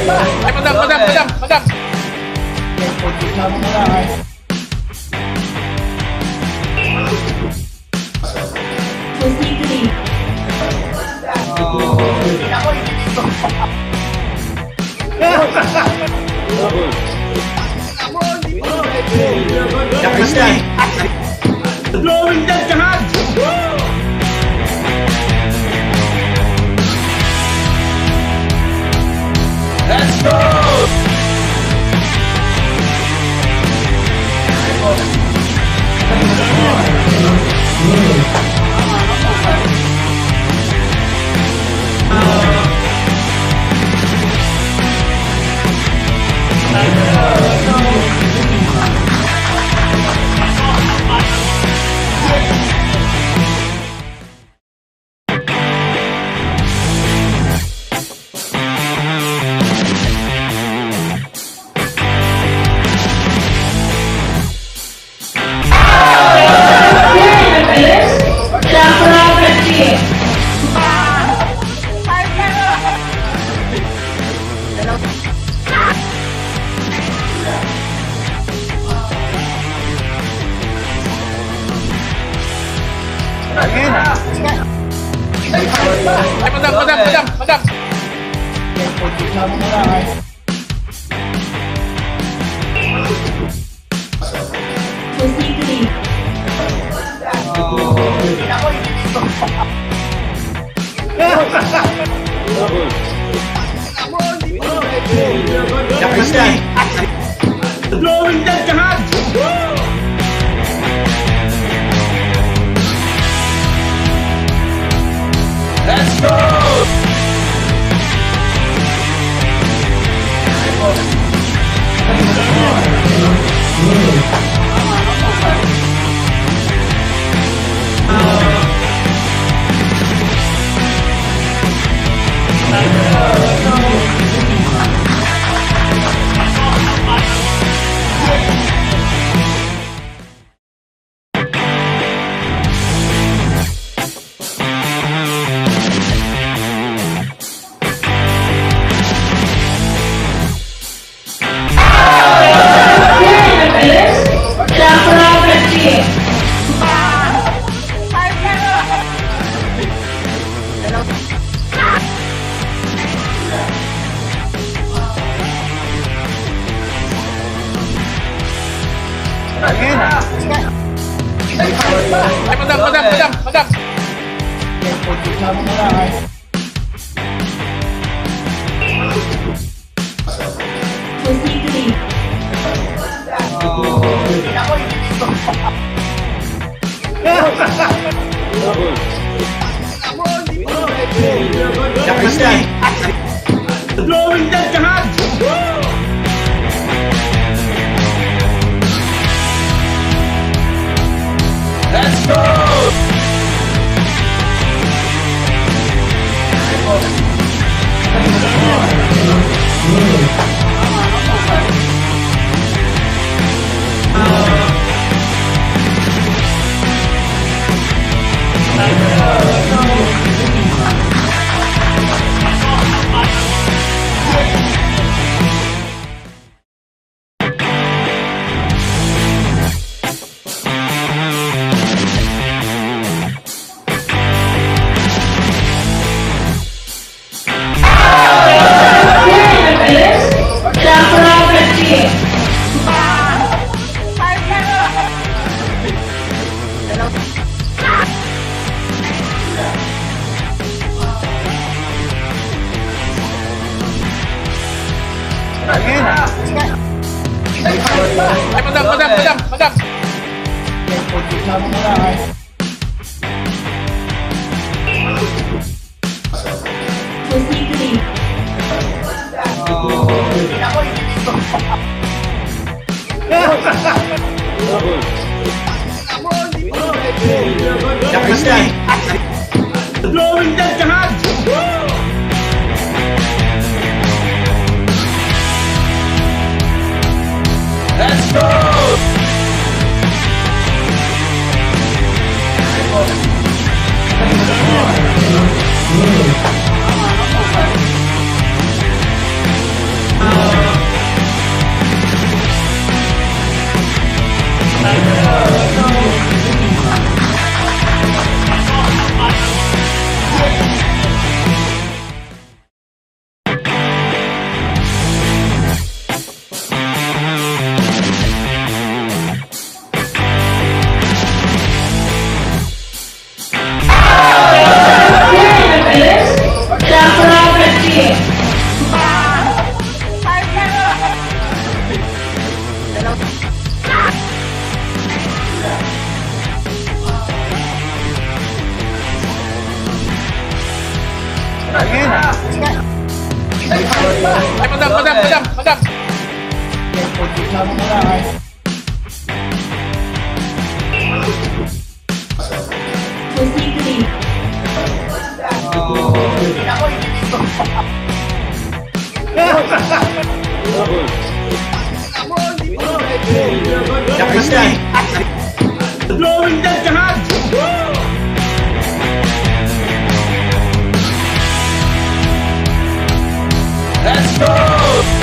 Ay, madam. Blowing that kahat! Let's go! Ay, madam. Blowing that kahat! Let's go! Ay, madam. Blowing that kahat! Let's go! Ay, madam. Blowing that kahat! Let's go! madam. Blowing that jahat! Let's go!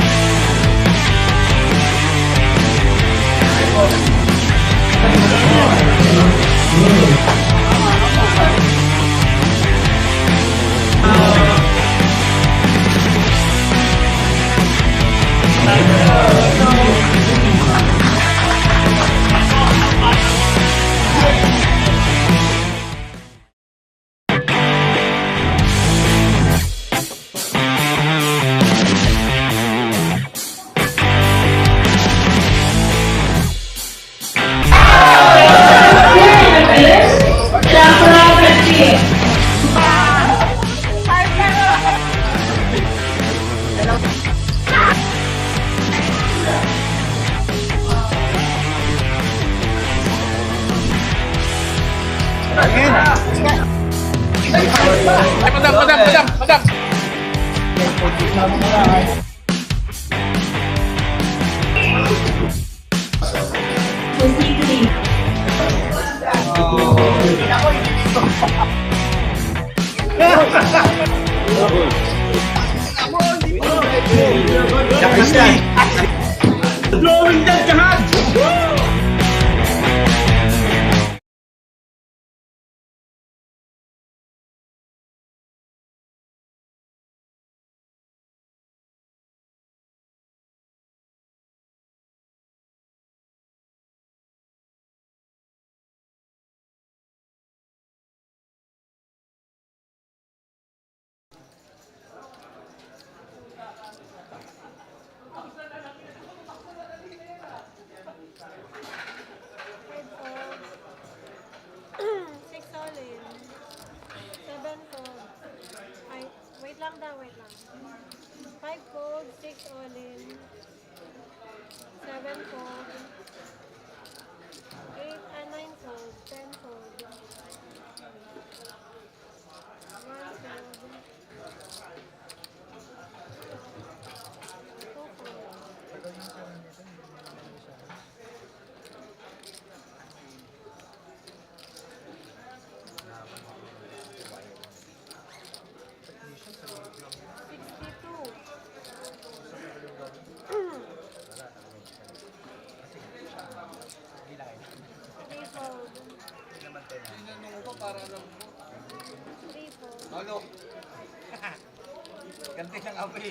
Madam. Blowing that jahat! Six all in. Seven fold. Ay, wait lang. 5 fold, 6 all in. 7 fold. 8 and 9 fold. 10 fold. 1 fold. 2 fold. Ganti ng apoy.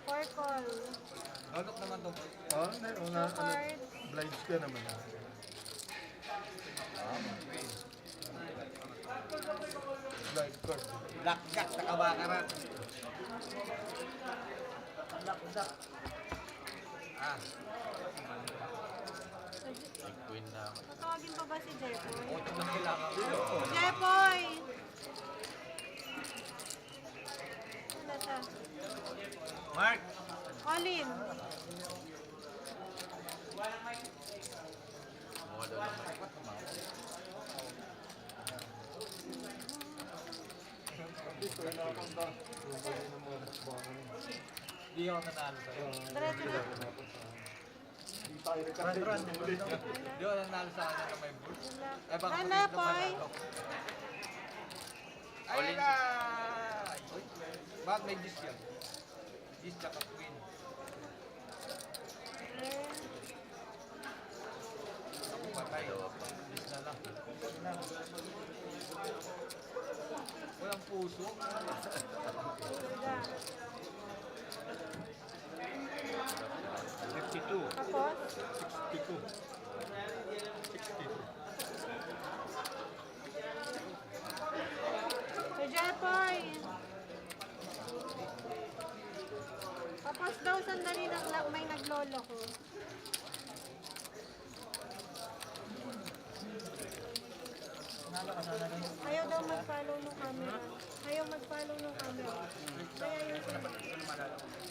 Four call. Lolok naman to. Oh, una, Card. blinds ka naman. Blind card. Blackjack sa kabakaran. Blackjack. Ah. Queen na. Tatawagin pa ba si Jepoy? Ocho na sila. Jepoy! Ano siya? Mark. All in. Hindi ako nanalo sa'yo. Diretso na. Hindi ako nanalo sa kanya na may board. Eh baka Ano, mag-hit Poy? naman ako. Ayun na! Bakit may gis yan? Gis tsaka queen. Ako patay. Gis na lang. Walang puso. Diba? 52. Tapos, 62. 62. Sir Jepoy! Tapos daw, sandali lang may naglolo ko. Ayaw daw mag-follow ng camera. Ayaw mag-follow ng camera. Kaya yun sila.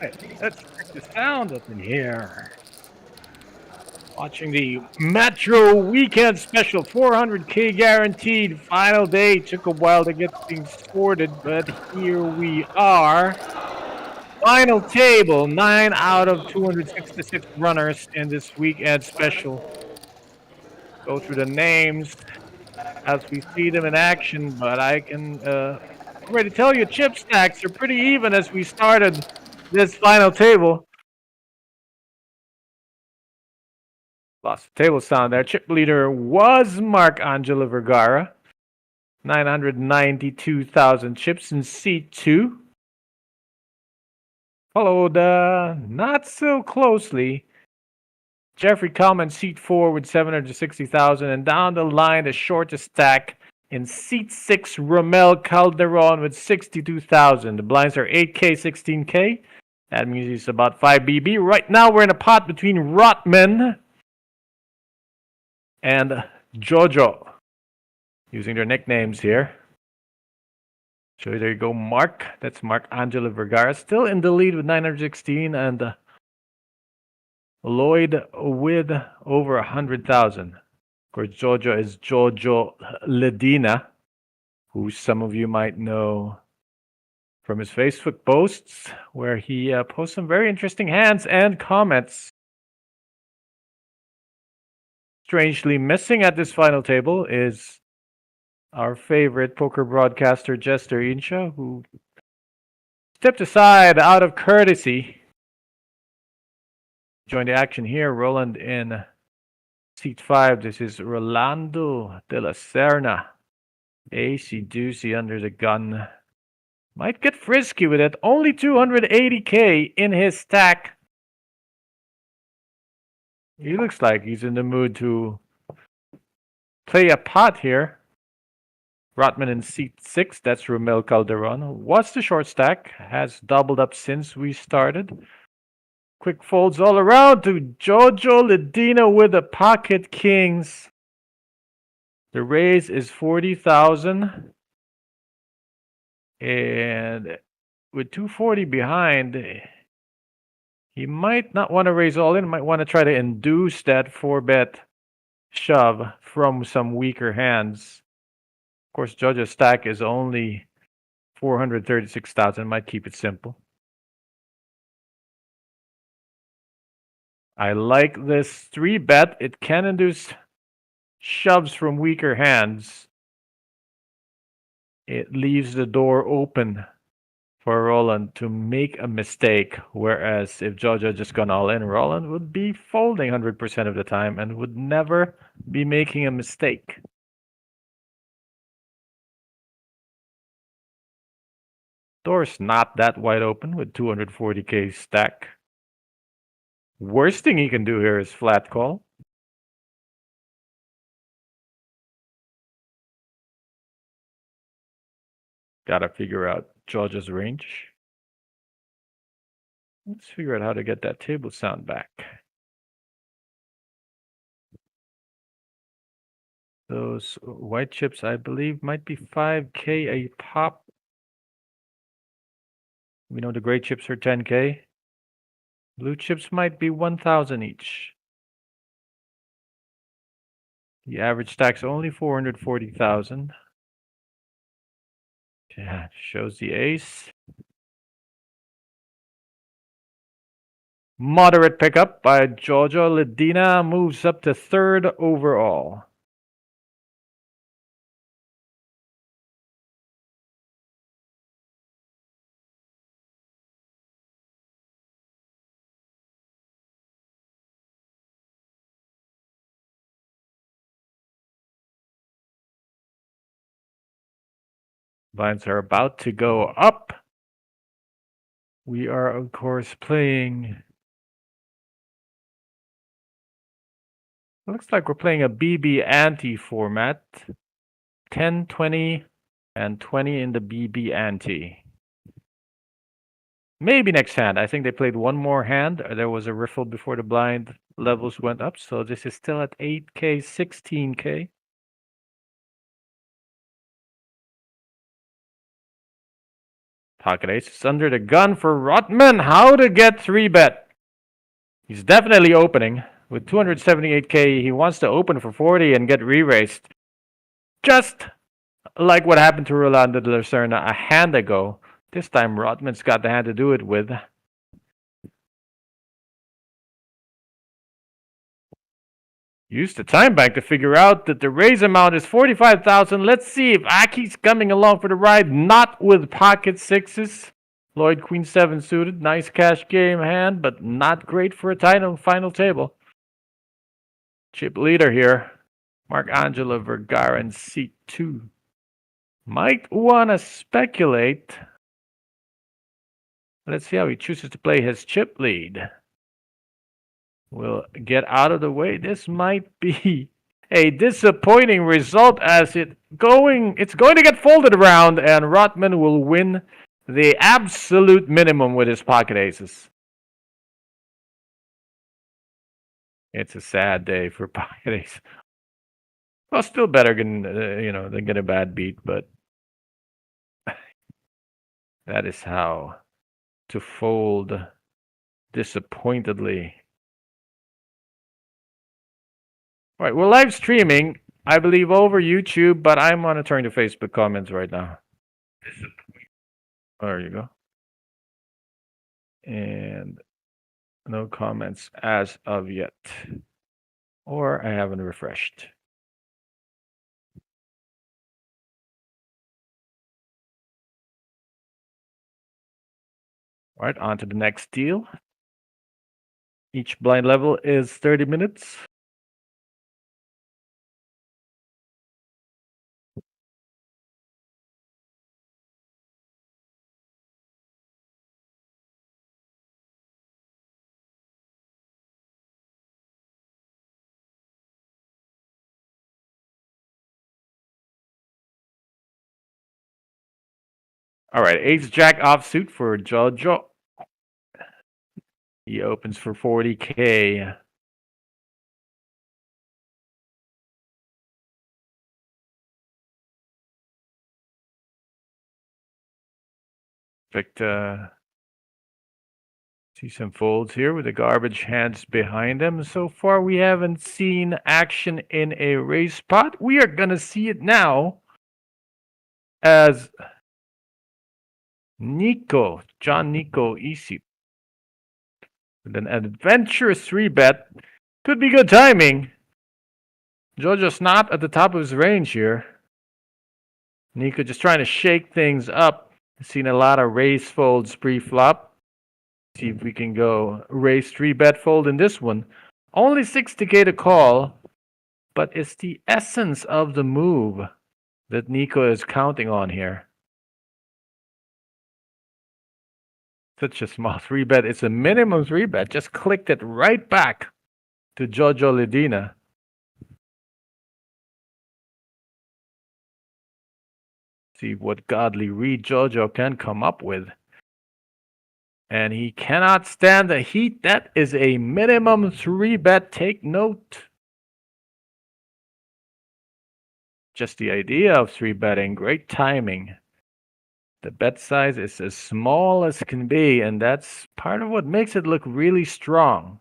Right, let's check the sound up in here. Watching the Metro Weekend Special 400K guaranteed final day. Took a while to get things sorted, but here we are. Final table, 9 out of 266 runners in this weekend special. Go through the names as we see them in action, but I can already tell you chip stacks are pretty even as we started this final table. Lost the table sound there. Chip leader was Mark Angela Vergara. 992,000 chips in seat 2. Followed not so closely. Jeffrey Kalman, seat 4 with 760,000. And down the line, the shortest stack in seat 6, Romel Calderon with 62,000. The blinds are 8K, 16K. That means he's about 5 BB. Right now, we're in a pot between Rotman and Jojo, using their nicknames here. So there you go, Mark. That's Mark Angela Vergara, still in the lead with 916, and Lloyd with over 100,000. Of course, Jojo is Jojo Ledina, who some of you might know from his Facebook posts, where he posts some very interesting hands and comments. Strangely missing at this final table is our favorite poker broadcaster, Jester Insha, who stepped aside out of courtesy. Join the action here. Roland in seat 5. This is Rolando de la Serna. AC doozy under the gun. Might get frisky with it. Only 280K in his stack. He looks like he's in the mood to play a pot here. Rotman in seat 6. That's Romel Calderon. What's the short stack? Has doubled up since we started. Quick folds all around to Jojo Ledina with the pocket kings. The raise is 40,000. And with 240 behind, he might not want to raise all in. Might want to try to induce that 4-bet shove from some weaker hands. Of course, Jojo's stack is only 436,000. Might keep it simple. I like this 3-bet. It can induce shoves from weaker hands. It leaves the door open for Roland to make a mistake. Whereas if Jojo just gone all in, Roland would be folding 100% of the time and would never be making a mistake. Door's not that wide open with 240k stack. Worst thing he can do here is flat call. Gotta figure out George's range. Let's figure out how to get that table sound back. Those white chips, I believe, might be 5k a pop. We know the gray chips are 10k. Blue chips might be 1,000 each. The average stack's only 440,000. Yeah, shows the ace. Moderate pickup by Giorgio Ledina, moves up to third overall. Blinds are about to go up. We are, of course, playing. Looks like we're playing a BB ante format. 10, 20, and 20 in the BB ante. Maybe next hand. I think they played one more hand. There was a riffle before the blind levels went up. So this is still at 8k, 16k. Pocket ace is under the gun for Rotman. How to get 3-bet. He's definitely opening. With 278k, he wants to open for 40 and get re-raised. Just like what happened to Roland de Lucerna a hand ago. This time Rotman's got the hand to do it with. Use the time bank to figure out that the raise amount is 45,000. Let's see if Aki's coming along for the ride. Not with pocket sixes. Lloyd queen 7 suited. Nice cash game hand, but not great for a final table. Chip leader here. Mark-Angelo Vergara in seat 2. Might want to speculate. Let's see how he chooses to play his chip lead. We'll get out of the way. This might be a disappointing result as it's going to get folded around and Rotman will win the absolute minimum with his pocket aces. It's a sad day for pocket ace. Well, still better than get a bad beat, but that is how to fold disappointedly. All right, we're live streaming, I believe, over YouTube, but I'm monitoring the Facebook comments right now. There you go. And no comments as of yet. Or I haven't refreshed. All right, on to the next deal. Each blind level is 30 minutes. All right, ace jack offsuit for Jojo. He opens for 40k. Perfect. See some folds here with the garbage hands behind them. So far, we haven't seen action in a raise spot. We are gonna see it now as Nico, John Nico Easy. With an adventurous 3-bet. Could be good timing. Jojo's not at the top of his range here. Nico just trying to shake things up. Seen a lot of raise folds pre-flop. See if we can go raise 3-bet fold in this one. Only 60k to call, but it's the essence of the move that Nico is counting on here. Such a small 3-bet. It's a minimum 3-bet. Just clicked it right back to Jojo Ledina. See what godly read Jojo can come up with. And he cannot stand the heat. That is a minimum 3-bet. Take note. Just the idea of 3-betting. Great timing. The bet size is as small as can be, and that's part of what makes it look really strong.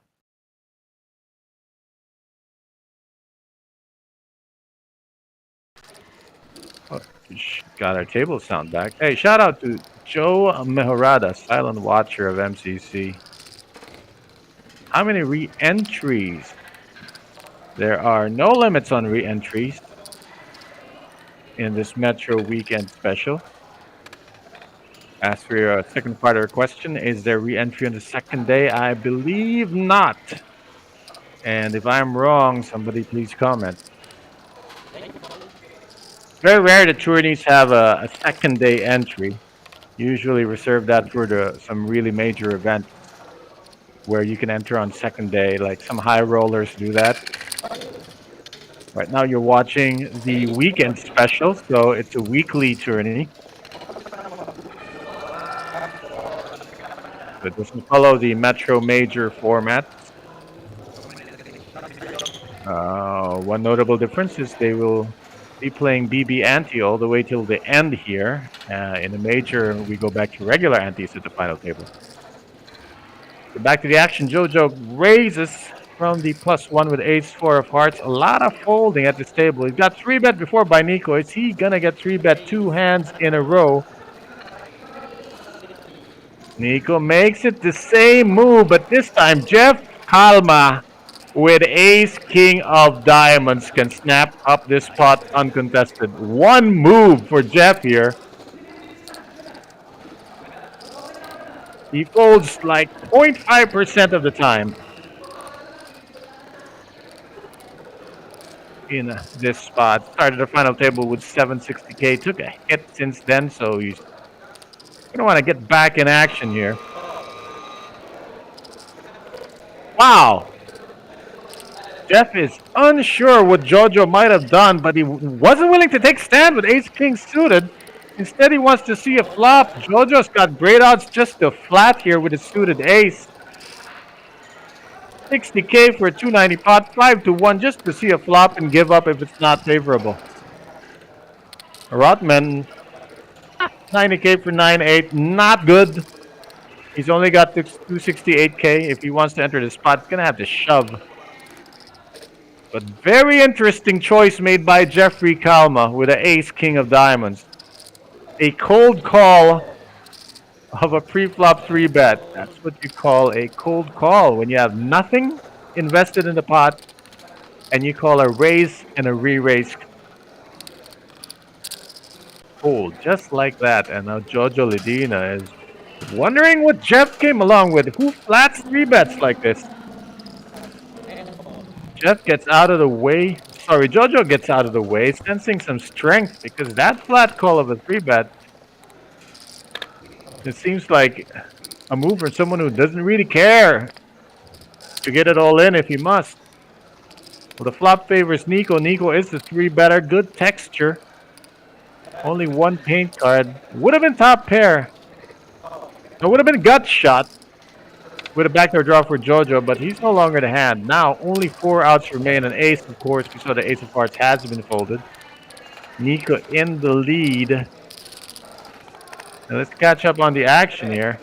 Oh, got our table sound back. Hey, shout out to Joe Mejorada, silent watcher of MCC. How many re-entries? There are no limits on re-entries in this Metro Weekend Special. As for your second part of your question, is there re-entry on the second day? I believe not. And if I'm wrong, somebody please comment. Very rare that tourneys have a second day entry. Usually reserve that for some really major event where you can enter on second day, like some high rollers do that. Right now you're watching the weekend special, so it's a weekly tourney. It doesn't follow the Metro Major format. One notable difference is they will be playing BB ante all the way till the end here. In the Major, we go back to regular antes at the final table. So back to the action. Jojo raises from the +1 with ace-4 of hearts. A lot of folding at this table. He's got 3-bet before by Nico. Is he gonna get 3-bet 2 hands in a row? Nico makes it the same move, but this time Jeff Calma with ace-king of diamonds can snap up this pot uncontested. One move for Jeff here. He folds like 0.5% of the time in this spot. Started the final table with 760k. Took a hit since then, so he's gonna want to get back in action here. Wow. Jeff is unsure what Jojo might have done, but he wasn't willing to take stand with ace-king suited. Instead, he wants to see a flop. Jojo's got great odds just to flat here with his suited ace. 60k for a 290 pot, 5-1 just to see a flop and give up if it's not favorable. Rotman, 90k for 9-8, not good. He's only got 268k. If he wants to enter the spot, he's gonna have to shove. But very interesting choice made by Jeffrey Kalma with an ace-king of diamonds. A cold call of a pre-flop 3-bet. That's what you call a cold call when you have nothing invested in the pot and you call a raise and a re-raise fold, just like that. And now Jojo Ledina is wondering what Jeff came along with. Who flats 3-bets like this? Jeff gets out of the way. Sorry, Jojo gets out of the way, sensing some strength because that flat call of a 3-bet, it seems like a move for someone who doesn't really care to get it all in if he must. Well, the flop favors Nico. Nico is the 3-better. Good texture. Only one paint card. Would have been top pair. It would have been gut shot with a backdoor draw for Jojo, but he's no longer the hand. Now, only 4 outs remain. An ace, of course. We saw the ace of hearts has been folded. Nico in the lead. Now let's catch up on the action here.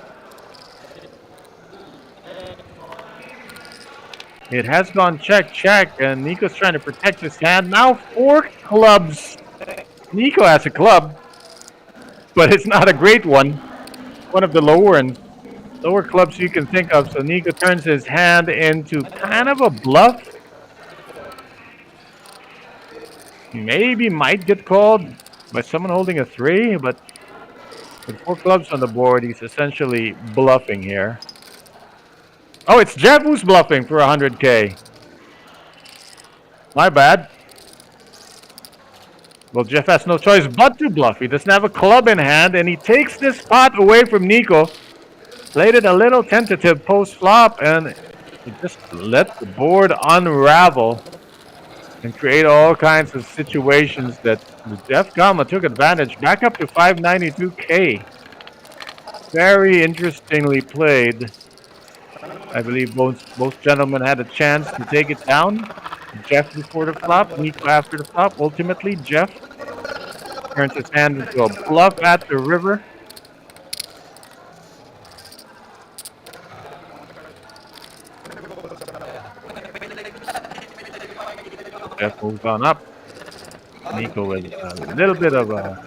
It has gone check, check, and Nico's trying to protect his hand. Now 4 clubs. Nico has a club, but it's not a great one. One of the lower clubs you can think of. So Nico turns his hand into kind of a bluff. Maybe might get called by someone holding a 3, but with 4 clubs on the board, he's essentially bluffing here. Oh, it's Jeff who's bluffing for 100k. My bad. Well, Jeff has no choice but to bluff. He doesn't have a club in hand, and he takes this pot away from Nico. Played it a little tentative post flop, and he just let the board unravel and create all kinds of situations that Jeff Gama took advantage. Back up to 592K. Very interestingly played. I believe both gentlemen had a chance to take it down. Jeff before the flop, Nico after the flop. Ultimately, Jeff turns his hand into a bluff at the river. Jeff moves on up. Nico with a little bit of a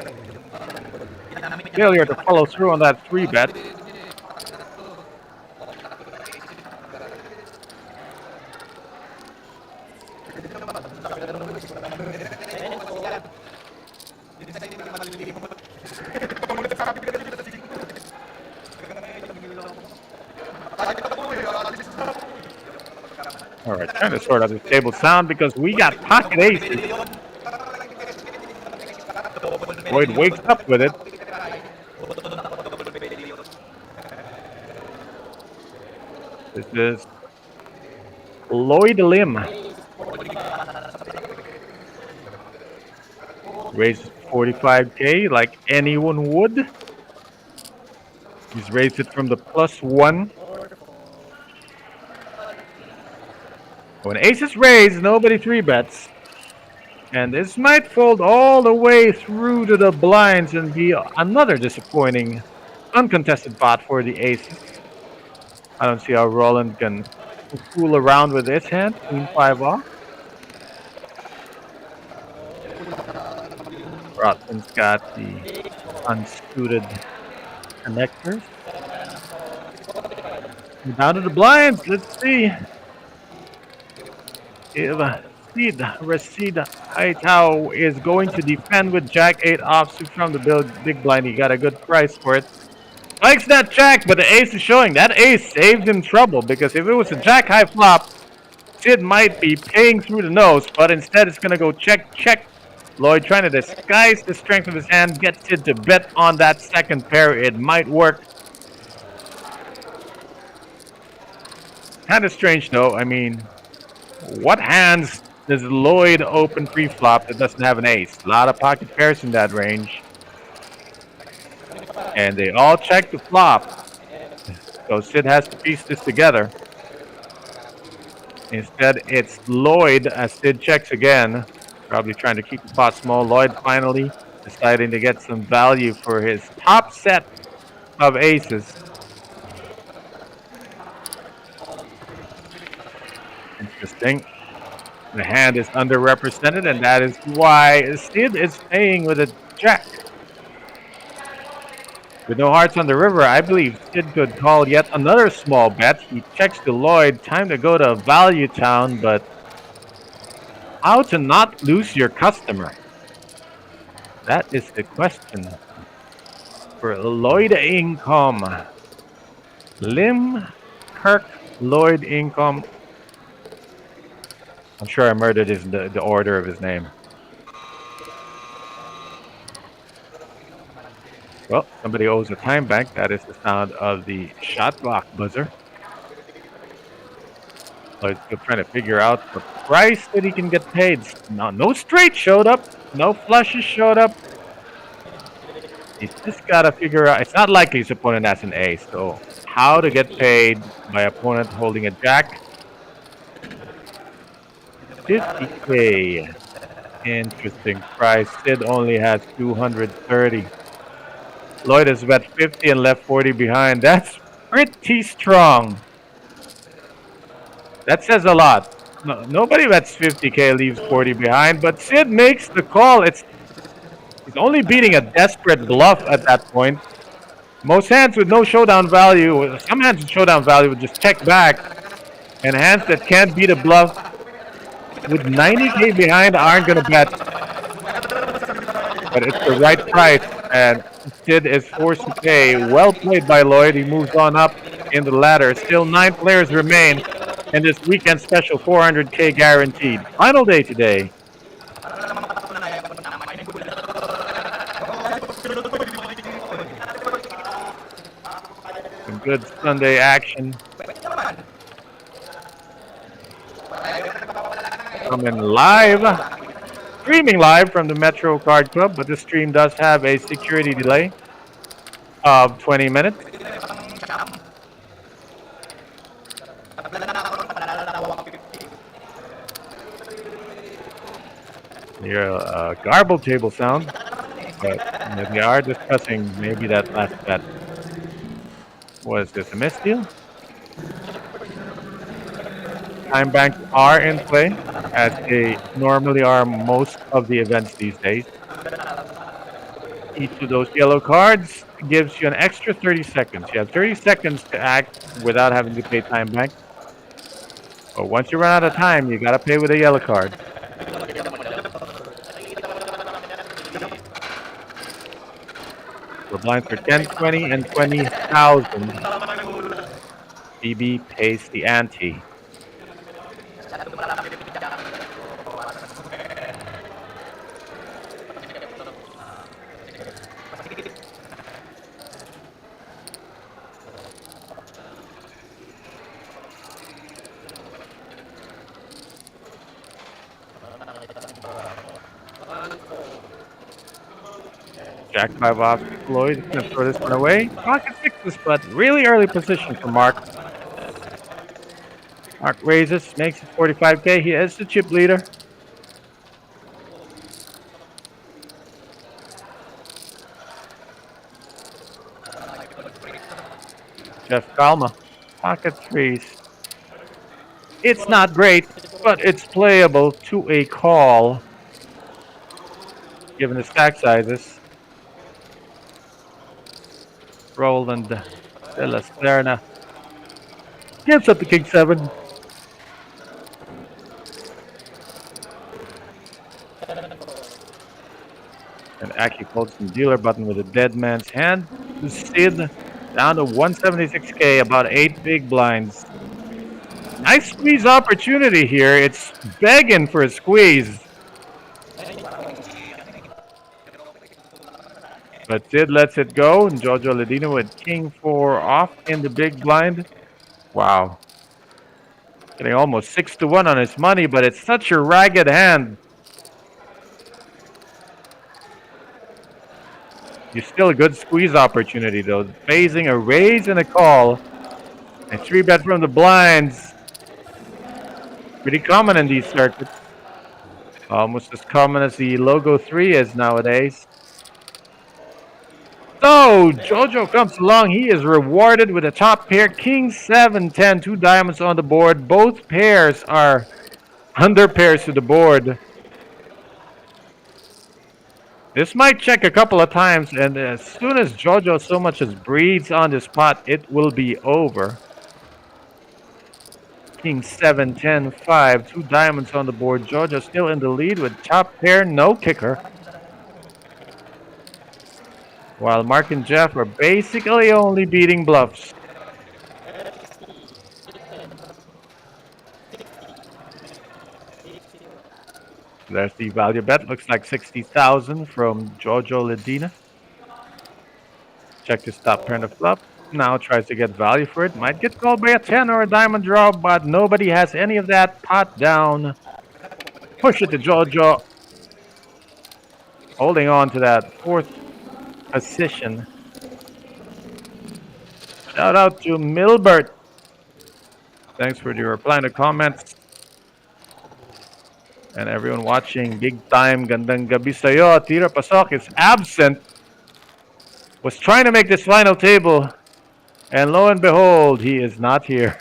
failure to follow through on that 3-bet. All right, trying to sort out the table sound because we got pocket aces. Lloyd wakes up with it. This is Lloyd Lim. Raises 45K like anyone would. He's raised it from the +1. When aces raise, nobody 3-bets. And this might fold all the way through to the blinds and be another disappointing, uncontested pot for the aces. I don't see how Roland can fool around with this hand. Queen 5 off. Rotman's got the unsuited connectors. Down to the blinds. Let's see. If Sid Rashid Haitao is going to defend with Jack 8 offsuit from the big blind, he got a good price for it. Likes that Jack, but the ace is showing. That ace saved him trouble because if it was a Jack high flop, Sid might be paying through the nose, but instead it's going to go check, check. Lloyd trying to disguise the strength of his hand, gets Sid to bet on that second pair. It might work. Kind of strange though. I mean, what hands does Lloyd open pre-flop that doesn't have an ace? A lot of pocket pairs in that range. And they all check the flop. So Sid has to piece this together. Instead, it's Lloyd as Sid checks again. Probably trying to keep the pot small. Lloyd finally deciding to get some value for his top set of aces. Interesting. The hand is underrepresented, and that is why Sid is paying with a jack. With no hearts on the river, I believe Sid could call yet another small bet. He checks to Lloyd. Time to go to Value Town, but how to not lose your customer? That is the question for Lloyd Income. Lim Kirk Lloyd Income. I'm sure I murdered the order of his name. Well, somebody owes a time bank. That is the sound of the shot clock buzzer. Lloyd's still trying to figure out the price that he can get paid. No straight showed up. No flushes showed up. He's just got to figure out. It's not likely his opponent has an ace. So how to get paid by opponent holding a jack. 50K. Interesting price. Sid only has 230. Lloyd has bet 50 and left 40 behind. That's pretty strong. That says a lot. No, nobody bets 50K, leaves 40 behind, but Sid makes the call. He's only beating a desperate bluff at that point. Most hands with no showdown value, some hands with showdown value would just check back, and hands that can't beat a bluff with 90K behind aren't going to bet. But it's the right price, and Sid is forced to pay. Well played by Lloyd. He moves on up in the ladder. Still 9 players remain in this weekend special 400K guaranteed. Final day today. Some good Sunday action coming live, streaming live from the Metro Card Club, but the stream does have a security delay of 20 minutes. Hear a garbled table sound, but they are discussing maybe that last bet. Was this a misdeal? Time banks are in play, as they normally are most of the events these days. Each of those yellow cards gives you an extra 30 seconds. You have 30 seconds to act without having to pay time bank. But once you run out of time, you gotta pay with a yellow card. For blinds for 10, 20, and 20,000, BB pays the ante. Jack 5 off, Lloyd is going to throw this one away. Pocket sixes, but really early position for Mark. Mark raises, makes it 45K. He is the chip leader. Jeff Kalma, pocket threes. It's not great, but it's playable to a call, given the stack sizes. Roland de la Serna gives up the king 7. And Aki folds some dealer button with a dead man's hand. Sid down to 176K, about 8 big blinds. Nice squeeze opportunity here. It's begging for a squeeze. But Sid lets it go, and Jojo Ledino with king 4 off in the big blind. Wow. Getting almost 6-1 on his money, but it's such a ragged hand. It's still a good squeeze opportunity, though. Phasing a raise and a call. A 3-bet from the blinds. Pretty common in these circuits. Almost as common as the logo 3 is nowadays. So, Jojo comes along. He is rewarded with a top pair. King 7, 10, 2 diamonds on the board. Both pairs are under pairs to the board. This might check a couple of times, and as soon as Jojo so much as breathes on this pot, it will be over. King 7, 10, 5, 2 diamonds on the board. Jojo still in the lead with top pair, no kicker. While Mark and Jeff are basically only beating bluffs. There's the value bet. Looks like 60,000 from Jojo Ledina. Check this top pair on the flop. Now tries to get value for it. Might get called by a 10 or a diamond draw, but nobody has any of that. Pot down. Push it to Jojo. Holding on to that 4th position. Shout out to Milbert. Thanks for your reply to comments. And everyone watching, big time, gandang gabi sa'yo. Tira Pasok is absent. Was trying to make this final table. And lo and behold, he is not here.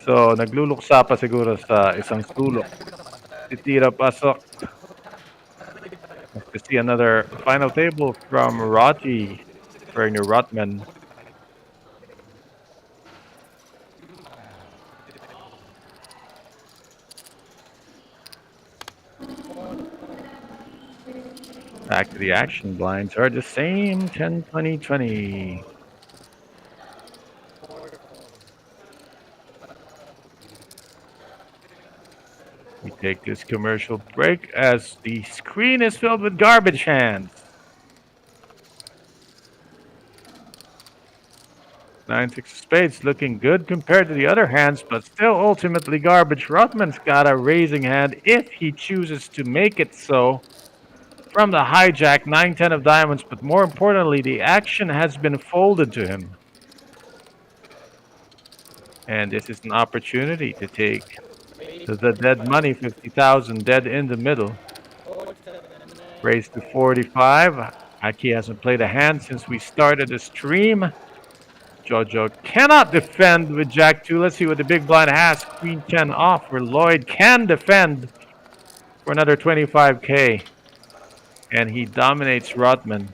So, nagluluksa pa siguro sa isang sulok. Si Tira Pasok. To see another final table from Rotti, wearing the Rotman. Back to the action. Blinds are the same. 10, 20, 20. We take this commercial break as the screen is filled with garbage hands. 9-6 of spades looking good compared to the other hands, but still ultimately garbage. Rotman's got a raising hand if he chooses to make it so. From the hijack, 9-10 of diamonds, but more importantly, the action has been folded to him. And this is an opportunity to take the dead money, 50,000 dead in the middle. Raise to 45. Aki hasn't played a hand since we started the stream. Jojo cannot defend with Jack 2. Let's see what the big blind has. Queen 10 off, where Lloyd can defend for another 25K. And he dominates Rotman.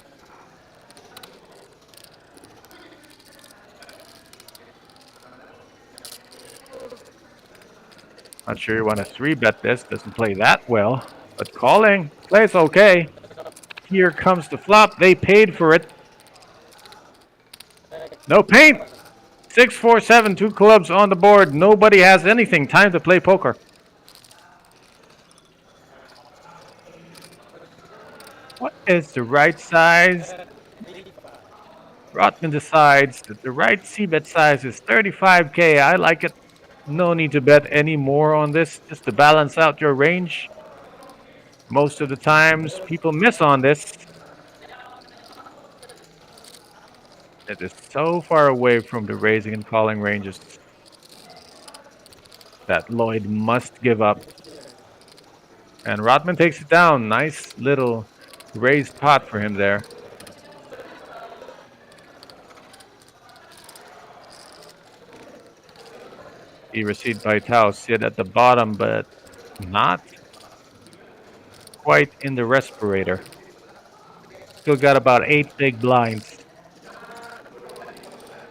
Not sure you want to 3-bet this. Doesn't play that well. But calling. Plays okay. Here comes the flop. They paid for it. No paint. 6, 4, 7. 2 clubs on the board. Nobody has anything. Time to play poker. What is the right size? Rotman decides that the right c-bet size is 35K. I like it. No need to bet any more on this, just to balance out your range. Most of the times, people miss on this. It is so far away from the raising and calling ranges that Lloyd must give up. And Rotman takes it down. Nice little raised pot for him there. He received by Tao sit at the bottom, but not quite in the respirator. Still got about 8 big blinds.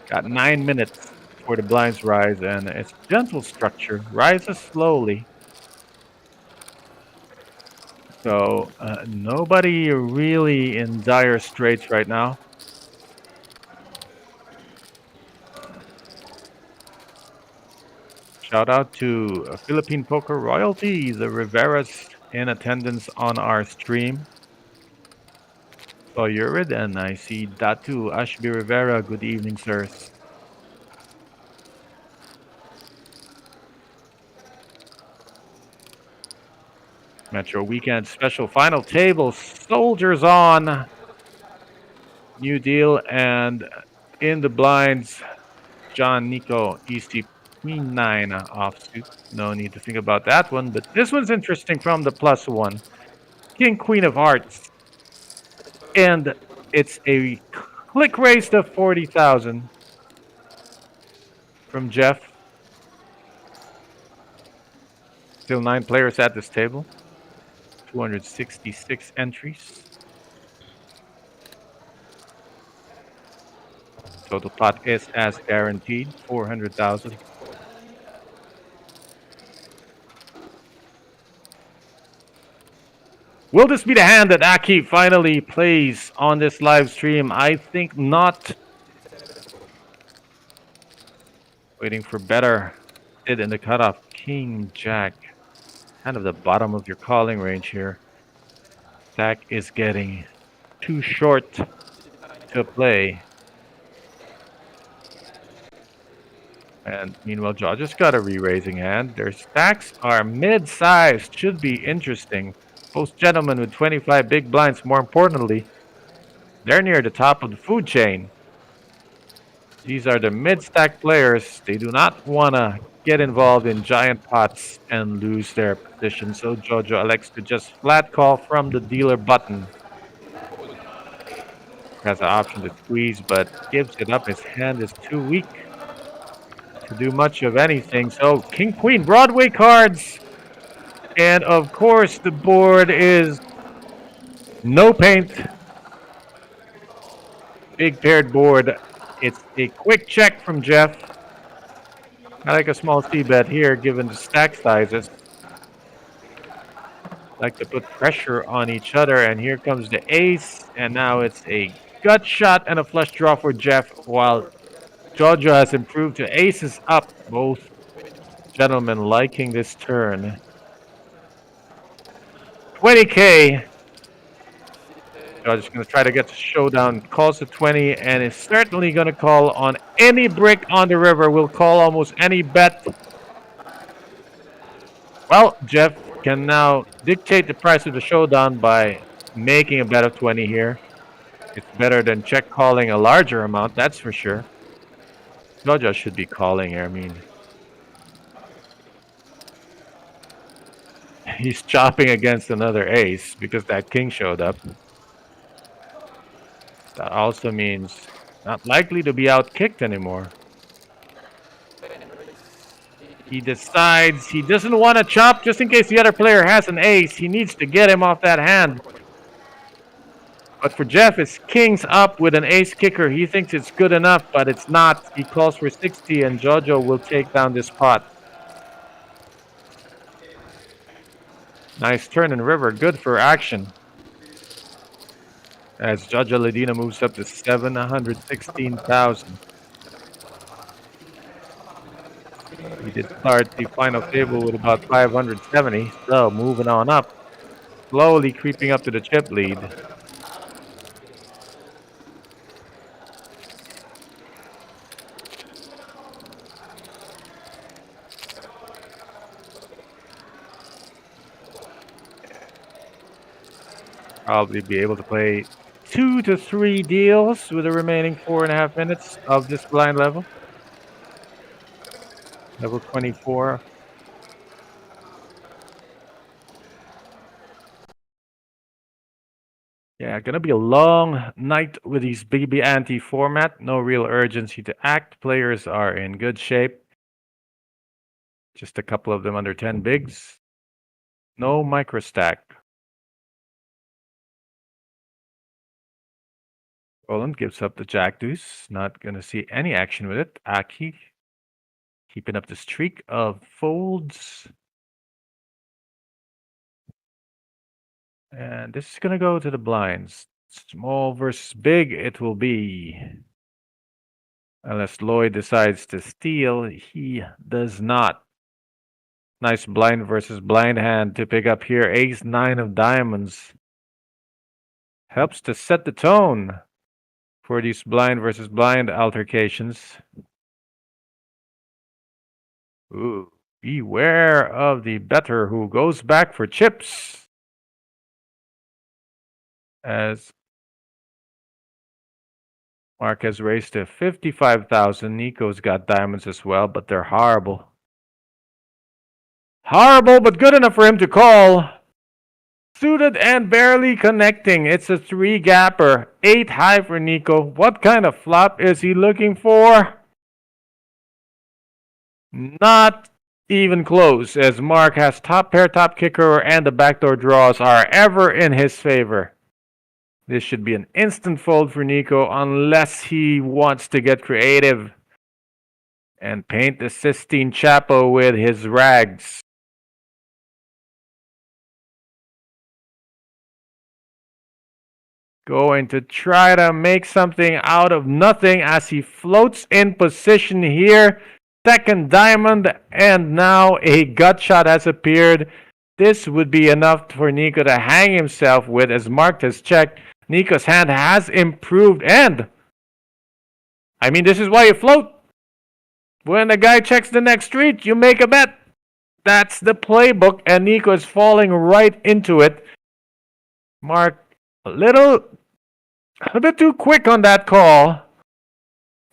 Got 9 minutes before the blinds rise, and it's gentle structure. Rises slowly. So nobody really in dire straits right now. Shout out to Philippine Poker Royalty, the Riveras in attendance on our stream. So Yurid, and I see Datu Ashby Rivera. Good evening, sirs. Metro Weekend Special Final Table. Soldiers on. New deal, and in the blinds, John, Nico, Easty, Queen 9 offsuit. No need to think about that one, but this one's interesting from the +1. King, Queen of Hearts. And it's a click raise to 40,000 from Jeff. Still 9 players at this table. 266 entries. Total pot is as guaranteed, 400,000. Will this be the hand that Aki finally plays on this live stream? I think not. Waiting for better. Did in the cutoff. King, Jack. Kind of the bottom of your calling range here. Stack is getting too short to play. And meanwhile, Jaw just got a re-raising hand. Their stacks are mid-sized. Should be interesting. Both gentlemen with 25 big blinds. More importantly, they're near the top of the food chain. These are the mid-stack players. They do not want to get involved in giant pots and lose their position. So Jojo elects to just flat call from the dealer button. Has an option to squeeze, but gives it up. His hand is too weak to do much of anything. So King, Queen, Broadway cards. And of course the board is no paint. Big paired board. It's a quick check from Jeff. I like a small c-bet here given the stack sizes. Like to put pressure on each other, and here comes the ace, and now it's a gut shot and a flush draw for Jeff, while Jojo has improved to aces up. Both gentlemen liking this turn. 20K. Judge is going to try to get to showdown. Calls to 20 and is certainly going to call on any brick on the river. Will call almost any bet. Well, Jeff can now dictate the price of the showdown by making a bet of 20 here. It's better than check calling a larger amount, that's for sure. Judge should be calling here. I mean, he's chopping against another ace because that king showed up. That also means not likely to be outkicked anymore. He decides he doesn't want to chop just in case the other player has an ace. He needs to get him off that hand. But for Jeff, it's kings up with an ace kicker. He thinks it's good enough, but it's not. He calls for 60 and Jojo will take down this pot. Nice turn in river, good for action. As Jojo Ledina moves up to 716,000. We did start the final table with about 570, so moving on up. Slowly creeping up to the chip lead. Probably be able to play 2 to 3 deals with the remaining 4.5 minutes of this blind level. Level 24. Yeah, gonna be a long night with these BB ante format. No real urgency to act. Players are in good shape. Just a couple of them under 10 bigs. No microstack. Roland gives up the jack deuce. Not gonna see any action with it. Aki keeping up the streak of folds. And this is gonna go to the blinds. Small versus big it will be. Unless Lloyd decides to steal, he does not. Nice blind versus blind hand to pick up here. Ace 9 of diamonds. Helps to set the tone for these blind versus blind altercations. Ooh, beware of the better who goes back for chips. As Mark has raised to 55,000. Nico's got diamonds as well, but they're horrible. Horrible, but good enough for him to call. Suited and barely connecting. It's a 3-gapper. 8 high for Nico. What kind of flop is he looking for? Not even close, as Mark has top pair, top kicker, and the backdoor draws are ever in his favor. This should be an instant fold for Nico unless he wants to get creative and paint the Sistine Chapel with his rags. Going to try to make something out of nothing as he floats in position here. Second diamond, and now a gut shot has appeared. This would be enough for Nico to hang himself with, as Mark has checked. Nico's hand has improved, and I mean, this is why you float. When the guy checks the next street, you make a bet. That's the playbook, and Nico is falling right into it. Mark, a bit too quick on that call.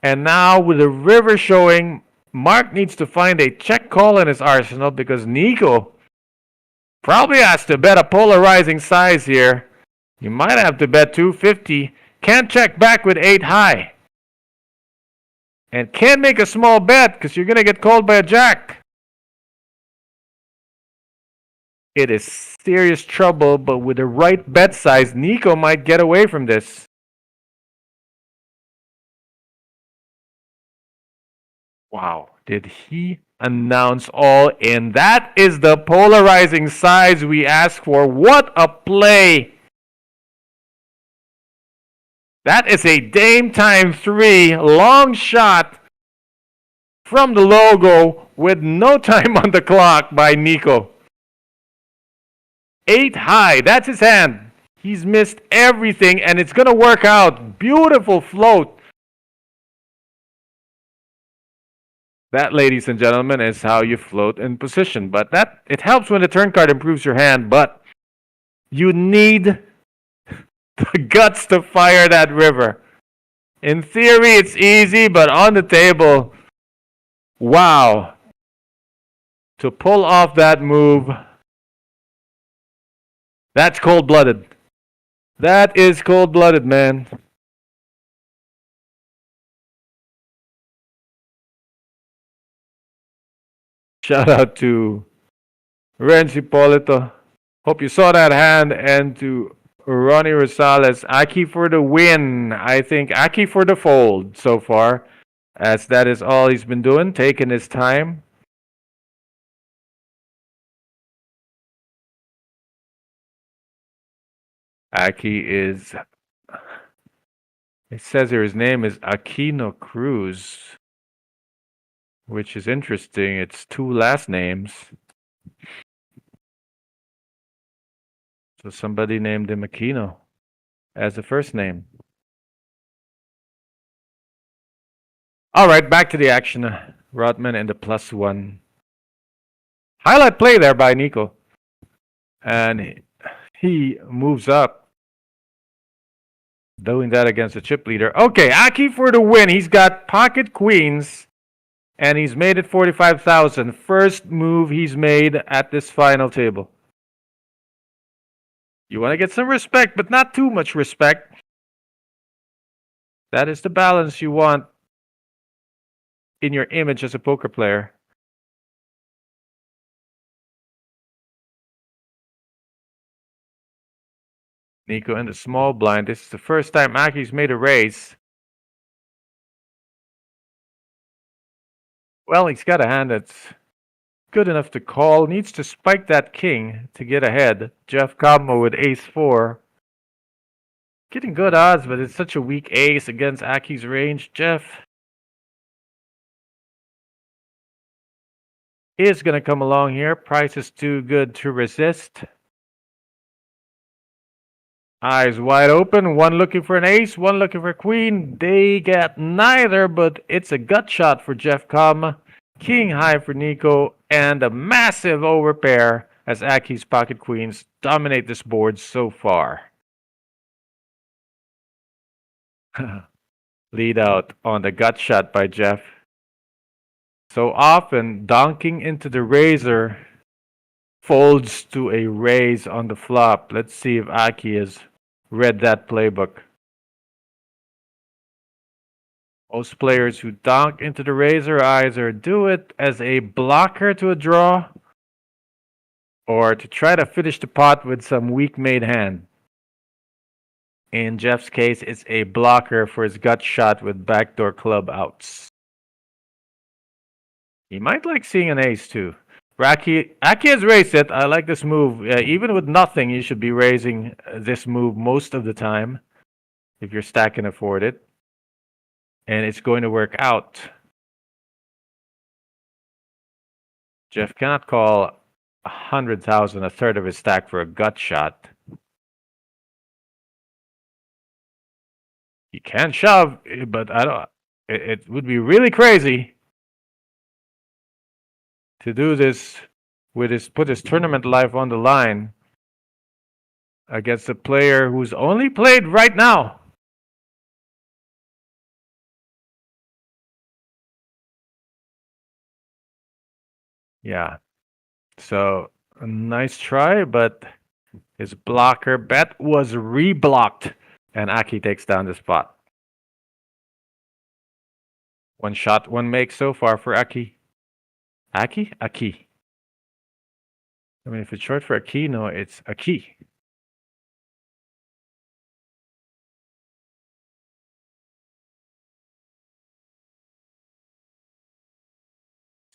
And now with the river showing, Mark needs to find a check call in his arsenal because Nico probably has to bet a polarizing size here. You might have to bet 250. Can't check back with 8 high. And can't make a small bet because you're going to get called by a jack. It is serious trouble, but with the right bet size, Nico might get away from this. Wow, did he announce all in? That is the polarizing size we asked for. What a play! That is a Dame time 3 long shot from the logo with no time on the clock by Nico. 8 high, that's his hand. He's missed everything, and it's going to work out. Beautiful float. That, ladies and gentlemen, is how you float in position. But that it helps when the turn card improves your hand, but you need the guts to fire that river. In theory, it's easy, but on the table, wow. To pull off that move, that's cold-blooded. That is cold-blooded, man. Shout out to Renzi Polito. Hope you saw that hand. And to Ronnie Rosales. Aki for the win. I think Aki for the fold so far. As that is all he's been doing. Taking his time. Aki is... It says here his name is Aquino Cruz. Which is interesting. It's two last names. So somebody named him Aquino as the first name. All right, back to the action. Rotman and the +1. Highlight play there by Nico. And he moves up. Doing that against the chip leader. Okay, Aki for the win. He's got pocket queens. And he's made it 45,000. First move he's made at this final table. You want to get some respect, but not too much respect. That is the balance you want in your image as a poker player. Nico in the small blind. This is the first time Aki's made a raise. Well, he's got a hand that's good enough to call. Needs to spike that king to get ahead. Jeff Combo with ace-4. Getting good odds, but it's such a weak ace against Aki's range. Jeff is going to come along here. Price is too good to resist. Eyes wide open. One looking for an ace, one looking for a queen. They get neither, but it's a gut shot for Jeff Cobb. King high for Nico, and a massive overpair as Aki's pocket queens dominate this board so far. Lead out on the gut shot by Jeff. So often, donking into the razor folds to a raise on the flop. Let's see if Aki has read that playbook. Most players who donk into the razor either do it as a blocker to a draw or to try to finish the pot with some weak-made hand. In Jeff's case, it's a blocker for his gut shot with backdoor club outs. He might like seeing an ace too. Aki has raised it. I like this move. Even with nothing, you should be raising this move most of the time if your stack can afford it. And it's going to work out. Jeff cannot call 100,000, a third of his stack for a gut shot. He can shove, but I don't. It would be really crazy to do this with put his tournament life on the line against a player who's only played right now. Yeah. So a nice try, but his blocker bet was reblocked, and Aki takes down the spot. One shot, one make so far for Aki. Aki? Aki. I mean, if it's short for Aquino, it's Aki.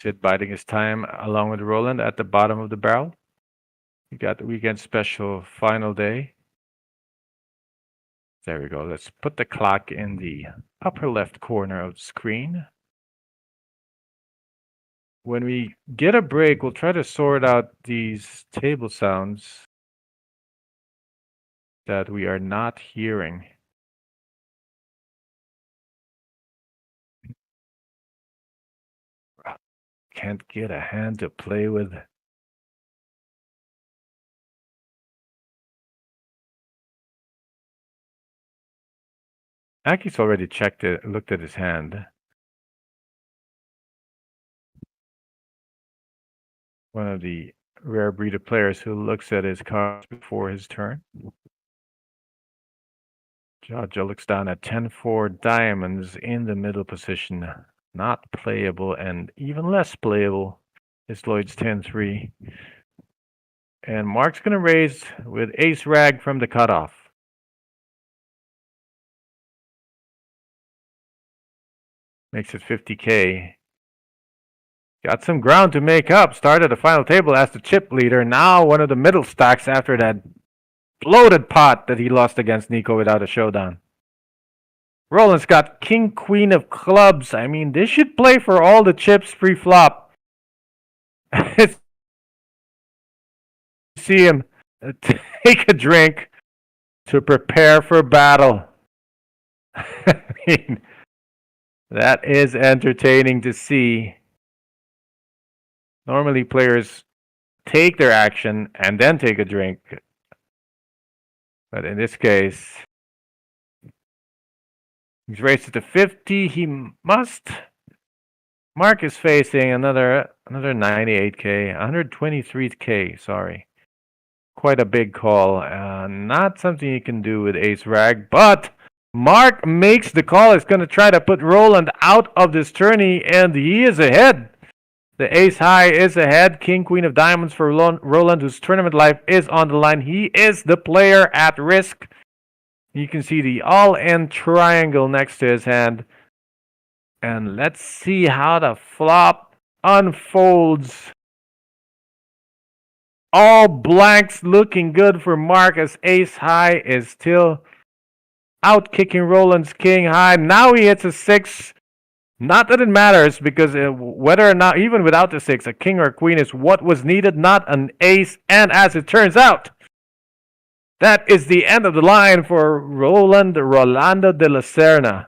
Sid biding his time along with Roland at the bottom of the barrel. We got the weekend special final day. There we go. Let's put the clock in the upper left corner of the screen. When we get a break, we'll try to sort out these table sounds that we are not hearing. Can't get a hand to play with. Aki's already checked it, looked at his hand. One of the rare breed of players who looks at his cards before his turn. Jaja looks down at 10-4 diamonds in the middle position. Not playable, and even less playable is Lloyd's 10-3. And Mark's going to raise with ace rag from the cutoff. Makes it 50K. Got some ground to make up. Started the final table as the chip leader. Now one of the middle stacks after that bloated pot that he lost against Nico without a showdown. Roland's got king, queen of clubs. I mean, this should play for all the chips pre-flop. See him take a drink to prepare for battle. I mean, that is entertaining to see. Normally players take their action and then take a drink. But in this case, he's raised it to 50. He must. Mark is facing another 98K, 123K, sorry. Quite a big call. Not something you can do with ace rag, but Mark makes the call. He's going to try to put Roland out of this tourney, and he is ahead. The ace high is ahead. King, queen of diamonds for Roland, whose tournament life is on the line. He is the player at risk. You can see the all-in triangle next to his hand. And let's see how the flop unfolds. All blanks looking good for Mark as ace high is still out kicking Roland's king high. Now he hits a 6. Not that it matters, because whether or not, even without the 6, a king or a queen is what was needed, not an ace. And as it turns out, that is the end of the line for Rolando de la Serna.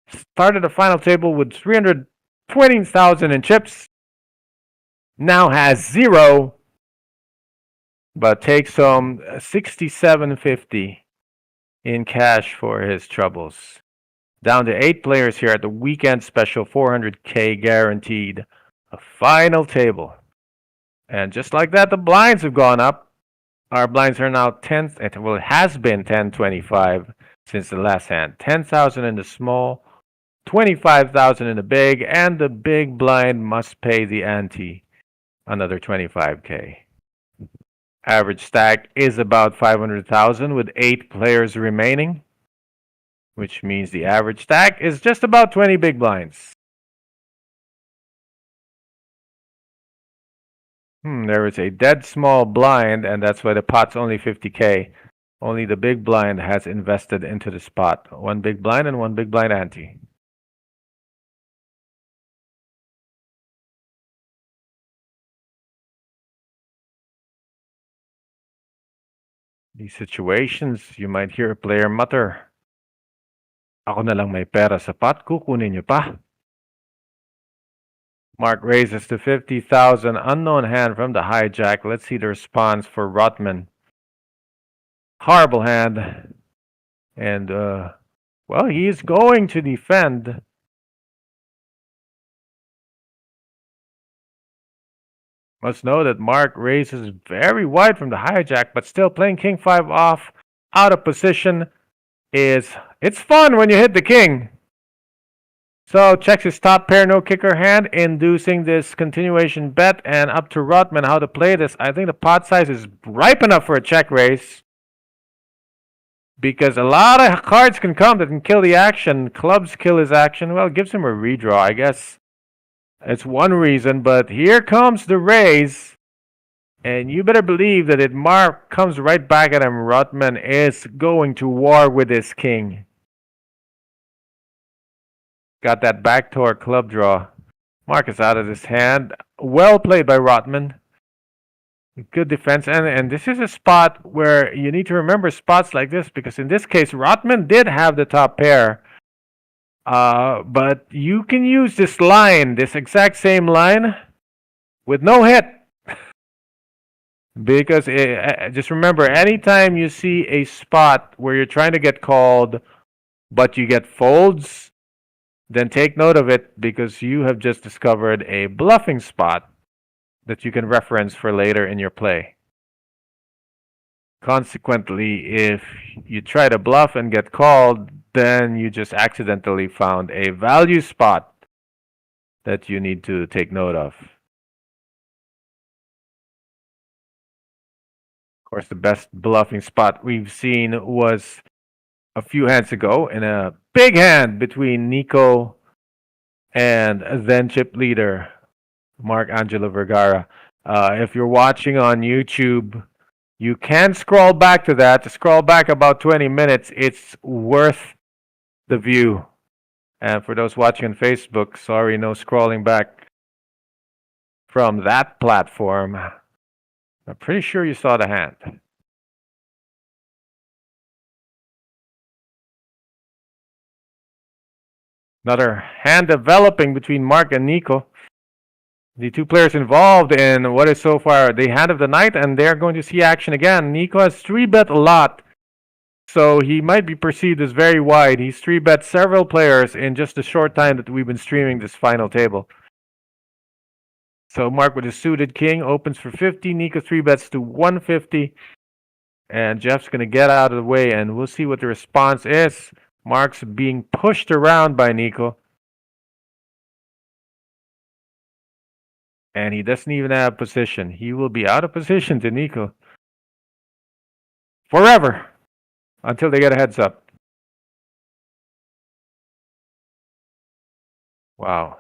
Started the final table with 320,000 in chips. Now has 0, but takes home 67.50 in cash for his troubles. Down to 8 players here at the weekend special, 400K guaranteed. A final table. And just like that, the blinds have gone up. Our blinds are now 10, well, it has been 10.25 since the last hand. 10,000 in the small, 25,000 in the big, and the big blind must pay the ante, another 25K. Average stack is about 500,000 with 8 players remaining, which means the average stack is just about 20 big blinds. There is a dead small blind, and that's why the pot's only 50K. Only the big blind has invested into the spot. 1 big blind and 1 big blind ante. These situations, you might hear a player mutter, "Ako na lang may pera sa pot, kukunin niyo pa." Mark raises to 50,000. Unknown hand from the hijack. Let's see the response for Rotman. Horrible hand. And, well, he is going to defend. Must know that Mark raises very wide from the hijack, but still playing king 5 off, out of position. It's fun when you hit the king. So checks his top pair, no kicker hand, inducing this continuation bet, and up to Rotman how to play this. I think the pot size is ripe enough for a check raise, because a lot of cards can come that can kill the action. Clubs kill his action. Well, it gives him a redraw, I guess. It's one reason, but here comes the raise, and you better believe that if Mark comes right back at him, Rotman is going to war with his king. Got that backdoor club draw. Mark is out of his hand. Well played by Rotman. Good defense, and this is a spot where you need to remember spots like this because in this case, Rotman did have the top pair. But you can use this line, this exact same line, with no hit. Because just remember, anytime you see a spot where you're trying to get called, but you get folds, then take note of it because you have just discovered a bluffing spot that you can reference for later in your play. Consequently, if you try to bluff and get called, then you just accidentally found a value spot that you need to take note of. Of course, the best bluffing spot we've seen was a few hands ago in a big hand between Nico and then chip leader Mark Angelo Vergara. If you're watching on YouTube, you can scroll back to that. To scroll back about 20 minutes, it's worth the view. And for those watching on Facebook, sorry, no scrolling back from that platform. I'm pretty sure you saw the hand. Another hand developing between Mark and Nico. The two players involved in what is so far the hand of the night, and they're going to see action again. Nico has 3-bet a lot, so he might be perceived as very wide. He's 3-bet several players in just the short time that we've been streaming this final table. So Mark with his suited king opens for 50. Nico 3-bets to 150. And Jeff's going to get out of the way, and we'll see what the response is. Mark's being pushed around by Nico. And he doesn't even have position. He will be out of position to Nico forever until they get a heads up. Wow.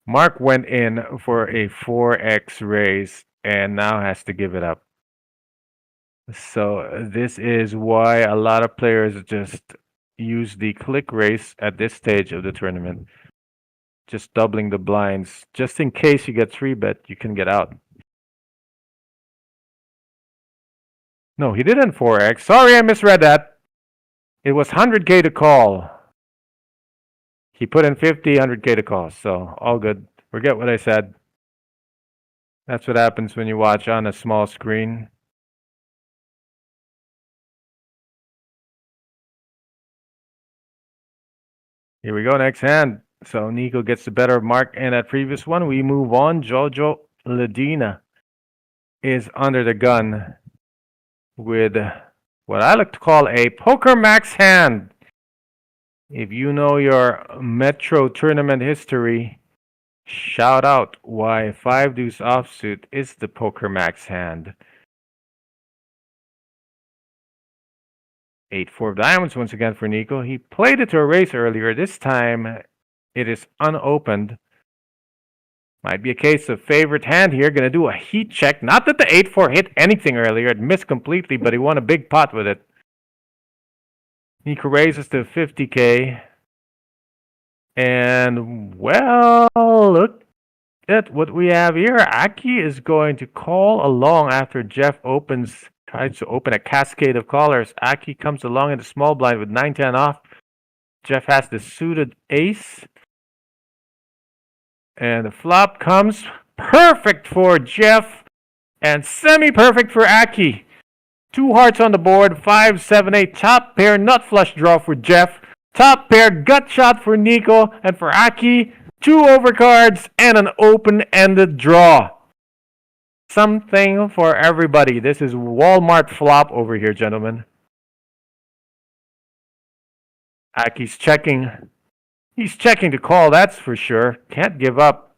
Mark went in for a 4x raise and now has to give it up. So this is why a lot of players just use the click raise at this stage of the tournament. Just doubling the blinds. Just in case you get 3-bet, you can get out. No, he didn't 4x. Sorry, I misread that. It was 100K to call. He put in 50, 100K to call. So, all good. Forget what I said. That's what happens when you watch on a small screen. Here we go, next hand. So Nico gets the better of Mark in that previous one. We move on. Jojo Ledina is under the gun with what I like to call a poker max hand. If you know your Metro tournament history, shout out why 5 deuce offsuit is the poker max hand. 8-4 of diamonds once again for Nico. He played it to a raise earlier. This time it is unopened. Might be a case of favorite hand here. Gonna do a heat check. Not that the 8-4 hit anything earlier. It missed completely, but he won a big pot with it. Nico raises to 50K. And, well, look at what we have here. Aki is going to call along after Jeff tries to open a cascade of callers. Aki comes along in the small blind with 9-10 off. Jeff has the suited ace. And the flop comes perfect for Jeff and semi-perfect for Aki. 2 hearts on the board, 5, 7, 8. Top pair nut flush draw for Jeff. Top pair gut shot for Nico. And for Aki, 2 overcards and an open-ended draw. Something for everybody. This is Walmart flop over here, gentlemen. Aki's checking. He's checking to call, that's for sure. Can't give up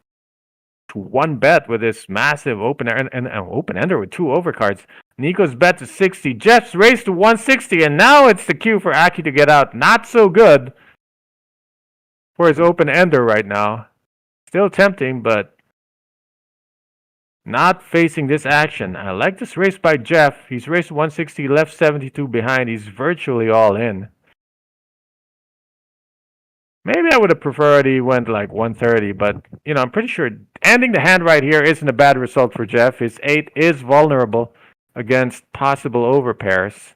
to 1 bet with this massive open-ender with 2 overcards. Nico's bet to 60. Jeff's raised to 160, and now it's the cue for Aki to get out. Not so good for his open-ender right now. Still tempting, but not facing this action. I like this race by Jeff. He's raised 160, left 72 behind. He's virtually all in. Maybe I would have preferred he went like 130, but I'm pretty sure ending the hand right here isn't a bad result for Jeff. His 8 is vulnerable against possible overpairs.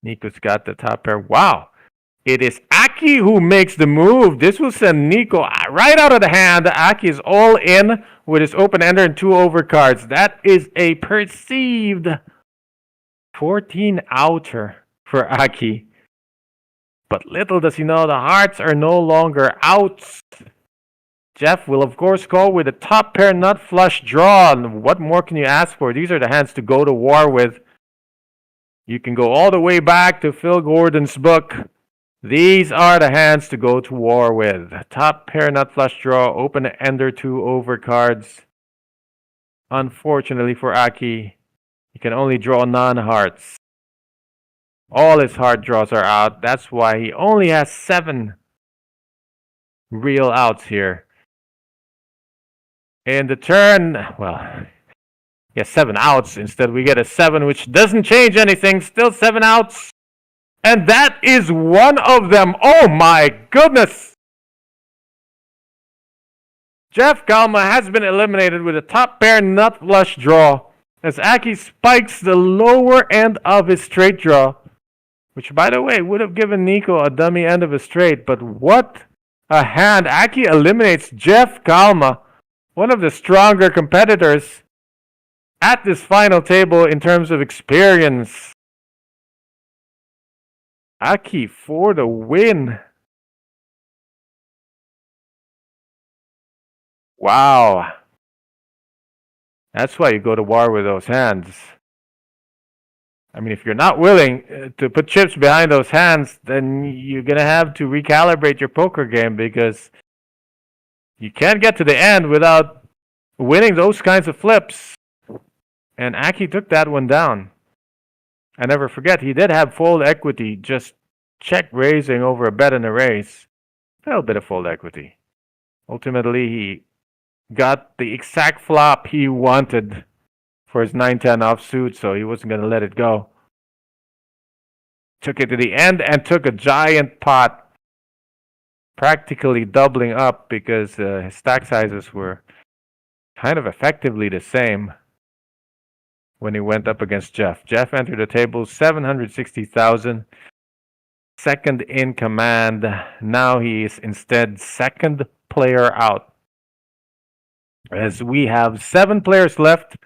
Nico's got the top pair. Wow. It is Aki who makes the move. This will send Nico right out of the hand. Aki is all in with his open ender and 2 overcards. That is a perceived 14 outer for Aki. But little does he know the hearts are no longer outs. Jeff will of course call with a top pair nut flush draw. What more can you ask for? These are the hands to go to war with. You can go all the way back to Phil Gordon's book. These are the hands to go to war with. Top pair nut flush draw, open ender 2 overcards. Unfortunately for Aki, he can only draw non-hearts. All his heart draws are out. That's why he only has 7 real outs here. In the turn, well, he has 7 outs. Instead, we get a 7, which doesn't change anything. Still 7 outs. And that is one of them. Oh my goodness! Jeff Kalma has been eliminated with a top pair nut flush draw as Aki spikes the lower end of his straight draw, which by the way would have given Nico a dummy end of a straight. But what a hand! Aki eliminates Jeff Kalma, one of the stronger competitors at this final table in terms of experience. Aki for the win. Wow. That's why you go to war with those hands. I mean, if you're not willing to put chips behind those hands, then you're going to have to recalibrate your poker game, because you can't get to the end without winning those kinds of flips. And Aki took that one down. And never forget, he did have fold equity, just check raising over a bet and a raise. A little bit of fold equity. Ultimately, he got the exact flop he wanted for his 9-10 offsuit, so he wasn't going to let it go. Took it to the end and took a giant pot, practically doubling up because his stack sizes were kind of effectively the same when he went up against Jeff. Jeff entered the table 760,000, second in command. Now he is instead second player out, as we have 7 players left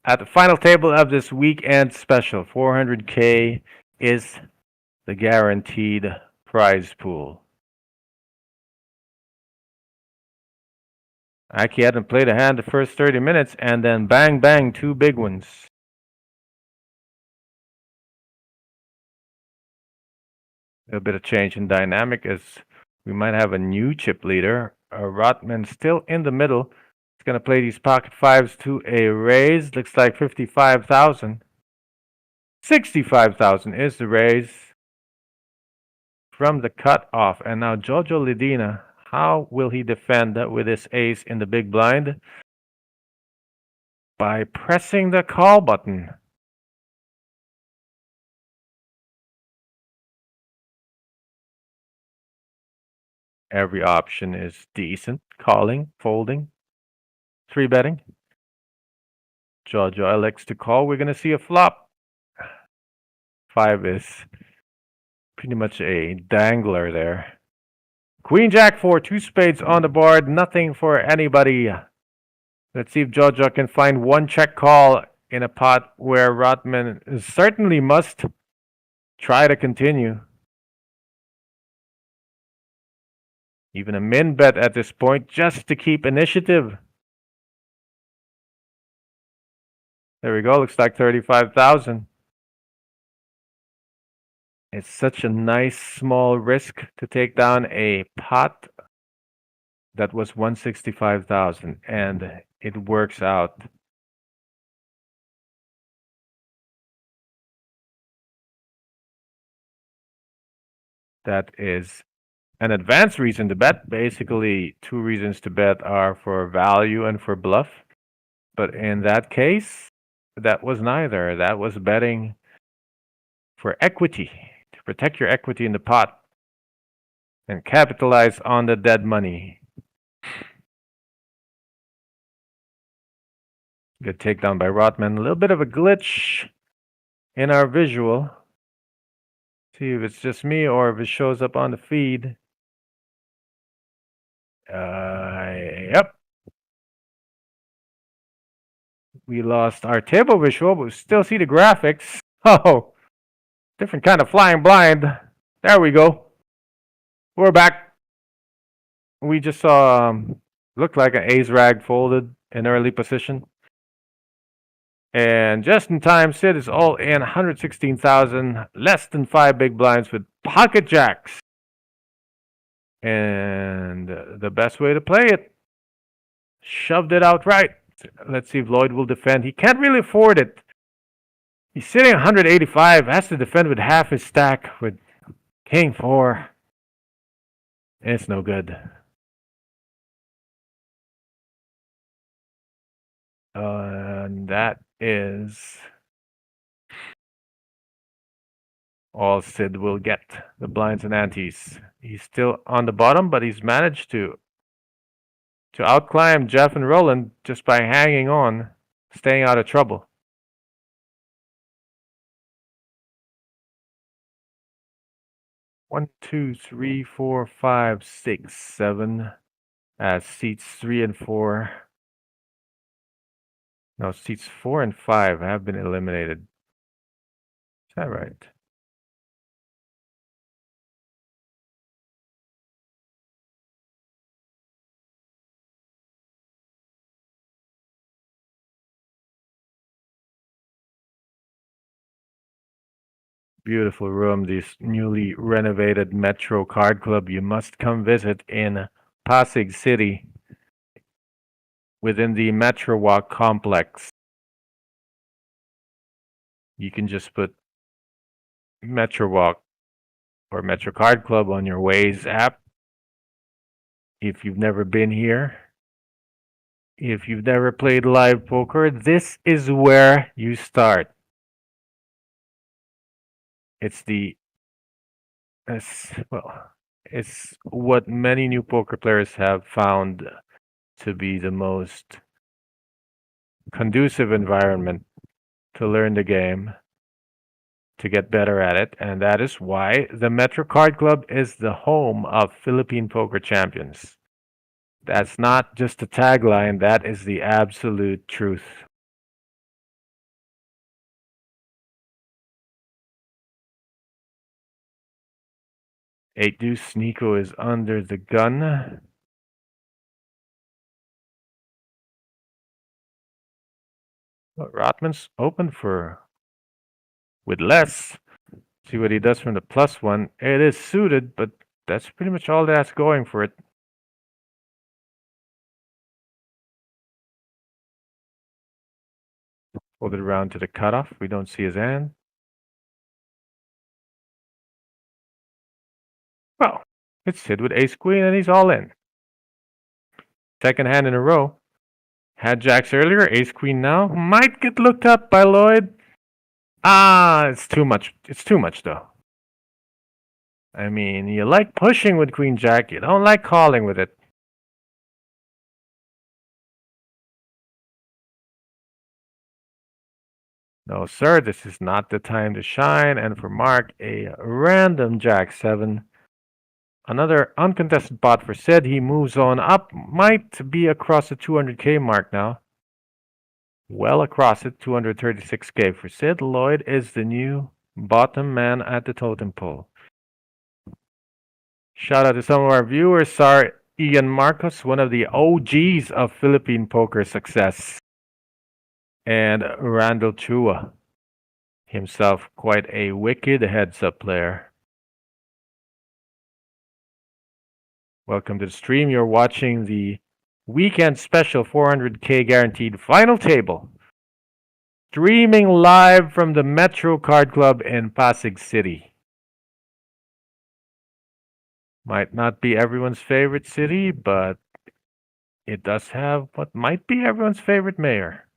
at the final table of this weekend special. 400K is the guaranteed prize pool. Aki hadn't played a hand the first 30 minutes, and then bang bang, 2 big ones. A bit of change in dynamic as we might have a new chip leader. Rotman still in the middle. He's going to play these pocket 5s to a raise. Looks like 55,000. 65,000 is the raise from the cutoff. And now Jojo Lidina, how will he defend with his ace in the big blind? By pressing the call button. Every option is decent. Calling, folding, 3-betting. Jojo elects to call. We're going to see a flop. 5 is pretty much a dangler there. Queen Jack 4, 2 spades on the board. Nothing for anybody. Let's see if Jojo can find one check call in a pot where Rotman certainly must try to continue. Even a min bet at this point just to keep initiative. There we go. Looks like 35,000. It's such a nice small risk to take down a pot that was 165,000, and it works out. That is an advanced reason to bet. Basically, 2 reasons to bet are for value and for bluff. But in that case, that was neither. That was betting for equity, Protect your equity in the pot and capitalize on the dead money. Good takedown by Rotman. A little bit of a glitch in our visual. See if it's just me or if it shows up on the feed. Yep. We lost our table visual, but we still see the graphics. Oh, different kind of flying blind. There we go. We're back. We just saw, looked like an ace rag folded in early position. And just in time, Sid is all in 116,000, less than 5 big blinds with pocket jacks. And the best way to play it, shoved it outright. Let's see if Lloyd will defend. He can't really afford it. He's sitting 185, has to defend with half his stack with king 4. It's no good. And that is all Sid will get. The blinds and antes. He's still on the bottom, but he's managed to outclimb Jeff and Roland just by hanging on, staying out of trouble. One, two, three, four, five, six, 7. As seats 3 and 4. No, seats 4 and 5 have been eliminated. Is that right? Beautiful room, this newly renovated Metro Card Club. You must come visit in Pasig City within the Metro Walk complex. You can just put Metro Walk or Metro Card Club on your Waze app. If you've never been here, if you've never played live poker, this is where you start. It's what many new poker players have found to be the most conducive environment to learn the game, to get better at it, and that is why the Metro Card Club is the home of Philippine poker champions. That's not just a tagline, that is the absolute truth. Eight deuce, Nico is under the gun. But Rotman's open with less. See what he does from the +1. It is suited, but that's pretty much all that's going for it. Hold it around to the cutoff. We don't see his hand. Well, it's Sid with ace queen and he's all in. Second hand in a row. Had jacks earlier, ace queen now. Might get looked up by Lloyd. It's too much. It's too much though. I mean, you like pushing with queen jack, you don't like calling with it. No, sir, this is not the time to shine. And for Mark, a random jack 7. Another uncontested pot for Sid. He moves on up. Might be across the 200K mark now. Well across it, 236K for Sid. Lloyd is the new bottom man at the totem pole. Shout out to some of our viewers. Sorry, Ian Marcos, one of the OGs of Philippine poker success. And Randall Chua, himself quite a wicked heads-up player. Welcome to the stream. You're watching the weekend special 400K guaranteed final table. Streaming live from the Metro Card Club in Pasig City. Might not be everyone's favorite city, but it does have what might be everyone's favorite mayor.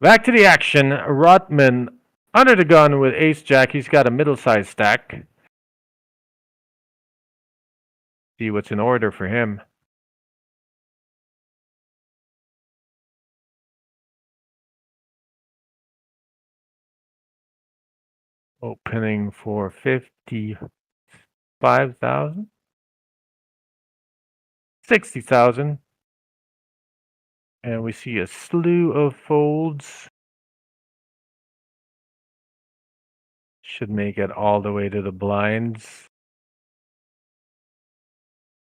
Back to the action. Rotman Under the gun with ace jack, he's got a middle-sized stack. See what's in order for him. Opening for 55,000. 60,000. And we see a slew of folds. Should make it all the way to the blinds.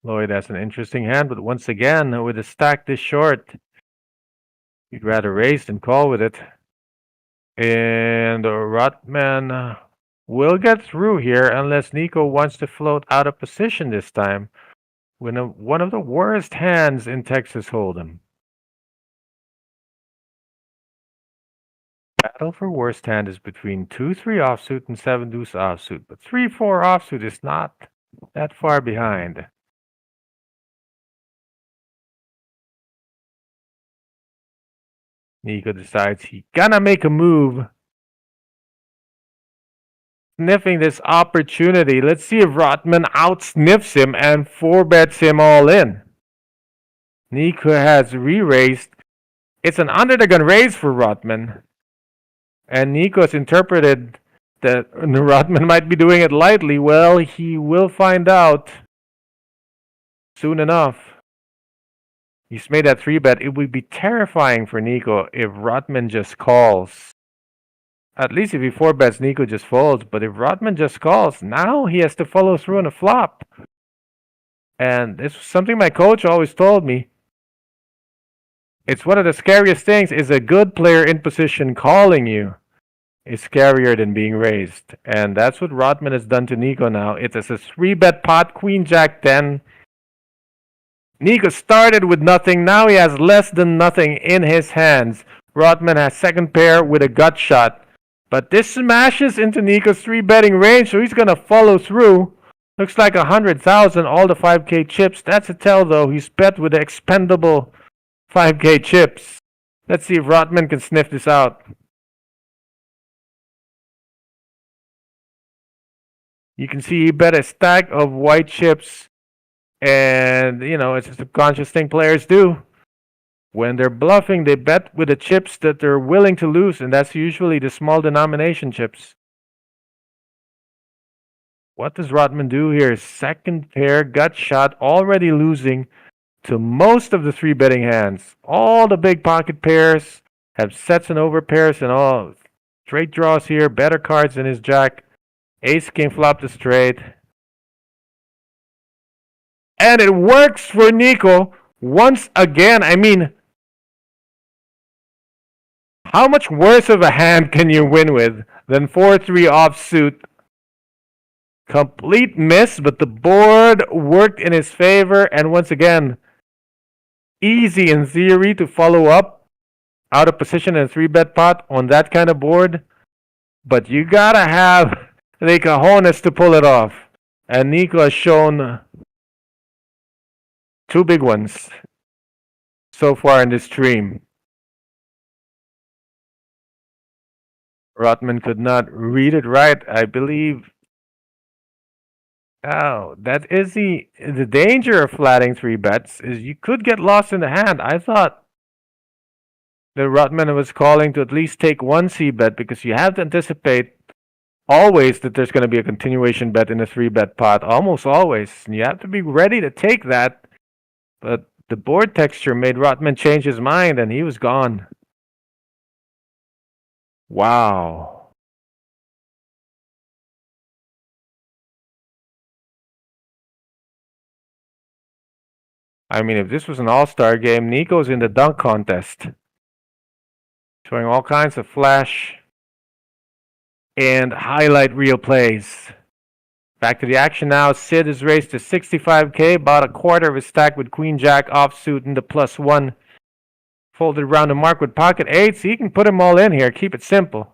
Lloyd has an interesting hand, but once again, with a stack this short, you'd rather raise than call with it. And Rotman will get through here unless Nico wants to float out of position this time. With one of the worst hands in Texas Hold'em. Battle for worst hand is between 2-3 offsuit and 7-deuce offsuit, but 3-4 offsuit is not that far behind. Nico decides he gonna make a move. Sniffing this opportunity. Let's see if Rotman outsniffs him and 4-bets him all in. Nico has re-raised. It's an under the gun raise for Rotman. And Nico's interpreted that Rotman might be doing it lightly. Well, he will find out soon enough. He's made that 3-bet. It would be terrifying for Nico if Rotman just calls. At least if he 4-bets, Nico just folds. But if Rotman just calls, now he has to follow through on a flop. And this was something my coach always told me. It's one of the scariest things is a good player in position calling you is scarier than being raised. And that's what Rotman has done to Nico now. It is a 3-bet pot, Queen Jack 10. Nico started with nothing. Now he has less than nothing in his hands. Rotman has second pair with a gut shot. But this smashes into Nico's 3-betting range, so he's going to follow through. Looks like 100,000, all the 5K chips. That's a tell, though. He's bet with the expendable 5K chips. Let's see if Rotman can sniff this out. You can see he bet a stack of white chips. And, you know, it's a subconscious thing players do. When they're bluffing, they bet with the chips that they're willing to lose, and that's usually the small denomination chips. What does Rotman do here? Second pair, gut shot, already losing to most of the 3-betting hands. All the big pocket pairs have sets and over pairs and all. Straight draws here, better cards than his jack. Ace king flop to straight. And it works for Nico once again. I mean, how much worse of a hand can you win with than 4-3 offsuit? Complete miss, but the board worked in his favor. And once again, easy in theory to follow up out of position in a 3-bet pot on that kind of board. But you gotta have the cojones to pull it off. And Nico has shown 2 big ones so far in this stream. Rotman could not read it right, I believe. Oh, that is the danger of flatting 3-bets is you could get lost in the hand. I thought that Rotman was calling to at least take 1 C-bet because you have to anticipate always that there's going to be a continuation bet in a 3-bet pot, almost always. And you have to be ready to take that. But the board texture made Rotman change his mind and he was gone. Wow. I mean, if this was an all-star game, Nico's in the dunk contest. Showing all kinds of flash and highlight reel plays. Back to the action now. Sid is raised to 65K, about a quarter of his stack with Queen Jack offsuit in the +1. Folded around the mark with pocket 8s. He can put them all in here. Keep it simple.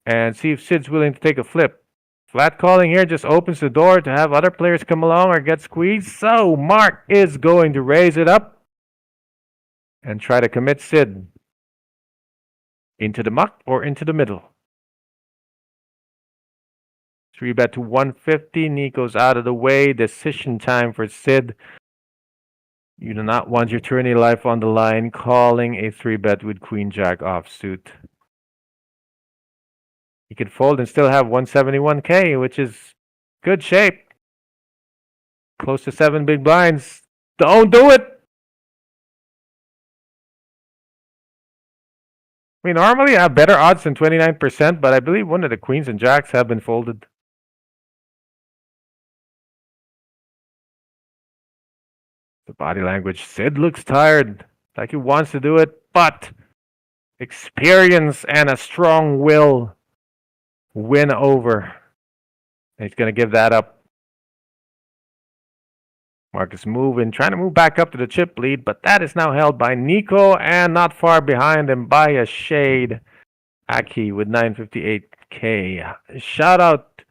And see if Sid's willing to take a flip. Flat calling here just opens the door to have other players come along or get squeezed. So Mark is going to raise it up and try to commit Sid. Into the muck or into the middle? 3-bet to 150. Nico's out of the way. Decision time for Sid. You do not want your tourney life on the line. Calling a 3-bet with Queen Jack offsuit. You can fold and still have 171k, which is good shape. Close to 7 big blinds. Don't do it! I mean, normally I have better odds than 29%, but I believe one of the queens and jacks have been folded. The body language. Sid looks tired, like he wants to do it, but experience and a strong will win over. He's going to give that up. Marcus moving, trying to move back up to the chip lead, but that is now held by Nico and not far behind him by a shade. Aki with 958k. Shout out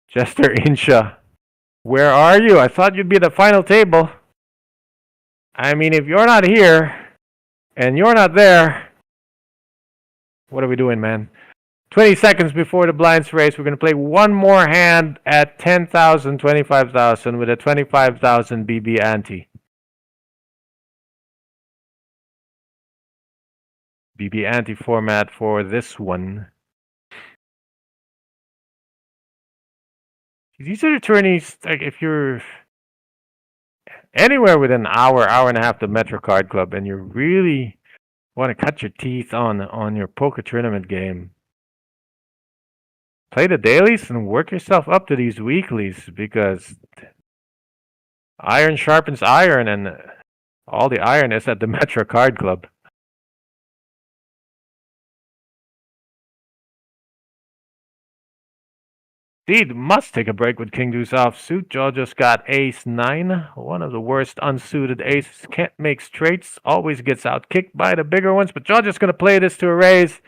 Jester Insha. Where are you? I thought you'd be at the final table. I mean, if you're not here and you're not there, what are we doing, man? 20 seconds before the blinds race, we're going to play one more hand at 10,000, 25,000 with a 25,000 BB ante. BB ante format for this one. These are the tourneys, like if you're anywhere within an hour, hour and a half to Metro Card Club and you really want to cut your teeth on your poker tournament game, play the dailies and work yourself up to these weeklies, because iron sharpens iron, and all the iron is at the Metro Card Club. Indeed, must take a break with King Deuce offsuit. Jaw just got ace 9. One of the worst unsuited aces. Can't make straights. Always gets out kicked by the bigger ones. But Jaw just going to play this to a raise.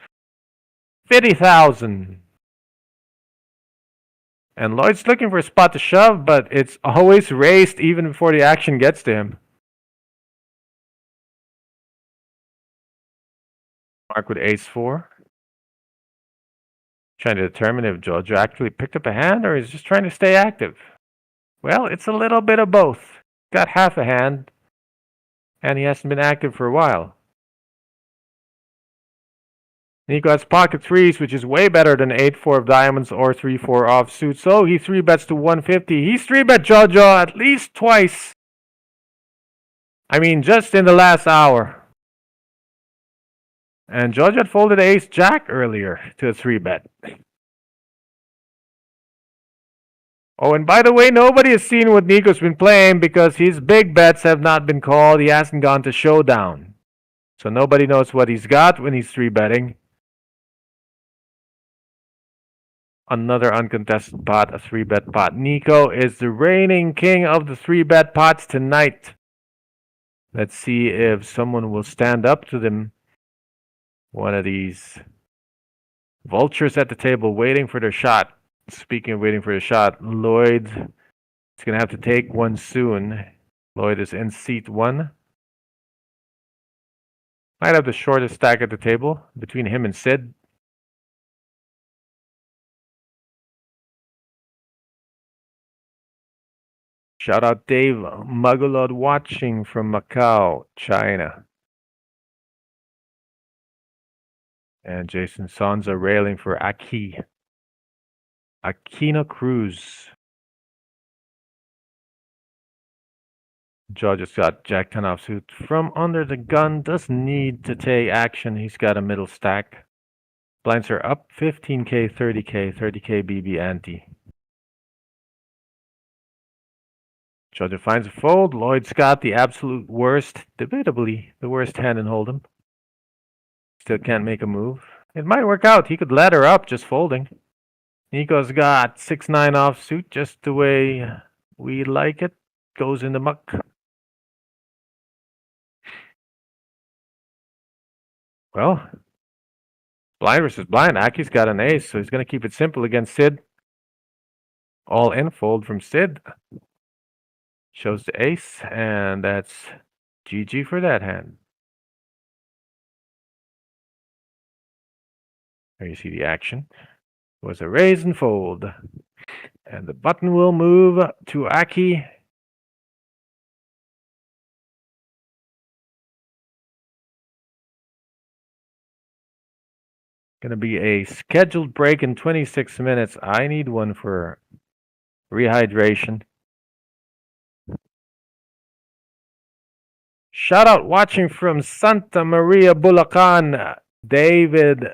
50,000. And Lloyd's looking for a spot to shove, but it's always raised even before the action gets to him. Mark with ace 4. Trying to determine if George actually picked up a hand or is just trying to stay active. Well, it's a little bit of both. Got half a hand, and he hasn't been active for a while. Nico has pocket threes, which is way better than 8-4 of diamonds or 3-4 offsuit. So he 3-bets to 150. He's 3-bet Jojo at least twice. I mean, just in the last hour. And George had folded ace jack earlier to a 3-bet. Oh, and by the way, nobody has seen what Nico's been playing because his big bets have not been called. He hasn't gone to showdown. So nobody knows what he's got when he's 3-betting. Another uncontested pot, a 3-bet pot. Nico is the reigning king of the 3-bet pots tonight. Let's see if someone will stand up to them. One of these vultures at the table waiting for their shot. Speaking of waiting for a shot, Lloyd is going to have to take one soon. Lloyd is in seat 1. Might have the shortest stack at the table between him and Sid. Shout out Dave Mugglod watching from Macau, China. And Jason Sonza railing for Aki. Aquino Cruz. Joe just got Jack 10 offsuit from under the gun. Doesn't need to take action. He's got a middle stack. Blinds are up 15k, 30k, 30k BB ante. Jojo finds a fold. Lloyd's got the absolute worst, debatably the worst hand in Hold'em. Still can't make a move. It might work out. He could ladder up just folding. Nico's got 6-9 offsuit just the way we like it. Goes in the muck. Well, blind versus blind. Aki's got an ace, so he's going to keep it simple against Sid. All in fold from Sid. Shows the ace, and that's GG for that hand. There you see the action. It was a raise and fold. And the button will move to Aki. Gonna be a scheduled break in 26 minutes. I need one for rehydration. Shout out watching from Santa Maria, Bulacan, David.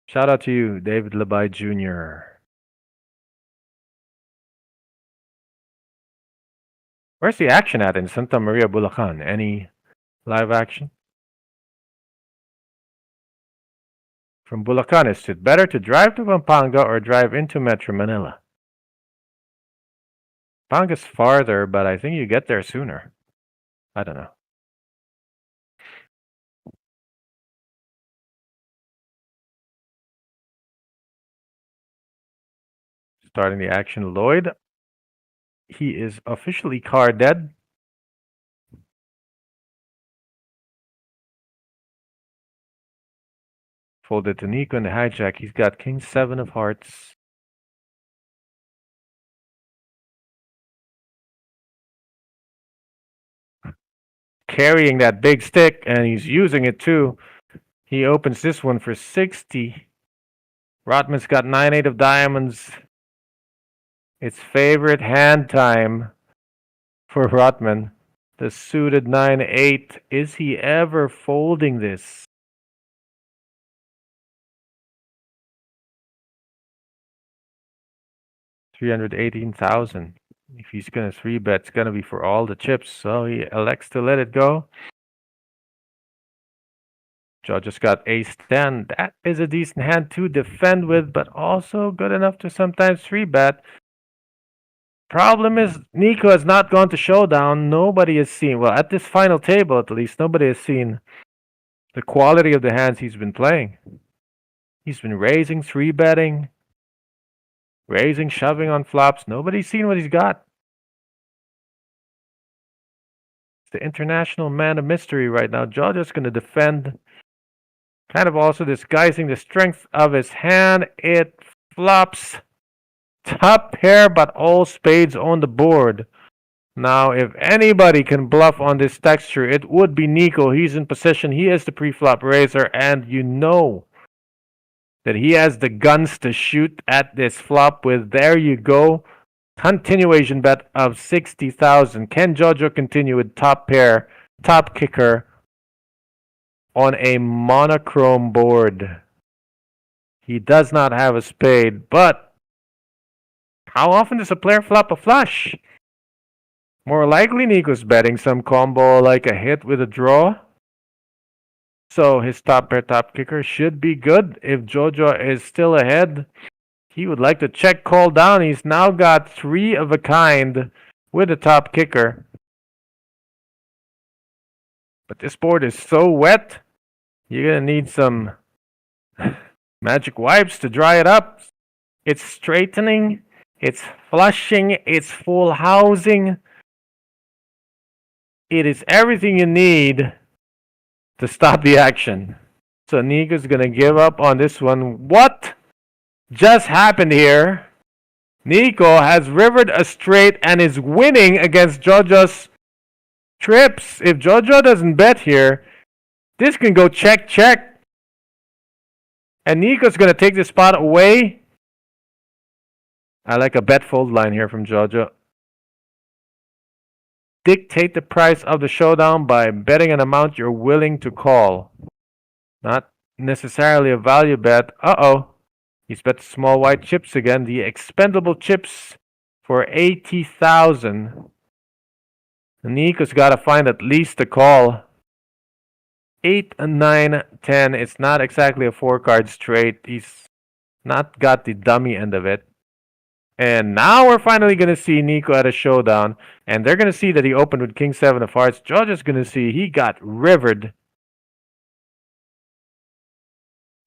Shout out to you, David Labay Jr. Where's the action at in Santa Maria, Bulacan? Any live action? From Bulacan, is it better to drive to Pampanga or drive into Metro Manila? Pampanga's farther, but I think you get there sooner. I don't know. Starting the action, Lloyd. He is officially card dead. Folded to Nico in the hijack. He's got King 7 of hearts. Carrying that big stick, and he's using it too. He opens this one for 60. Rotman's got 9-8 of diamonds. It's favorite hand time for Rotman. The suited 9-8. Is he ever folding this? $318,000. If he's gonna 3-bet, it's gonna be for all the chips, so he elects to let it go. Joe just got ace-10. That is a decent hand to defend with, but also good enough to sometimes 3-bet. Problem is, Nico has not gone to showdown. Nobody has seen, well, at this final table at least, nobody has seen the quality of the hands he's been playing. He's been raising, 3-betting, raising, shoving on flops. Nobody's seen what he's got. It's the international man of mystery right now. Georgia's going to defend, kind of also disguising the strength of his hand. It flops. Top pair, but all spades on the board. Now, if anybody can bluff on this texture, it would be Nico. He's in position. He is the pre-flop raiser, and you know that he has the guns to shoot at this flop with. There you go. Continuation bet of 60,000. Can Jojo continue with top pair, top kicker on a monochrome board? He does not have a spade, but how often does a player flop a flush? More likely, Nico's betting some combo like a hit with a draw. So his top pair, top kicker should be good. If Jojo is still ahead, he would like to check call down. He's now got 3 of a kind with a top kicker. But this board is so wet, you're going to need some magic wipes to dry it up. It's straightening. It's flushing, it's full housing. It is everything you need to stop the action. So Nico's gonna give up on this one. What just happened here? Nico has rivered a straight and is winning against Jojo's trips. If Jojo doesn't bet here, this can go check, check. And Nico's gonna take the spot away. I like a bet fold line here from Jojo. Dictate the price of the showdown by betting an amount you're willing to call. Not necessarily a value bet. Uh-oh. He's bet small white chips again. The expendable chips for 80,000. Nico's got to find at least a call. 8, 9, 10. It's not exactly a 4-card straight. He's not got the dummy end of it. And now we're finally going to see Nico at a showdown. And they're going to see that he opened with King 7 of hearts. Jojo's going to see he got rivered.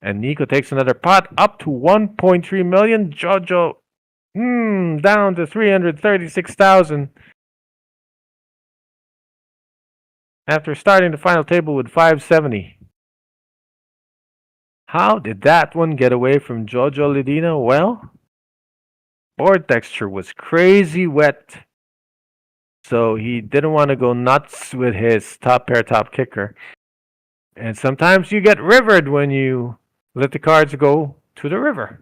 And Nico takes another pot up to 1.3 million. Jojo down to 336,000. After starting the final table with 570. How did that one get away from Jojo Ledina? Well, board texture was crazy wet, so he didn't want to go nuts with his top pair top kicker. And sometimes you get rivered when you let the cards go to the river.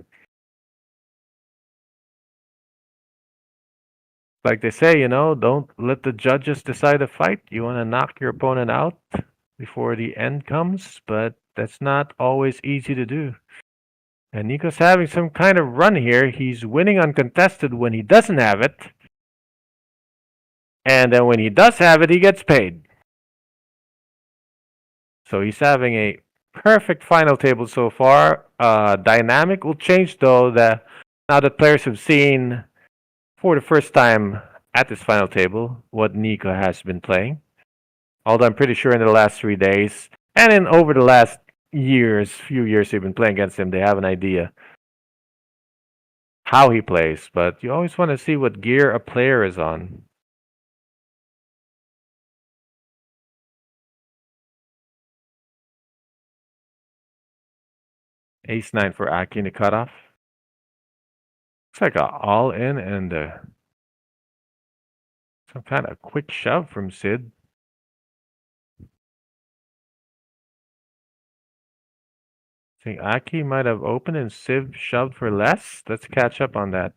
Like they say, don't let the judges decide a fight. You want to knock your opponent out before the end comes, but that's not always easy to do. And Nico's having some kind of run here. He's winning uncontested when he doesn't have it. And then when he does have it, he gets paid. So he's having a perfect final table so far. Dynamic will change though now that players have seen for the first time at this final table what Nico has been playing. Although I'm pretty sure in the last 3 days and over the last few years they've been playing against him, they have an idea how he plays. But you always want to see what gear a player is on. Ace-9 for Aki in the cutoff. Looks like an all-in and some kind of quick shove from Sid. I think Aki might have opened and Sid shoved for less. Let's catch up on that.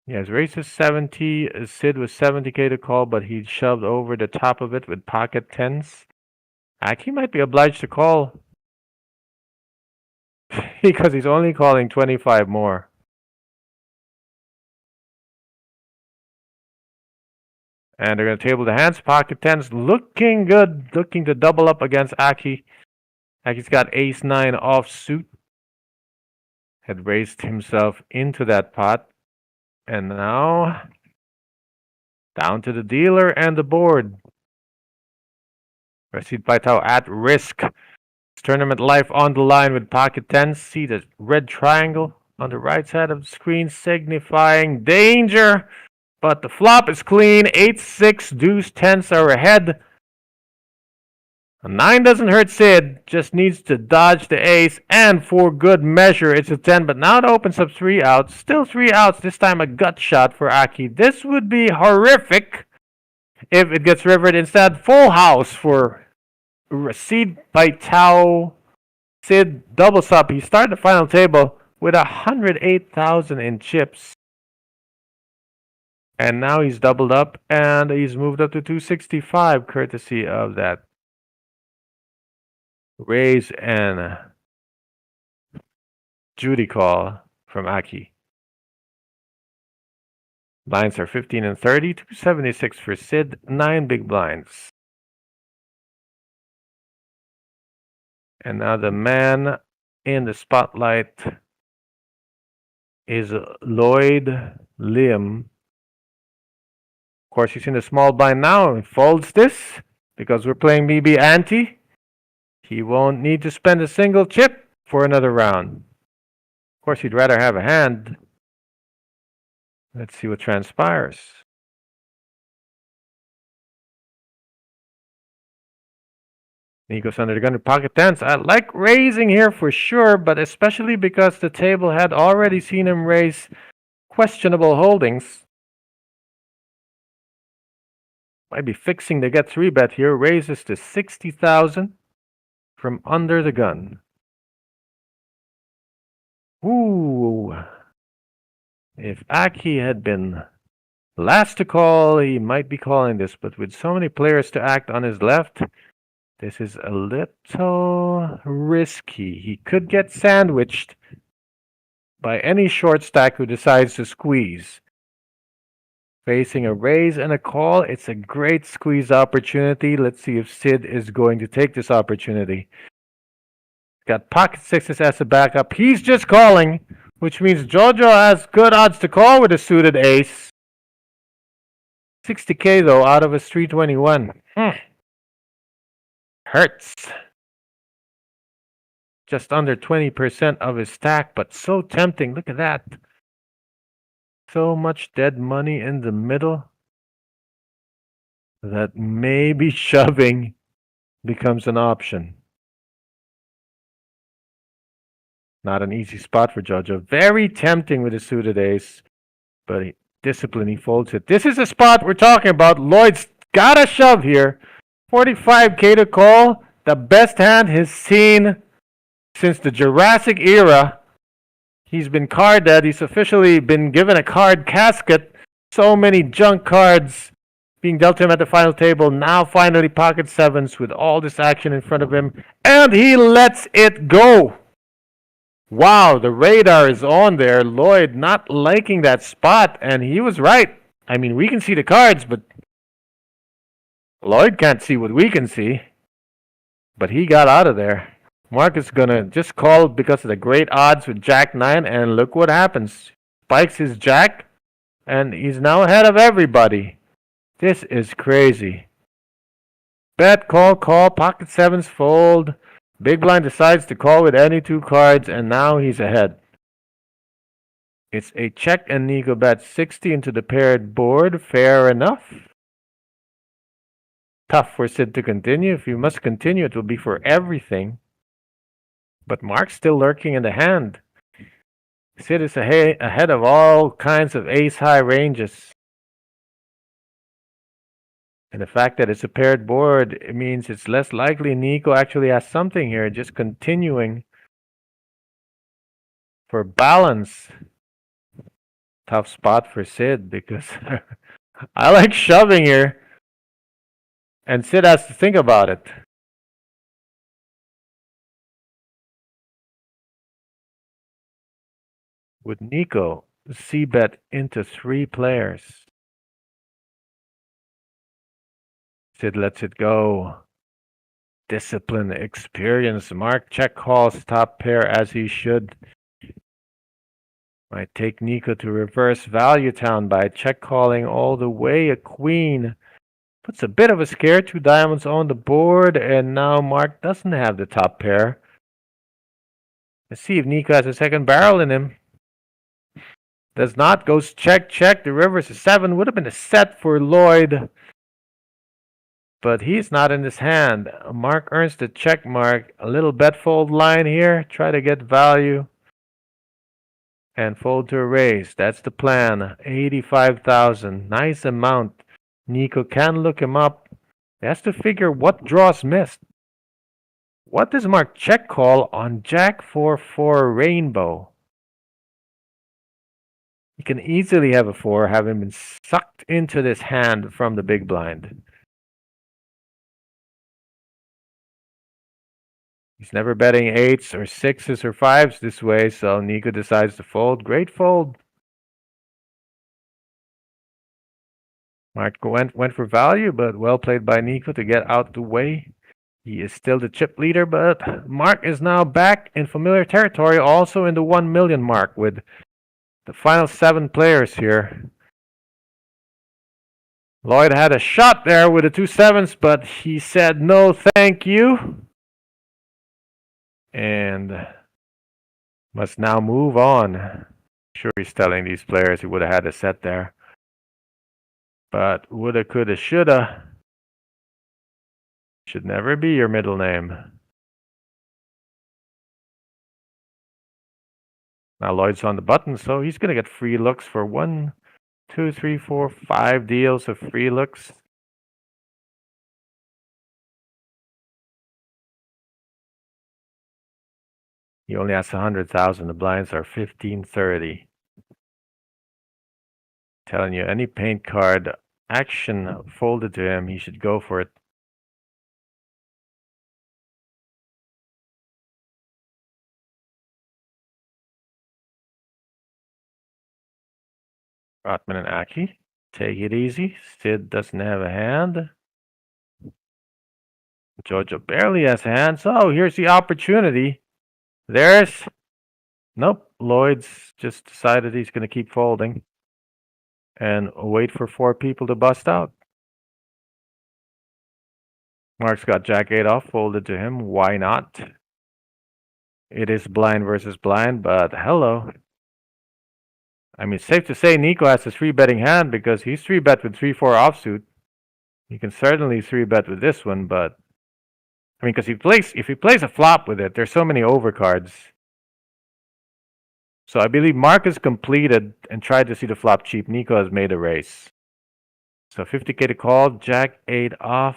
Yes, raise is 70. Sid was 70k to call, but he shoved over the top of it with pocket tens. Aki might be obliged to call because he's only calling 25 more. And they're going to table the hands. Pocket tens looking good. Looking to double up against Aki. Aki's got ace-9 offsuit. Had raised himself into that pot. And now, down to the dealer and the board. Rashid Paitao at risk. It's tournament life on the line with pocket tens. See the red triangle on the right side of the screen signifying danger. But the flop is clean. 8-6, deuce, tens are ahead. A 9 doesn't hurt Sid, just needs to dodge the ace, and for good measure, it's a 10. But now it opens up 3 outs. Still 3 outs, this time a gut shot for Aki. This would be horrific if it gets rivered. Instead, full house for Rashid Paitao. Sid doubles up. He started the final table with 108,000 in chips. And now he's doubled up, and he's moved up to 265, courtesy of that raise and Judy call from Aki. Blinds are 15 and 30, 276 for Sid, 9 big blinds. And now the man in the spotlight is Lloyd Lim. Of course, he's in the small blind now. He folds this because we're playing BB ante. He won't need to spend a single chip for another round. Of course, he'd rather have a hand. Let's see what transpires. Nico's under the gun with pocket tens. I like raising here for sure, but especially because the table had already seen him raise questionable holdings. Might be fixing to get 3-bet here. Raises to 60,000 from under the gun. Ooh. If Aki had been last to call, he might be calling this. But with so many players to act on his left, this is a little risky. He could get sandwiched by any short stack who decides to squeeze. Facing a raise and a call, it's a great squeeze opportunity. Let's see if Sid is going to take this opportunity. Got pocket sixes as a backup. He's just calling, which means Jojo has good odds to call with a suited ace. 60k though out of his 321. Hurts. Just under 20% of his stack, but so tempting. Look at that. So much dead money in the middle that maybe shoving becomes an option. Not an easy spot for Jojo. Very tempting with a suited ace, but discipline, he folds it. This is a spot we're talking about. Lloyd's got a shove here. 45K to call. The best hand he's seen since the Jurassic era. He's been card dead. He's officially been given a card casket. So many junk cards being dealt to him at the final table. Now finally pocket sevens with all this action in front of him. And he lets it go. Wow, the radar is on there. Lloyd not liking that spot, and he was right. I mean, we can see the cards, but Lloyd can't see what we can see. But he got out of there. Mark is going to just call because of the great odds with Jack-9, and look what happens. Spikes his Jack, and he's now ahead of everybody. This is crazy. Bet, call, pocket sevens, fold. Big blind decides to call with any two cards, and now he's ahead. It's a check, and Nico bets 60 into the paired board. Fair enough. Tough for Sid to continue. If you must continue, it will be for everything. But Mark's still lurking in the hand. Sid is ahead of all kinds of ace-high ranges. And the fact that it's a paired board, it means it's less likely Nico actually has something here. Just continuing for balance. Tough spot for Sid because I like shoving here. And Sid has to think about it. With Nico, C-bet into 3 players. Sid lets it go. Discipline, experience. Mark check calls top pair as he should. Might take Nico to reverse value town by check calling all the way. A queen. Puts a bit of a scare. 2 diamonds on the board. And now Mark doesn't have the top pair. Let's see if Nico has a second barrel in him. Does not. Goes check, check. The river's a 7. Would have been a set for Lloyd. But he's not in his hand. Mark earns the check mark. A little bet fold line here. Try to get value. And fold to a raise. That's the plan. 85,000. Nice amount. Nico can look him up. He has to figure what draws missed. What does Mark check call on Jack 4-4 rainbow? He can easily have a 4, having been sucked into this hand from the big blind. He's never betting 8s or 6s or 5s this way, so Nico decides to fold. Great fold. Mark went for value, but well played by Nico to get out the way. He is still the chip leader, but Mark is now back in familiar territory, also in the 1 million mark with the final 7 players here. Lloyd had a shot there with the 2 7s, but he said no thank you. And must now move on. Sure, he's telling these players he would have had a set there. But woulda, coulda, shoulda. Should never be your middle name. Now Lloyd's on the button, so he's going to get free looks for 1, 2, 3, 4, 5 deals of free looks. He only has 100,000. The blinds are 1530. Telling you, any paint card action folded to him, he should go for it. Rotman and Aki, take it easy. Sid doesn't have a hand. Jojo barely has a hand, so here's the opportunity. Nope, Lloyd's just decided he's going to keep folding and wait for 4 people to bust out. Mark's got Jack 8 off, folded to him. Why not? It is blind versus blind, but hello. I mean, safe to say Nico has a 3-betting hand because he's 3-bet with 3-4 offsuit. He can certainly 3-bet with this one, but I mean, because if he plays a flop with it, there's so many overcards. So I believe Mark has completed and tried to see the flop cheap. Nico has made a race. So 50K to call, Jack 8 off.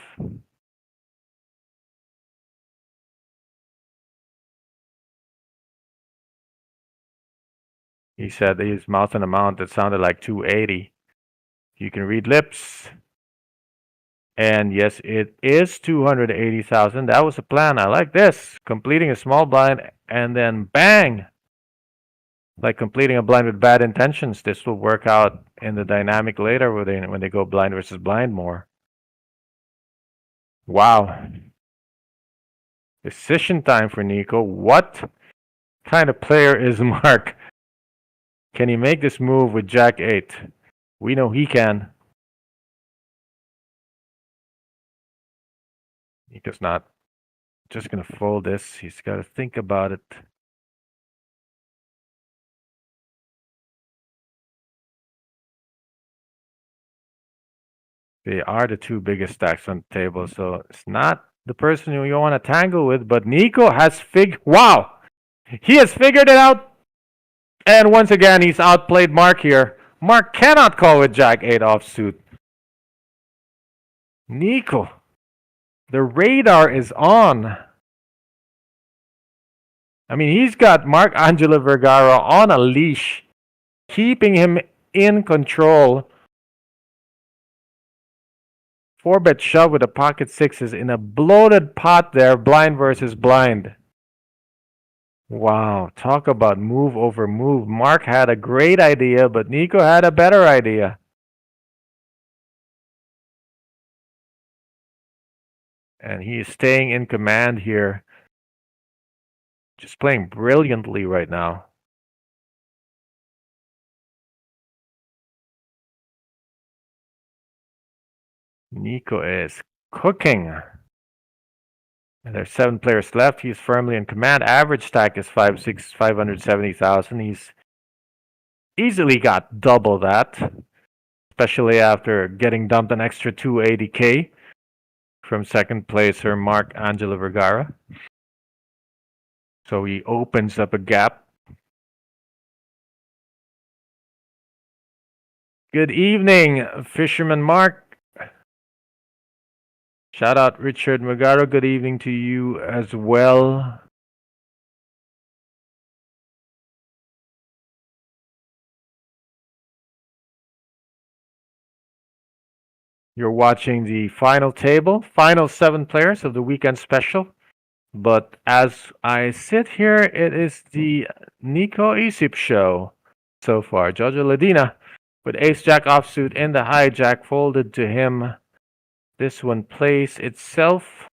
He said his mouth an amount that sounded like 280. You can read lips. And yes, it is 280,000. That was the plan. I like this. Completing a small blind and then bang! Like completing a blind with bad intentions. This will work out in the dynamic later when they go blind versus blind more. Wow. Decision time for Nico. What kind of player is Mark? Can he make this move with Jack 8? We know he can. Nico's not just going to fold this. He's got to think about it. They are the two biggest stacks on the table, so it's not the person who you want to tangle with, but Nico has wow! He has figured it out! And once again, he's outplayed Mark here. Mark cannot call with Jack 8 offsuit. Nico, the radar is on. I mean, he's got Mark Angelo Vergara on a leash, keeping him in control. 4-bet shove with a pocket sixes in a bloated pot there, blind versus blind. Wow, talk about move over move. Mark had a great idea, but Nico had a better idea. And he is staying in command here. Just playing brilliantly right now. Nico is cooking. And there's 7 players left. He's firmly in command. Average stack is 570,000. He's easily got double that, especially after getting dumped an extra 280K from second placer Mark Angelo Vergara. So he opens up a gap. Good evening, Fisherman Mark. Shout out Richard Magaro. Good evening to you as well. You're watching the final table, final 7 players of the weekend special. But as I sit here, it is the Nico Isip show so far. Jojo Ladina with ace-jack offsuit in the hijack folded to him. This one plays itself.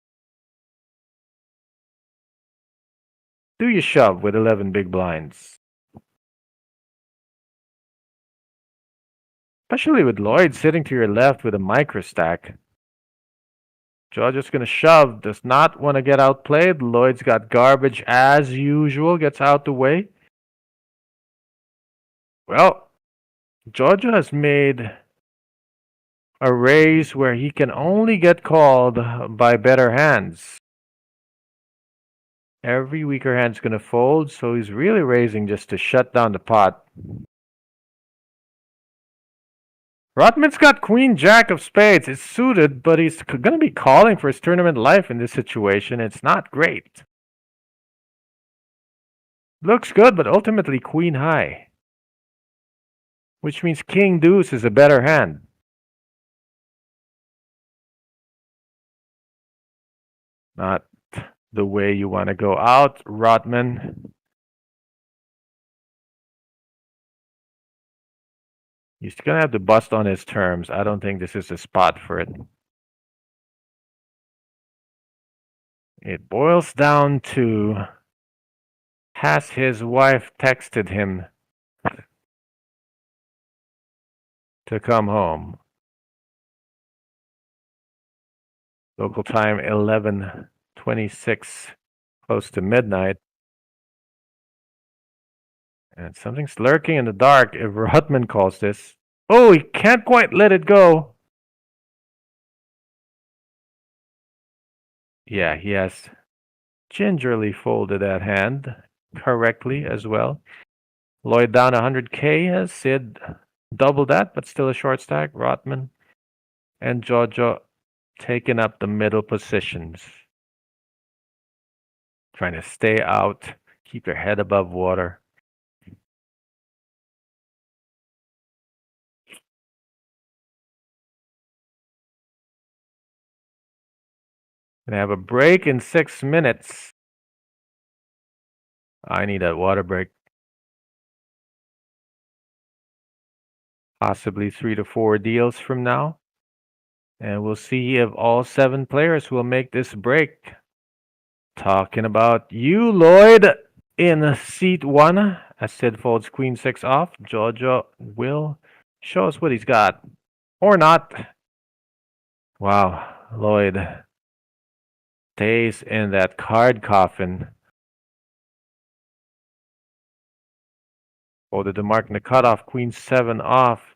Do you shove with 11 big blinds? Especially with Lloyd sitting to your left with a micro stack. Jojo's going to shove. Does not want to get outplayed. Lloyd's got garbage as usual. Gets out the way. Well, Jojo has made a raise where he can only get called by better hands. Every weaker hand's going to fold, so he's really raising just to shut down the pot. Rotman's got Queen Jack of Spades. It's suited, but he's going to be calling for his tournament life in this situation. It's not great. Looks good, but ultimately Queen High. Which means King Deuce is a better hand. Not the way you want to go out, Rotman. He's going to have to bust on his terms. I don't think this is a spot for it. It boils down to, has his wife texted him to come home? Local time 11:26, close to midnight. And something's lurking in the dark if Rotman calls this. Oh, he can't quite let it go. Yeah, he has gingerly folded that hand correctly as well. Lloyd down 100k. Sid double that, but still a short stack. Rotman and Jojo taking up the middle positions. Trying to stay out, keep your head above water. Gonna have a break in 6 minutes. I need a water break. Possibly 3 to 4 deals from now. And we'll see if all 7 players will make this break. Talking about you, Lloyd, in seat 1. As Sid folds queen 6 off, Jojo will show us what he's got. Or not. Wow, Lloyd stays in that card coffin. Folded the mark in the cutoff, queen 7 off.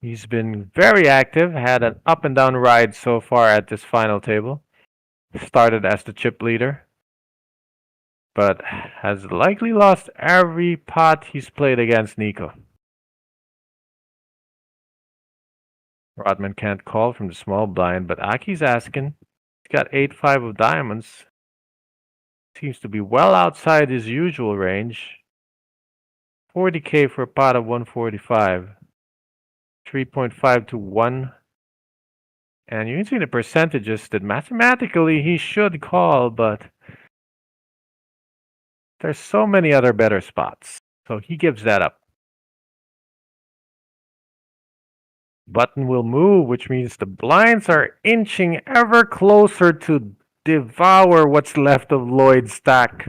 He's been very active, had an up and down ride so far at this final table. Started as the chip leader, but has likely lost every pot he's played against Nico. Rodman can't call from the small blind, but Aki's asking. He's got 8-5 of diamonds. Seems to be well outside his usual range. 40k for a pot of 145. 3.5 to 1. And you can see the percentages that mathematically he should call, but there's so many other better spots. So he gives that up. Button will move, which means the blinds are inching ever closer to devour what's left of Lloyd's stack.